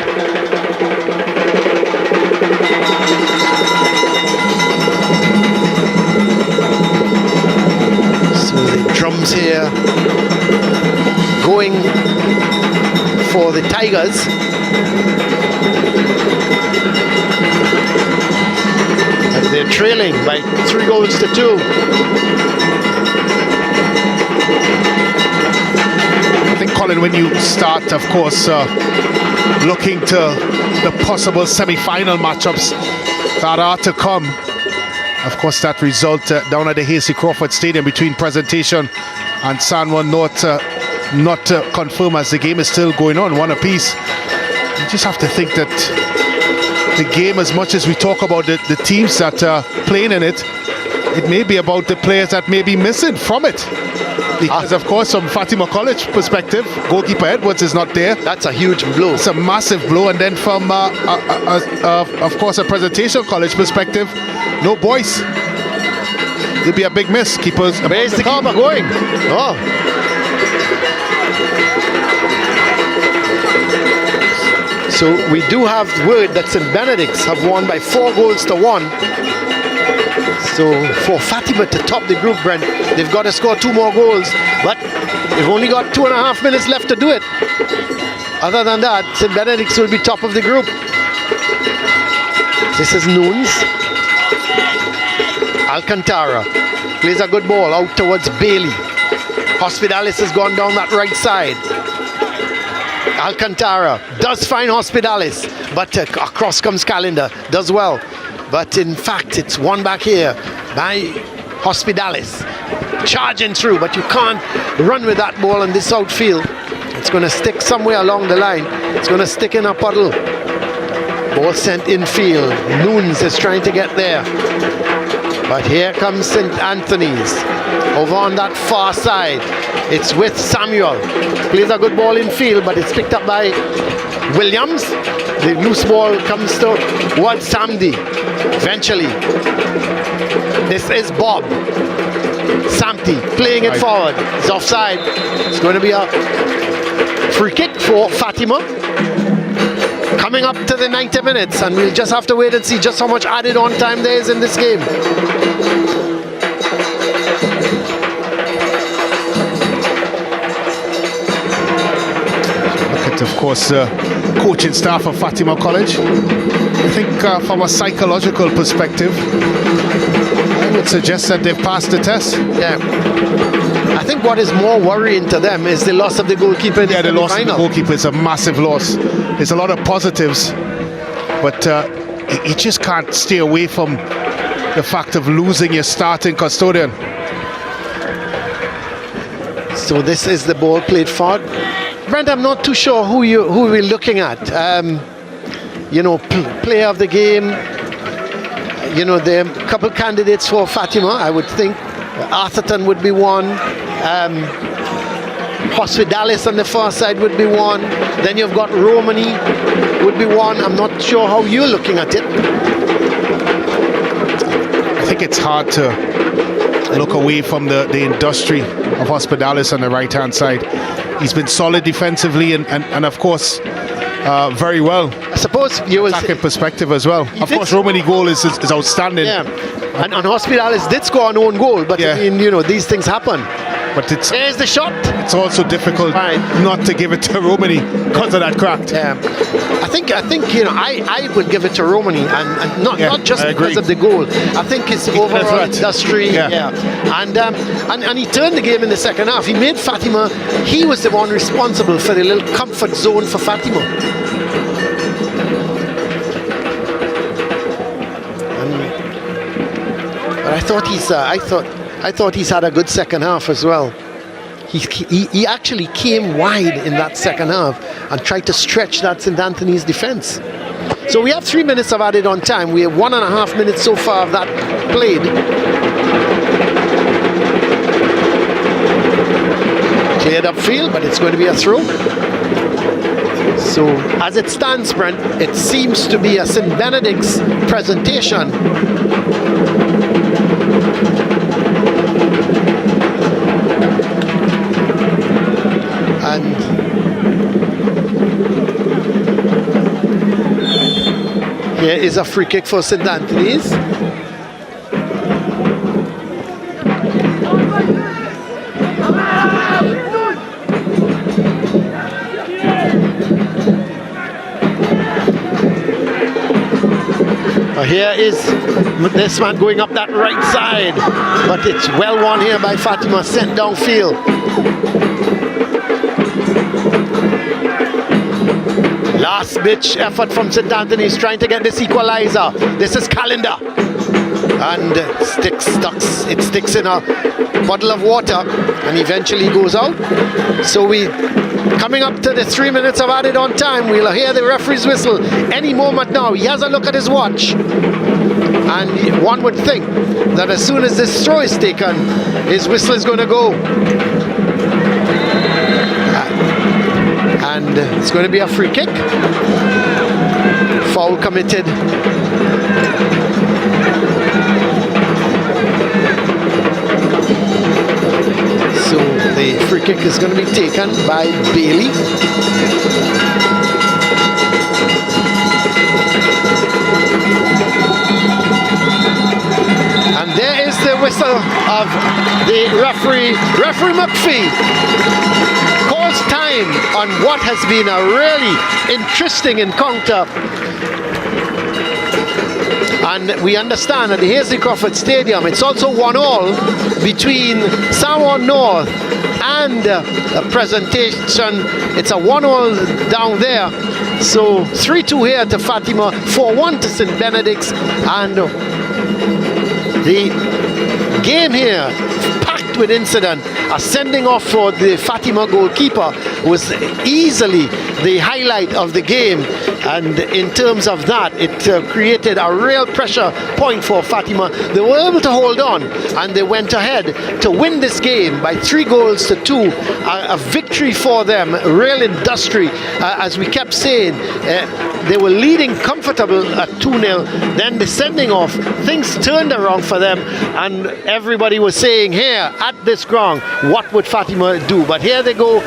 [SPEAKER 1] So the drums here going for the Tigers. As they're trailing by 3 goals to 2.
[SPEAKER 3] I think, Colin, when you start, of course, looking to the possible semi-final matchups that are to come, of course, that result down at the Hasty Crawford Stadium between Presentation and Sanwa not to confirm, as the game is still going on, one apiece. You just have to think that the game, as much as we talk about the teams that are playing in it, it may be about the players that may be missing from it. Because, of course, from Fatima College perspective, goalkeeper Edwards is not there.
[SPEAKER 1] That's a huge blow.
[SPEAKER 3] It's a massive blow. And then from, of course, a Presentation College perspective, no boys. It'll be a big miss. Keepers.
[SPEAKER 1] Where's the keeper going? Oh. So we do have word that St. Benedict's have won by 4 goals to 1. So for Fatima to top the group, Brent, they've got to score 2 more goals. But they've only got 2.5 minutes left to do it. Other than that, St. Benedict's will be top of the group. This is Nunes. Alcantara plays a good ball out towards Bailey. Hospitalis has gone down that right side. Alcantara does find Hospitalis, but across comes Calendar, does well. But in fact, it's won back here by Hospitalis. Charging through, but you can't run with that ball in this outfield. It's going to stick somewhere along the line. It's going to stick in a puddle. Ball sent infield. Nunes is trying to get there. But here comes St. Anthony's. Over on that far side, it's with Samuel. Plays a good ball in field, but it's picked up by Williams. The loose ball comes towards Samdi. Eventually, this is Bob. Samti playing it forward. It's offside. It's going to be a free kick for Fatima. Coming up to the 90 minutes, and we'll just have to wait and see just how much added on time there is in this game.
[SPEAKER 3] Of course, the coaching staff of Fatima College. I think from a psychological perspective, I would suggest that they've passed the test.
[SPEAKER 1] Yeah. I think what is more worrying to them is the loss of the goalkeeper.
[SPEAKER 3] Yeah, the loss of the goalkeeper is a massive loss. There's a lot of positives, but you just can't stay away from the fact of losing your starting custodian.
[SPEAKER 1] So this is the ball played forward. Brent, I'm not too sure who we're looking at. You know, player of the game. You know, there are a couple candidates for Fatima. I would think Atherton would be one. Hospitalis on the far side would be one. Then you've got Romani would be one. I'm not sure how you're looking at it.
[SPEAKER 3] I think it's hard to look away from the industry of Hospitalis on the right-hand side. He's been solid defensively and of course, very well.
[SPEAKER 1] I suppose you will
[SPEAKER 3] attacking perspective as well. Of course, Romani goal is outstanding.
[SPEAKER 1] Yeah, and Hospitalis did score an own goal, but I mean, you know, these things happen.
[SPEAKER 3] But
[SPEAKER 1] there's the shot.
[SPEAKER 3] It's also difficult not to give it to Romani because of that crack.
[SPEAKER 1] Yeah, I think you know I would give it to Romani and not just because of the goal. I think his overall industry. Yeah. And he turned the game in the second half. He made Fatima. He was the one responsible for the little comfort zone for Fatima. But I thought he's had a good second half as well. He actually came wide in that second half and tried to stretch that St. Anthony's defense. So we have 3 minutes of added on time. We have 1.5 minutes so far of that played. Cleared upfield, but it's going to be a throw. So as it stands, Brent, it seems to be a St. Benedict's presentation. And here is a free kick for St. Anthony's. Here is this man going up that right side, but it's well won here by Fatima, sent downfield. Last bitch effort from St. Anthony's trying to get this equalizer. This is Calendar. And it sticks in a puddle of water and eventually goes out. So we coming up to the 3 minutes of added on time. We'll hear the referee's whistle any moment now. He has a look at his watch. And one would think that as soon as this throw is taken, his whistle is going to go. And it's going to be a free kick. Foul committed. So The free kick is going to be taken by Bailey. And there is the whistle of the referee. Referee McPhee calls time on what has been a really interesting encounter. And we understand at the Hazley Crawford Stadium, it's also 1-1 between Samoa North and Presentation. It's a 1-1 down there. So 3-2 here to Fatima, 4-1 to St. Benedict's. And the game here, packed with incident. A sending off for the Fatima goalkeeper was easily the highlight of the game. And in terms of that, it created a real pressure point for Fatima. They were able to hold on, and they went ahead to win this game by 3-2. A victory for them, real industry. As we kept saying, they were leading comfortable at 2-0. Then the sending off, things turned around for them, and everybody was saying, here at this ground, what would Fatima do? But here they go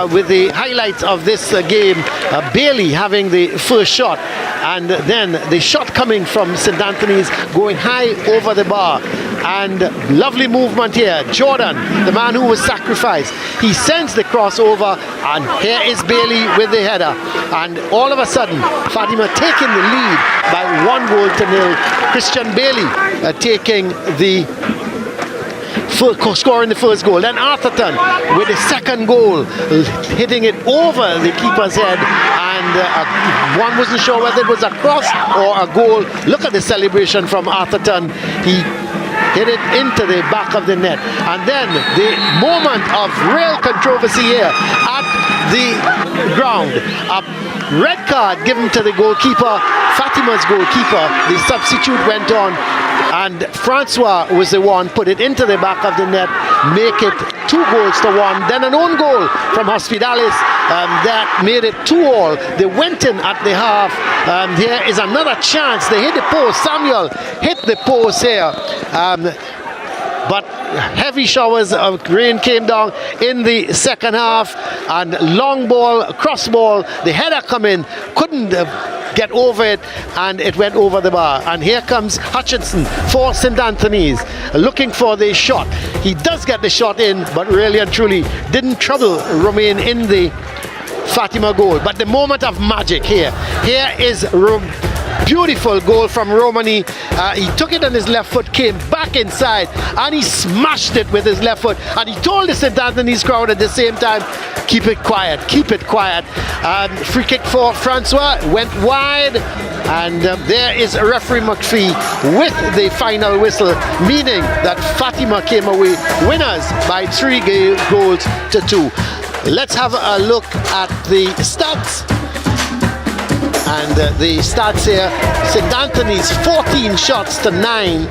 [SPEAKER 1] with the highlights of this game. Bailey having the first shot, and then the shot coming from St. Anthony's going high over the bar. And lovely movement here. Jordan, the man who was sacrificed, he sends the crossover, and here is Bailey with the header. And all of a sudden, Fatima taking the lead by 1-0. Christian Bailey taking the scoring the first goal. Then Arthurton with the second goal, hitting it over the keeper's head, and one wasn't sure whether it was a cross or a goal. Look at the celebration from Arthurton. He hit it into the back of the net. And then the moment of real controversy here at the ground. A red card given to the goalkeeper, Fatima's goalkeeper. The substitute went on, and Francois was the one put it into the back of the net, make it 2-1. Then an own goal from Hospitalis that made it 2-2. They went in at the half. Here is another chance. They hit the post. Samuel hit the post here. But heavy showers of rain came down in the second half, and long ball, cross ball, the header come in, couldn't get over it, and it went over the bar. And here comes Hutchinson for St. Anthony's, looking for the shot. He does get the shot in, but really and truly didn't trouble Romain in the Fatima goal. But the moment of magic here. Here is beautiful goal from Romani. He took it on his left foot, came back inside, and he smashed it with his left foot. And he told the St. Anthony's crowd at the same time, keep it quiet, keep it quiet. Free kick for Francois, went wide, and there is referee McPhee with the final whistle, meaning that Fatima came away winners by 3-2. Let's have a look at the stats. And the stats here, St. Anthony's 14 shots to 9.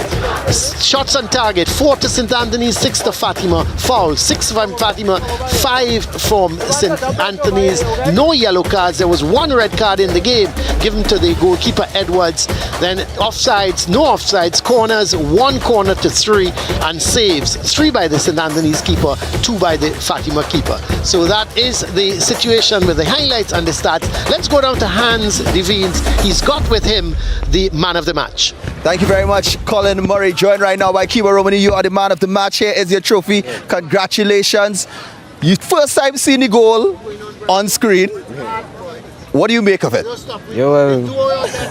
[SPEAKER 1] Shots on target, 4 to St. Anthony's, 6 to Fatima. Foul, 6 from Fatima, 5 from St. Anthony's. No yellow cards. There was 1 red card in the game given to the goalkeeper Edwards. Then offsides, no offsides. Corners, 1 corner to 3. And saves, 3 by the St. Anthony's keeper, 2 by the Fatima keeper. So that is the situation with the highlights and the stats. Let's go down to Hans Devines. He's got with him the man of the match.
[SPEAKER 2] Thank you very much, Colin Murray, joined right now by Kiba Romani. You are the man of the match. Here is your trophy. Congratulations. You first time seeing the goal on screen. What do you make of it?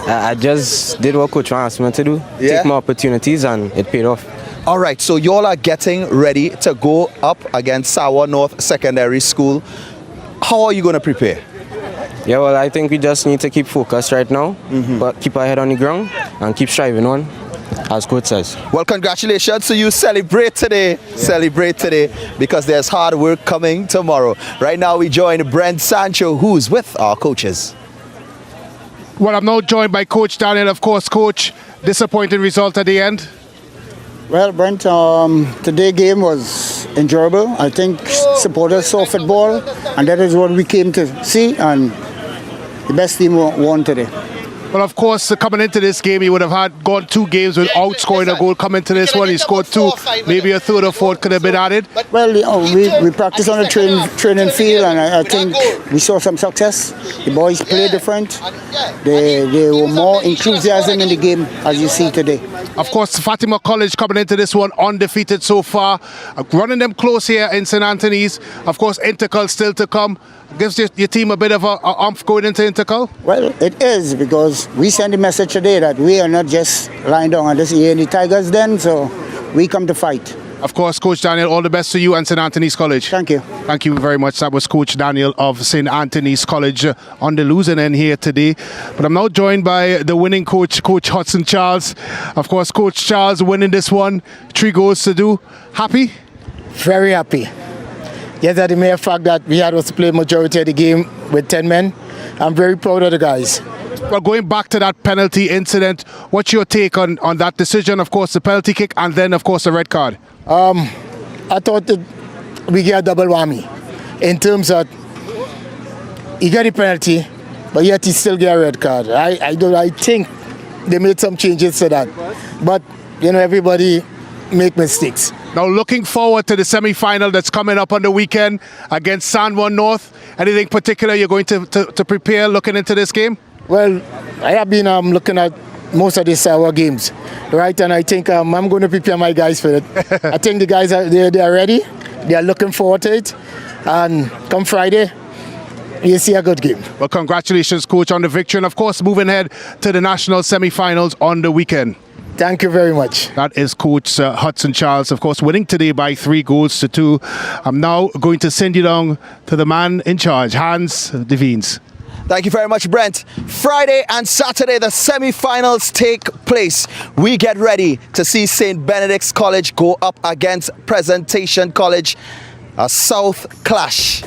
[SPEAKER 14] I just did what coach asked me to do. Take my opportunities, and it paid off.
[SPEAKER 2] All right, so you all are getting ready to go up against Sawa North Secondary School. How are you going to prepare?
[SPEAKER 14] Yeah, well, I think we just need to keep focused right now, but keep our head on the ground and keep striving on, as coach says.
[SPEAKER 2] Well, congratulations. So you celebrate today, because there's hard work coming tomorrow. Right now we join Brent Sancho, who's with our coaches.
[SPEAKER 3] Well, I'm now joined by Coach Daniel. Of course, Coach, disappointing result at the end.
[SPEAKER 15] Well, Brent, today's game was enjoyable. I think supporters saw football, and that is what we came to see, and the best team won today.
[SPEAKER 3] Well, of course, coming into this game, he would have gone 2 games without scoring a goal. Coming to this one, he scored 2. Maybe a third or fourth could have been added.
[SPEAKER 15] Well, we practiced on the training field, and I think we saw some success. The boys played different. They were more enthusiasm in the game, as you see today.
[SPEAKER 3] Of course, Fatima College coming into this one undefeated so far. Running them close here in St. Anthony's. Of course, Intercal still to come. Gives your team a bit of a umph going into Intercal?
[SPEAKER 15] Well, it is, because we sent a message today that we are not just lying down and just eating the Tigers then, so we come to fight.
[SPEAKER 3] Of course, Coach Daniel, all the best to you and St. Anthony's College.
[SPEAKER 15] Thank you.
[SPEAKER 3] Thank you very much. That was Coach Daniel of St. Anthony's College on the losing end here today. But I'm now joined by the winning coach, Coach Hudson Charles. Of course, Coach Charles winning this one, 3 goals to do. Happy?
[SPEAKER 5] Very happy. Yes, that the mere fact that we had us play majority of the game with 10 men. I'm very proud of the guys.
[SPEAKER 3] Well, going back to that penalty incident, what's your take on that decision? Of course, the penalty kick and then, of course, the red card.
[SPEAKER 5] I thought that we get a double whammy in terms of he got a penalty, but yet he still get a red card. I think they made some changes to that. But, everybody make mistakes.
[SPEAKER 3] Now, looking forward to the semi-final that's coming up on the weekend against San Juan North. Anything particular you're going to prepare looking into this game?
[SPEAKER 5] Well, I have been looking at most of these our games, right? And I think I'm going to prepare my guys for it. I think the guys are ready. They are looking forward to it. And come Friday, you see a good game.
[SPEAKER 3] Well, congratulations, Coach, on the victory. And, of course, moving ahead to the national semi-finals on the weekend.
[SPEAKER 5] Thank you very much.
[SPEAKER 3] That is Coach Hudson Charles, of course, winning today by 3 goals to 2. I'm now going to send you down to the man in charge, Hans de Wiens.
[SPEAKER 2] Thank you very much, Brent. Friday and Saturday, the semi-finals take place. We get ready to see St. Benedict's College go up against Presentation College, a South clash.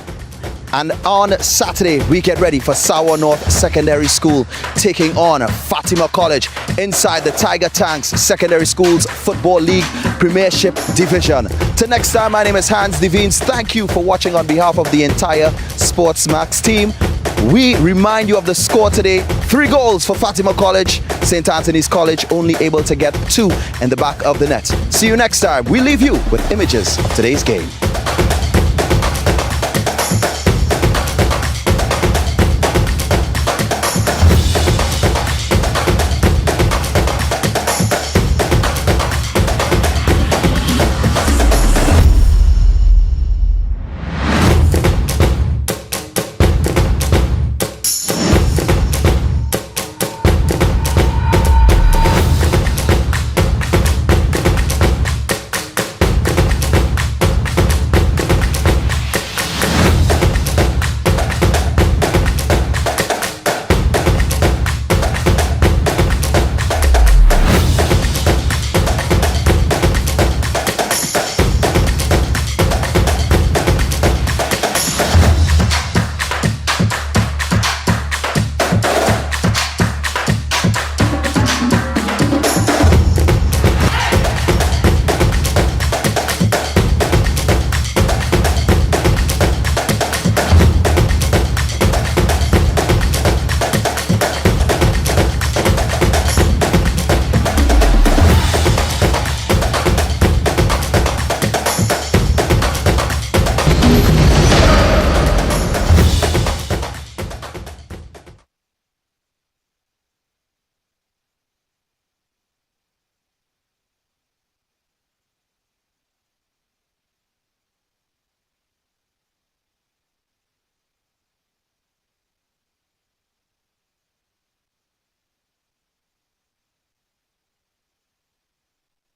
[SPEAKER 2] And on Saturday, we get ready for Sour North Secondary School taking on Fatima College inside the Tiger Tanks Secondary Schools Football League Premiership Division. Till next time, my name is Hans de Wiens. Thank you for watching on behalf of the entire Sportsmax team. We remind you of the score today. 3 goals for Fatima College. St. Anthony's College only able to get 2 in the back of the net. See you next time. We leave you with images of today's game.